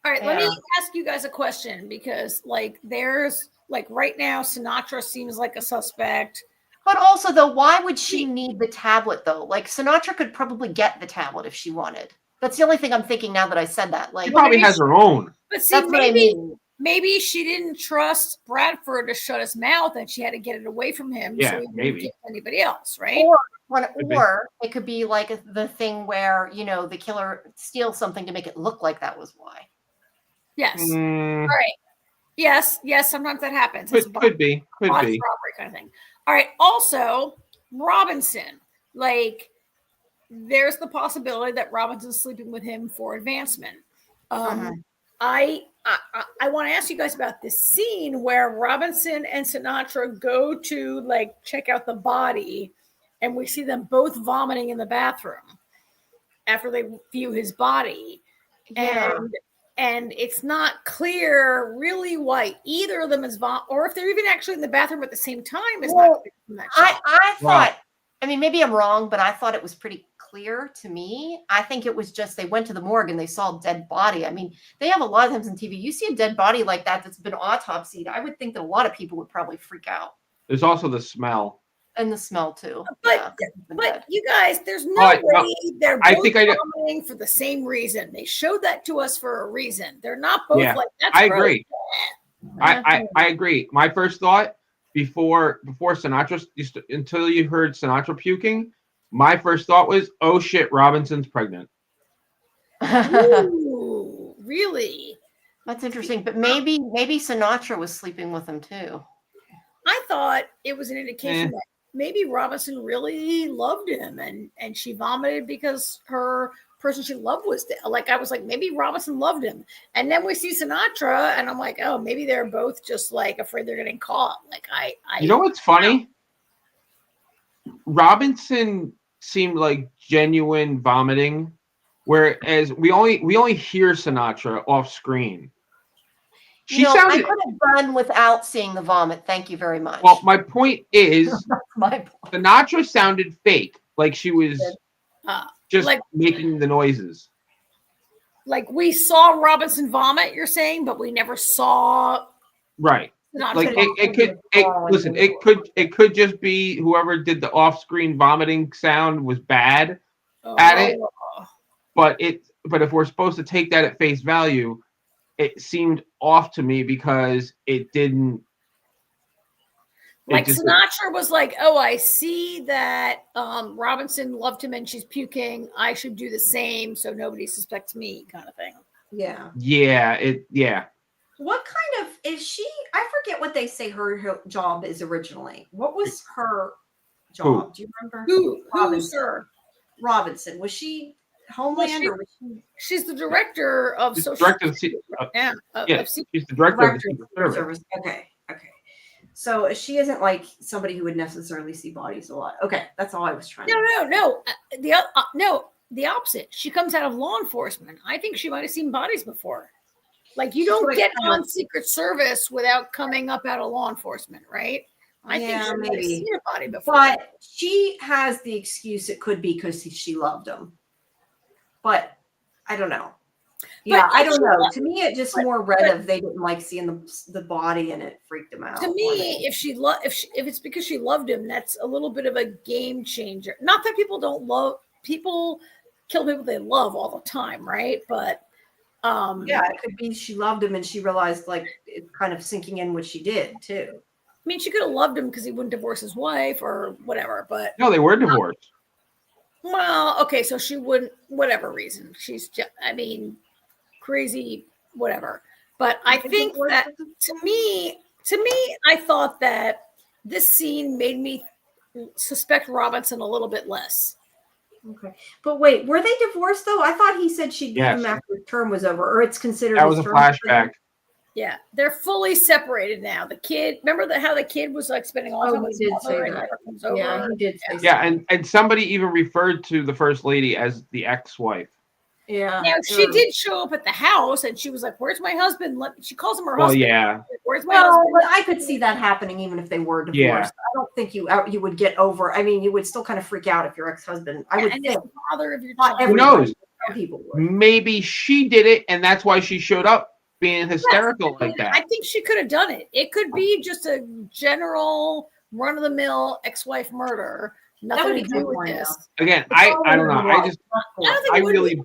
All right, let me ask you guys a question because, like, there's like right now, Sinatra seems like a suspect. But also, though, why would she need the tablet, though? Like, Sinatra could probably get the tablet if she wanted. That's the only thing I'm thinking now that I said that. Like, She probably has her own. But see, maybe she didn't trust Bradford to shut his mouth, and she had to get it away from him. Yeah, so he maybe. didn't get anybody else, right? Or it could be like the thing where the killer steals something to make it look like that was why. Yes. All right. Yes. Sometimes that happens. Could be. Robbery kind of thing. All right. Also, Robinson. Like, there's the possibility that Robinson's sleeping with him for advancement. I want to ask you guys about this scene where Robinson and Sinatra go to like check out the body, and we see them both vomiting in the bathroom after they view his body. Yeah. And it's not clear really why either of them is or if they're even actually in the bathroom at the same time is not clear from that shot. I thought, I mean, maybe I'm wrong, but I thought it was pretty clear to me. I think it was just they went to the morgue and they saw a dead body. I mean, they have a lot of times on TV. You see a dead body like that's been autopsied. I would think that a lot of people would probably freak out. There's also the smell. And the smell too. But you guys, there's no way they're both vomiting for the same reason. They showed that to us for a reason. They're not both like that's I agree. I agree. My first thought before Sinatra, until you heard Sinatra puking, my first thought was, oh shit, Robinson's pregnant. Ooh, really? That's interesting. But maybe Sinatra was sleeping with him too. I thought it was an indication that maybe Robinson really loved him and she vomited because her person she loved was dead. Like I was like, maybe Robinson loved him. And then we see Sinatra and I'm like, oh, maybe they're both just like afraid they're getting caught. Like you know what's funny? Robinson seemed like genuine vomiting Whereas we only hear Sinatra off screen. She I sounded. could have done without seeing the vomit. Thank you very much. Well, my point is, That's my point. Sinatra sounded fake, like she was just like making the noises. like we saw Robinson vomit. You're saying, but we never saw. Right. Sinatra Like vomit. it could just be whoever did the off-screen vomiting sound was bad at it. But if we're supposed to take that at face value, it seemed off to me because it didn't. Like Sinatra was like, "Oh, I see that Robinson loved him and she's puking. I should do the same so nobody suspects me," kind of thing. Yeah. Yeah. What kind of is she? I forget what they say her job is originally. What was her job? Do you remember? Who, Robinson. sir? Robinson. Was she Homeland or was she? She's the director of She's social. director of She's the director of the Secret Service. Okay. So she isn't like somebody who would necessarily see bodies a lot. Okay, that's all I was trying. No. The opposite. She comes out of law enforcement. I think she might have seen bodies before. Like you don't get on Secret Service without coming up out of law enforcement, right? I think she might have seen a body before. But she has the excuse it could be because she loved him. But I don't know. Yeah, I don't know. To me, it just more read of they didn't like seeing the body and it freaked them out. To me, if it's because she loved him, that's a little bit of a game changer. Not that people kill people they love all the time, right? But yeah, it could be she loved him and she realized like it's kind of sinking in what she did too. I mean, she could have loved him because he wouldn't divorce his wife or whatever. But no, they were divorced. Well, okay, so she wouldn't, whatever reason. She's just, crazy, whatever. But I think that to me, I thought that this scene made me suspect Robinson a little bit less. Okay. But wait, were they divorced though? I thought he said she'd leave him after the term was over, or it's considered that was a flashback. Yeah, they're fully separated now. The kid, remember how the kid was like spending all the time with his mother and never comes over? Yeah, he did say Yeah, and somebody even referred to the first lady as the ex-wife. Yeah. Now she did show up at the house, and she was like, "Where's my husband?" She calls him her Well, husband. yeah. Where's my husband? But I could see that happening even if they were divorced. Yeah. I don't think you would get over. I mean, you would still kind of freak out if your ex-husband. I would and think. the father of your Not child. Who everybody, knows? some people would. Maybe she did it, and that's why she showed up being hysterical like that. I think she could have done it. It could be just a general run-of-the-mill ex-wife murder. Nothing to do with this. Again, I don't know. I really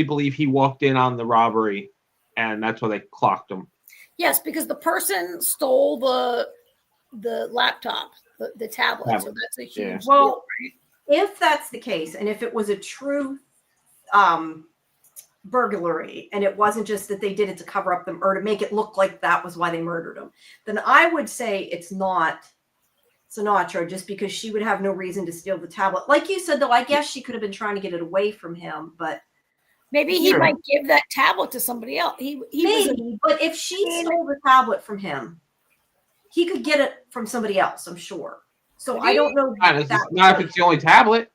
believe he walked in on the robbery, and that's why they clocked him. Yes, because the person stole the laptop, the tablet. So that's a huge deal, right? If that's the case, and if it was a true burglary, and it wasn't just that they did it to cover up them or to make it look like that was why they murdered him, then I would say it's not Sinatra, just because she would have no reason to steal the tablet. Like you said, though, I guess she could have been trying to get it away from him, but maybe he might give that tablet to somebody else. But if she stole the tablet from him, he could get it from somebody else, I'm sure. So I don't know. Not if it's the only tablet.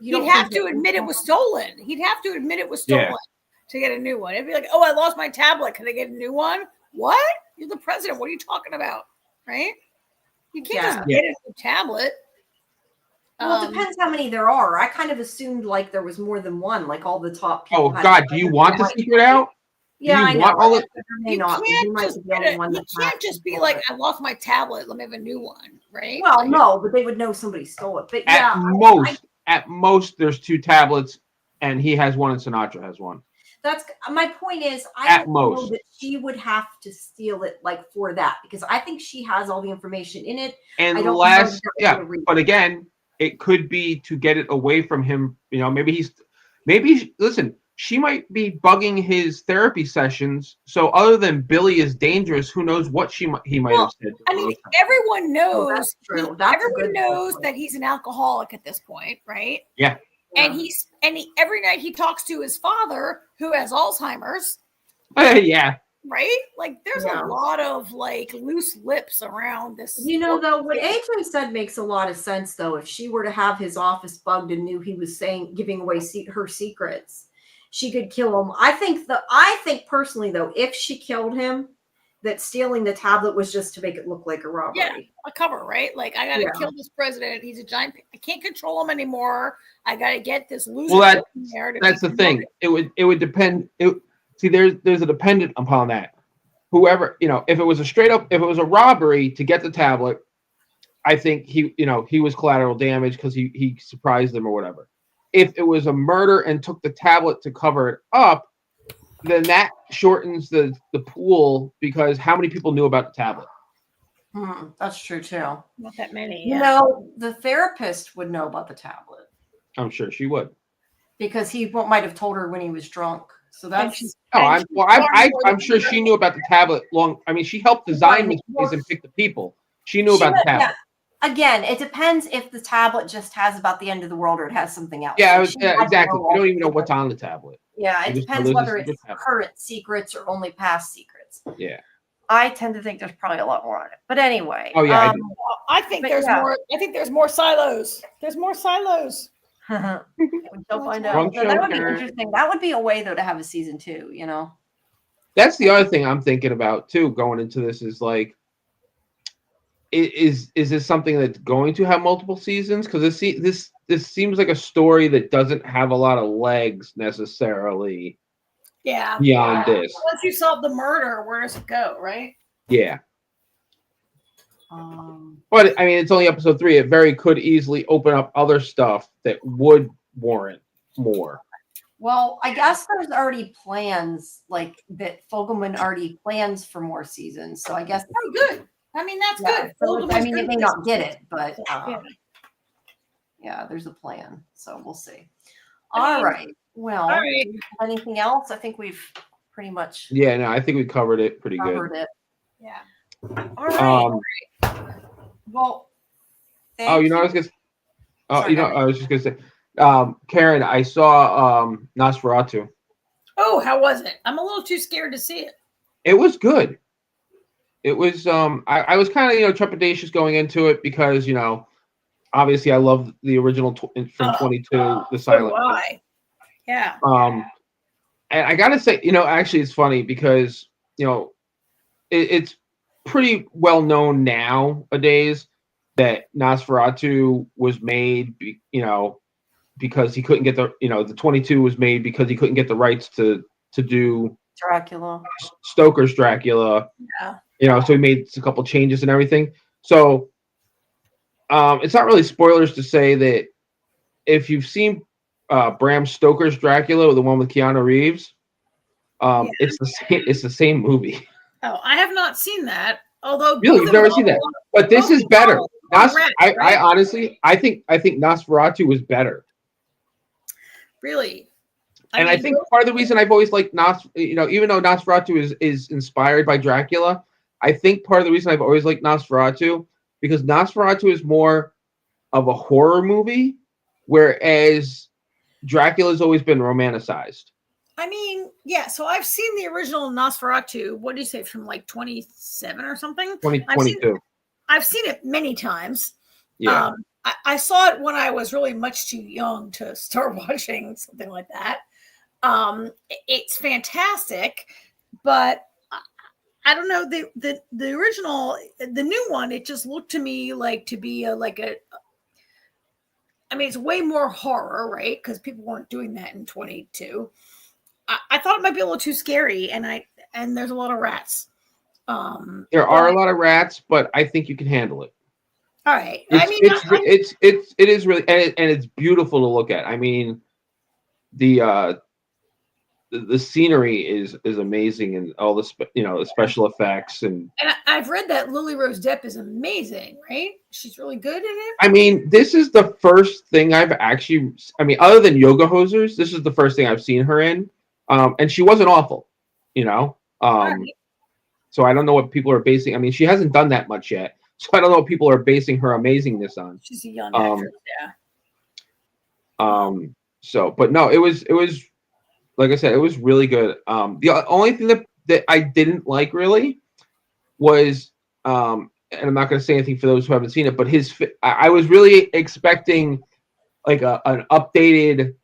He'd have to admit it was stolen. He'd have to admit it was stolen to get a new one. It'd be like, "Oh, I lost my tablet. Can I get a new one?" What? You're the president. What are you talking about? Right? You can't just get a new tablet. Well, it depends how many there are. I kind of assumed like there was more than one, like all the top people. Oh God, do you want the secret out? Yeah, I know. You can't just be like, "I lost my tablet. Let me have a new one." Right? Well, no, but they would know somebody stole it. But at most, there's two tablets, and he has one, and Sinatra has one. That's my point. Is I don't know that she would have to steal it like for that, because I think she has all the information in it. Unless, but again, it could be to get it away from him. You know, listen. She might be bugging his therapy sessions. So other than Billy is dangerous, who knows what he might have said. I mean, everyone knows. That's true. Everyone knows that he's an alcoholic at this point, right? Yeah. And every night he talks to his father, who has Alzheimer's. Yeah. right? Like, there's Yeah. a lot of like loose lips around this. Though, what AJ said makes a lot of sense, though. If she were to have his office bugged and knew he was giving away her secrets, she could kill him. I think personally, though, if she killed him, that stealing the tablet was just to make it look like a robbery. Yeah, a cover, right? Like, I gotta kill this president. He's a giant. I can't control him anymore. I gotta get this loser. Well, in there to that's the make him thing. look It would depend. See, there's a dependent upon that. Whoever, if it was if it was a robbery to get the tablet, I think he was collateral damage because he surprised them or whatever. If it was a murder and took the tablet to cover it up, then that shortens the pool, because how many people knew about the tablet? That's true too. Not that many. The therapist would know about the tablet I'm sure she would, because he might have told her when he was drunk. So that's I'm sure she knew about the tablet she helped design this place and pick the people. She knew about the tablet. Yeah. Again, it depends if the tablet just has about the end of the world or it has something else. Yeah, exactly. You don't even know what's on the tablet. Yeah, it You just depends know whether there's a it's secret current secrets or only past secrets. Yeah. I tend to think there's probably a lot more on it. But anyway. Oh yeah. I think there's more. I think there's more silos. There's more silos. We'll find out. Wrong No, that would be show, interesting. That would be a way, though, to have a season 2, That's the other thing I'm thinking about too, going into this, is like, is this something that's going to have multiple seasons? Because this seems like a story that doesn't have a lot of legs necessarily. Yeah. Beyond this. Once you solve the murder, where does it go, right? Yeah. But I mean, it's only episode 3. It very could easily open up other stuff that would warrant more. Well, I guess there's already plans, like that Fogelman already plans for more seasons. So I guess good. I mean, that's good. So it may not get it, but there's a plan. So we'll see. All right. Well, anything else? I think we've pretty much I think we covered it pretty good. Yeah. All right. Well, I was just gonna say, Karen, I saw Nosferatu. Oh, how was it? I'm a little too scared to see it. It was good. It was I was kind of trepidatious going into it because obviously I love the original from 22, the silent. Yeah. And I gotta say, actually it's funny because it's pretty well known nowadays that Nosferatu was made, because he couldn't get the 22 was made because he couldn't get the rights to do Dracula, Stoker's Dracula. Yeah. So he made a couple changes and everything. So it's not really spoilers to say that if you've seen Bram Stoker's Dracula, the one with Keanu Reeves, it's the same movie. Oh, I have not seen that. Although really, you've never seen that, but this is better. I honestly, I think Nosferatu was better. Really. I think part of the reason I've always liked even though Nosferatu is inspired by Dracula, I think part of the reason I've always liked Nosferatu because Nosferatu is more of a horror movie, whereas Dracula's always been romanticized. I mean, yeah. So I've seen the original Nosferatu. What do you say, from like 27 or something? 2022. I've seen it many times. Yeah. I saw it when I was really much too young to start watching something like that. It's fantastic, but I don't know, the original, the new one, it just looked to me like to be it's way more horror, right? Because people weren't doing that in 22. I thought it might be a little too scary, and there's a lot of rats. There are a lot of rats, but I think you can handle it. All right. It is really, and it's beautiful to look at. I mean, the scenery is amazing, and all the the special effects, and I've read that Lily Rose Depp is amazing, right? She's really good in it. I mean, this is the first thing I've actually, other than Yoga Hosers, this is the first thing I've seen her in, and she wasn't awful, So I don't know what people are basing. I mean, she hasn't done that much yet, so I don't know what people are basing her amazingness on. She's a young actress, So, but no, it was like I said, it was really good. The only thing that that I didn't like really was, and I'm not going to say anything for those who haven't seen it, but I was really expecting like an updated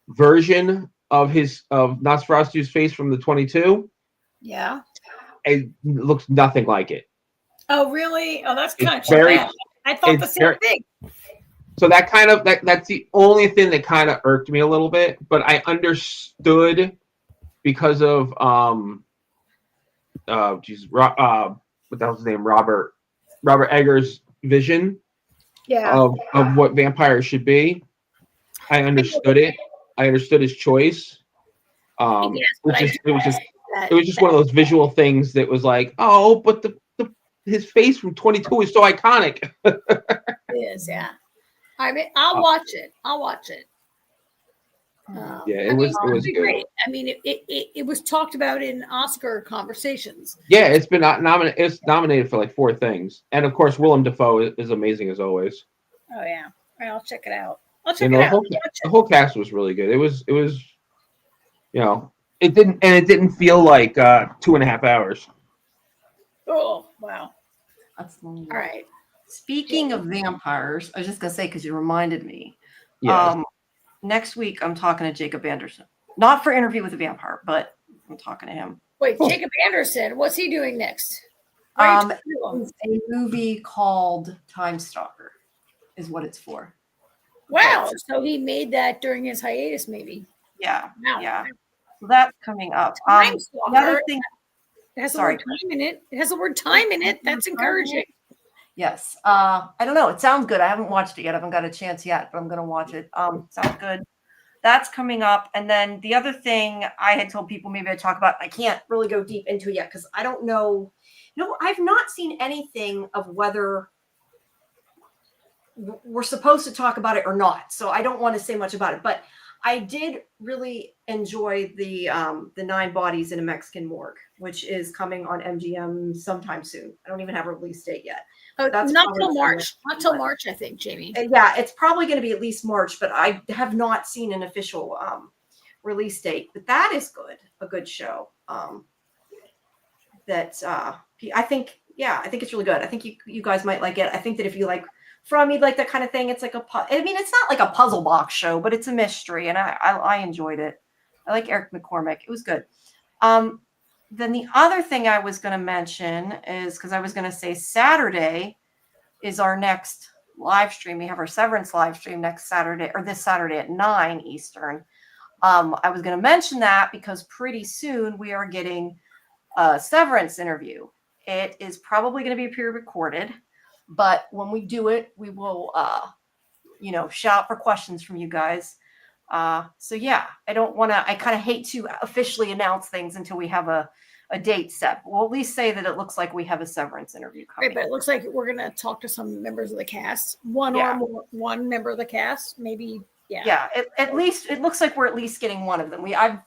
version of Nosferatu's face from the 22. Yeah. It looks nothing like it. Oh, really? Oh, that's It's kind of very- bad. I thought the it's same very- thing. So that's the only thing that kind of irked me a little bit, but I understood because of what the hell's his name? Robert Eggers' vision Yeah. of what vampires should be. I understood it. I understood his choice. Yes, but It was just one of those visual things that was like, oh, but his face from 22 is so iconic. It is, yeah. I mean, I'll watch it. It was it'd be good. great. I mean, it was talked about in Oscar conversations. Yeah, it's been nominated. It's nominated for like 4 things, and of course, Willem Dafoe is amazing as always. Oh yeah, all right, I'll check it out. The whole cast was really good. It was, it didn't feel like 2.5 hours. Oh wow! That's All right. Speaking of vampires, I was just gonna say because you reminded me. Yeah. Next week I'm talking to Jacob Anderson, not for Interview with a Vampire, but I'm talking to him. Wait, Jacob Anderson. What's he doing next? It's a movie called Time Stalker, is what it's for. Wow! So he made that during his hiatus, maybe. Yeah, Wow. yeah. So that's coming up. Time The other Stalker. thing, It has the word time in it. It has the word time in it. That's encouraging. yes. I don't know. It sounds good. I haven't watched it yet. I haven't got a chance yet, but I'm gonna watch it. Sounds good. That's coming up. And then the other thing I had told people maybe I'd talk about, I can't really go deep into it yet because I don't know. I've not seen anything of whether we're supposed to talk about it or not. So I don't want to say much about it, but I did really enjoy the 9 Bodies in a Mexican Morgue, which is coming on MGM sometime soon. I don't even have a release date yet. That's not probably till March. soon. Not till March, I think, Jamie. Yeah, it's probably going to be at least March, but I have not seen an official release date. But that is good, a good show. I think it's really good. I think you guys might like it. I think that if you like you'd like that kind of thing. It's like it's not like a puzzle box show, but it's a mystery, and I enjoyed it. I like Eric McCormick. It was good. Then the other thing I was going to mention is because I was going to say Saturday is our next live stream. We have our Severance live stream next Saturday or this Saturday at 9 Eastern. I was going to mention that because pretty soon we are getting a Severance interview. It is probably going to be pre-recorded, but when we do it, we will, shout for questions from you guys. So yeah, I kind of hate to officially announce things until we have a date set. We'll at least say that it looks like we have a Severance interview coming. Right, but it looks like we're going to talk to some members of the cast. One member of the cast, maybe. Yeah. Yeah. At least it looks like we're at least getting one of them. I've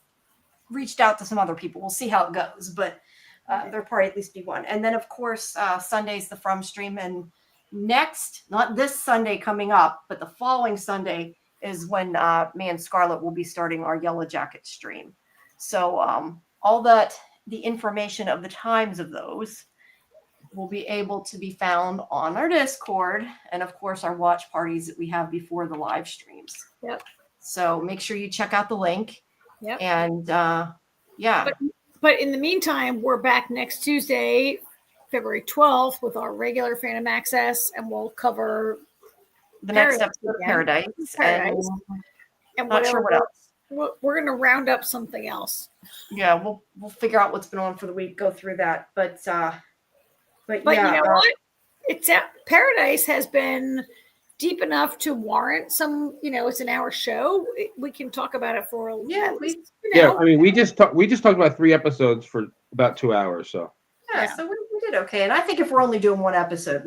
reached out to some other people. We'll see how it goes, but there'll probably at least be one. And then of course, Sunday's the From stream, and not this Sunday coming up, but the following Sunday is when me and Scarlett will be starting our Yellow Jacket stream. So all the information of the times of those will be able to be found on our Discord, and of course our watch parties that we have before the live streams. Yep. So make sure you check out the link. Yep. And yeah. But in the meantime, we're back next Tuesday, February 12th, with our regular Fandom Access, and we'll cover the next episode of Paradise. And not sure what else. We're going to round up something else. Yeah, we'll figure out what's been on for the week, go through that. But yeah, you know what? Paradise has been deep enough to warrant some, it's an hour show. We can talk about it for I mean, we just talked about 3 episodes for about 2 hours, so. Yeah, so we did okay. And I think if we're only doing 1 episode,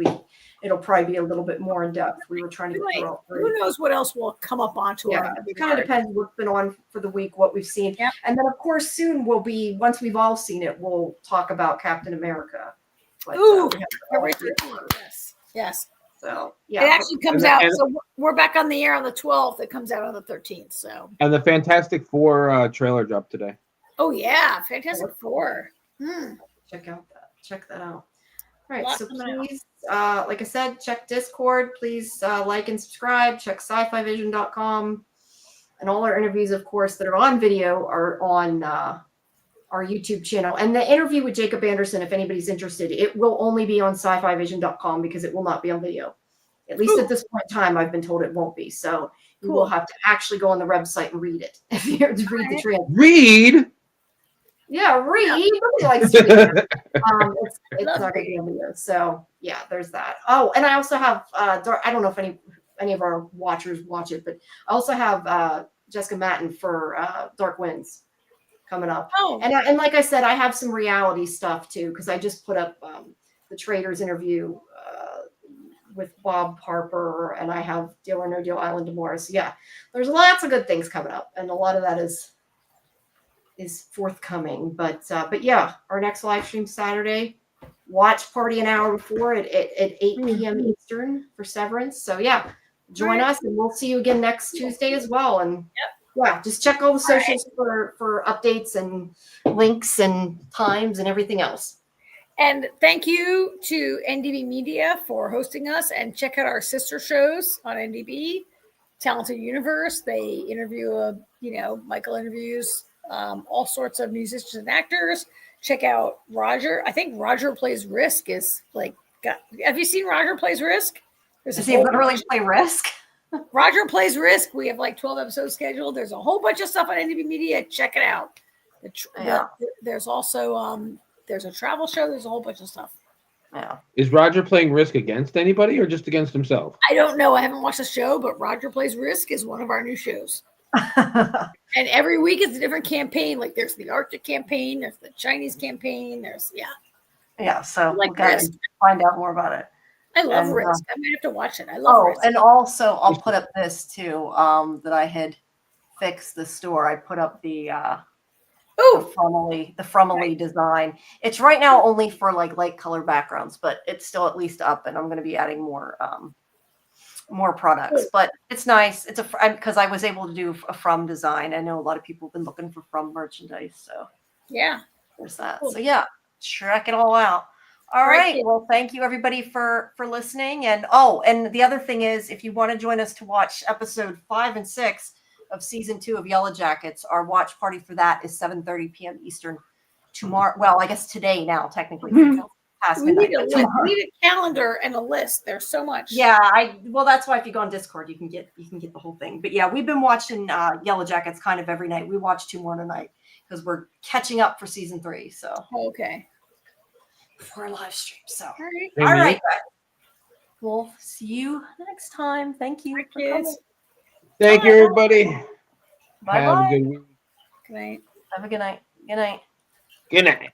it'll probably be a little bit more in depth. We were trying to get through all 3. Who knows what else will come up onto it kind of depends what's been on for the week, what we've seen. Yep. And then of course soon once we've all seen it, we'll talk about Captain America. But, yes. So yeah. It actually comes out. So we're back on the air on the 12th. It comes out on the 13th. So and the Fantastic Four trailer dropped today. Oh yeah, Fantastic Four. Check that out. All right, Lot so coming out. please, like I said, check Discord. Please like and subscribe. Check scifivision.com. And all our interviews, of course, that are on video are on our YouTube channel. And the interview with Jacob Anderson, if anybody's interested, it will only be on scifivision.com because it will not be on video. At least at this point in time, I've been told it won't be. So you will have to actually go on the website and read it if you have to read the transcript. Read. Yeah, read. Nobody likes to read. It's not going to be on video. So yeah, there's that. Oh, and I also have I don't know if any of our watchers watch it, but I also have Jessica Matten for Dark Winds coming up. Oh, And like I said, I have some reality stuff too because I just put up the Traders interview with Bob Harper, and I have Deal or No Deal Island tomorrow. So yeah, there's lots of good things coming up, and a lot of that is forthcoming. But yeah, our next live stream Saturday. Watch party an hour before at 8 p.m. Eastern for Severance. So yeah, join us, and we'll see you again next Tuesday as well. And yeah, just check all the socials for updates and links and times and everything else. and thank you to NDB Media for hosting us. And check out our sister shows on NDB, Talented Universe. They interview, Michael interviews all sorts of musicians and actors. Check out Roger. I think Roger Plays Risk is have you seen Roger Plays Risk? Does he literally play Risk? Roger Plays Risk. We have 12 episodes scheduled. There's a whole bunch of stuff on NDB Media. Check it out. There's also there's a travel show. There's a whole bunch of stuff. Yeah. Is Roger playing Risk against anybody or just against himself? I don't know. I haven't watched the show, but Roger Plays Risk is one of our new shows. And every week it's a different campaign. Like there's the Arctic campaign, there's the Chinese campaign, Yeah, so like we'll gotta Risk. find out more about it. I love And, Risk. I might have to watch it. I love Risk. And also I'll put up this too, that I had fixed the store. I put up the Frumley design. It's right now only for light color backgrounds, but it's still at least up, and I'm going to be adding more products. But it's nice. It's because I was able to do a From design. I know a lot of people have been looking for From merchandise, so yeah, there's that. Cool. So yeah, check it all out. All Right. right. Well, thank you everybody for listening. And and the other thing is, if you want to join us to watch episode 5 and 6 of season 2 of Yellow Jackets, our watch party for that is 7:30 p.m. Eastern tomorrow. Well, I guess today now, technically. Past we midnight, need a but list. tomorrow. We need a calendar and a list. There's so much. Yeah, that's why if you go on Discord, you can get the whole thing. But yeah, we've been watching Yellow Jackets kind of every night. We watch 2 more tonight because we're catching up for season 3. So Okay. for a live stream. So All right. all right, guys. We'll see you next time. Thank you. Bye, for coming. kids. Thank you, everybody. Bye Have a bye. good week. Good night. Have a good night. Good night. Good night.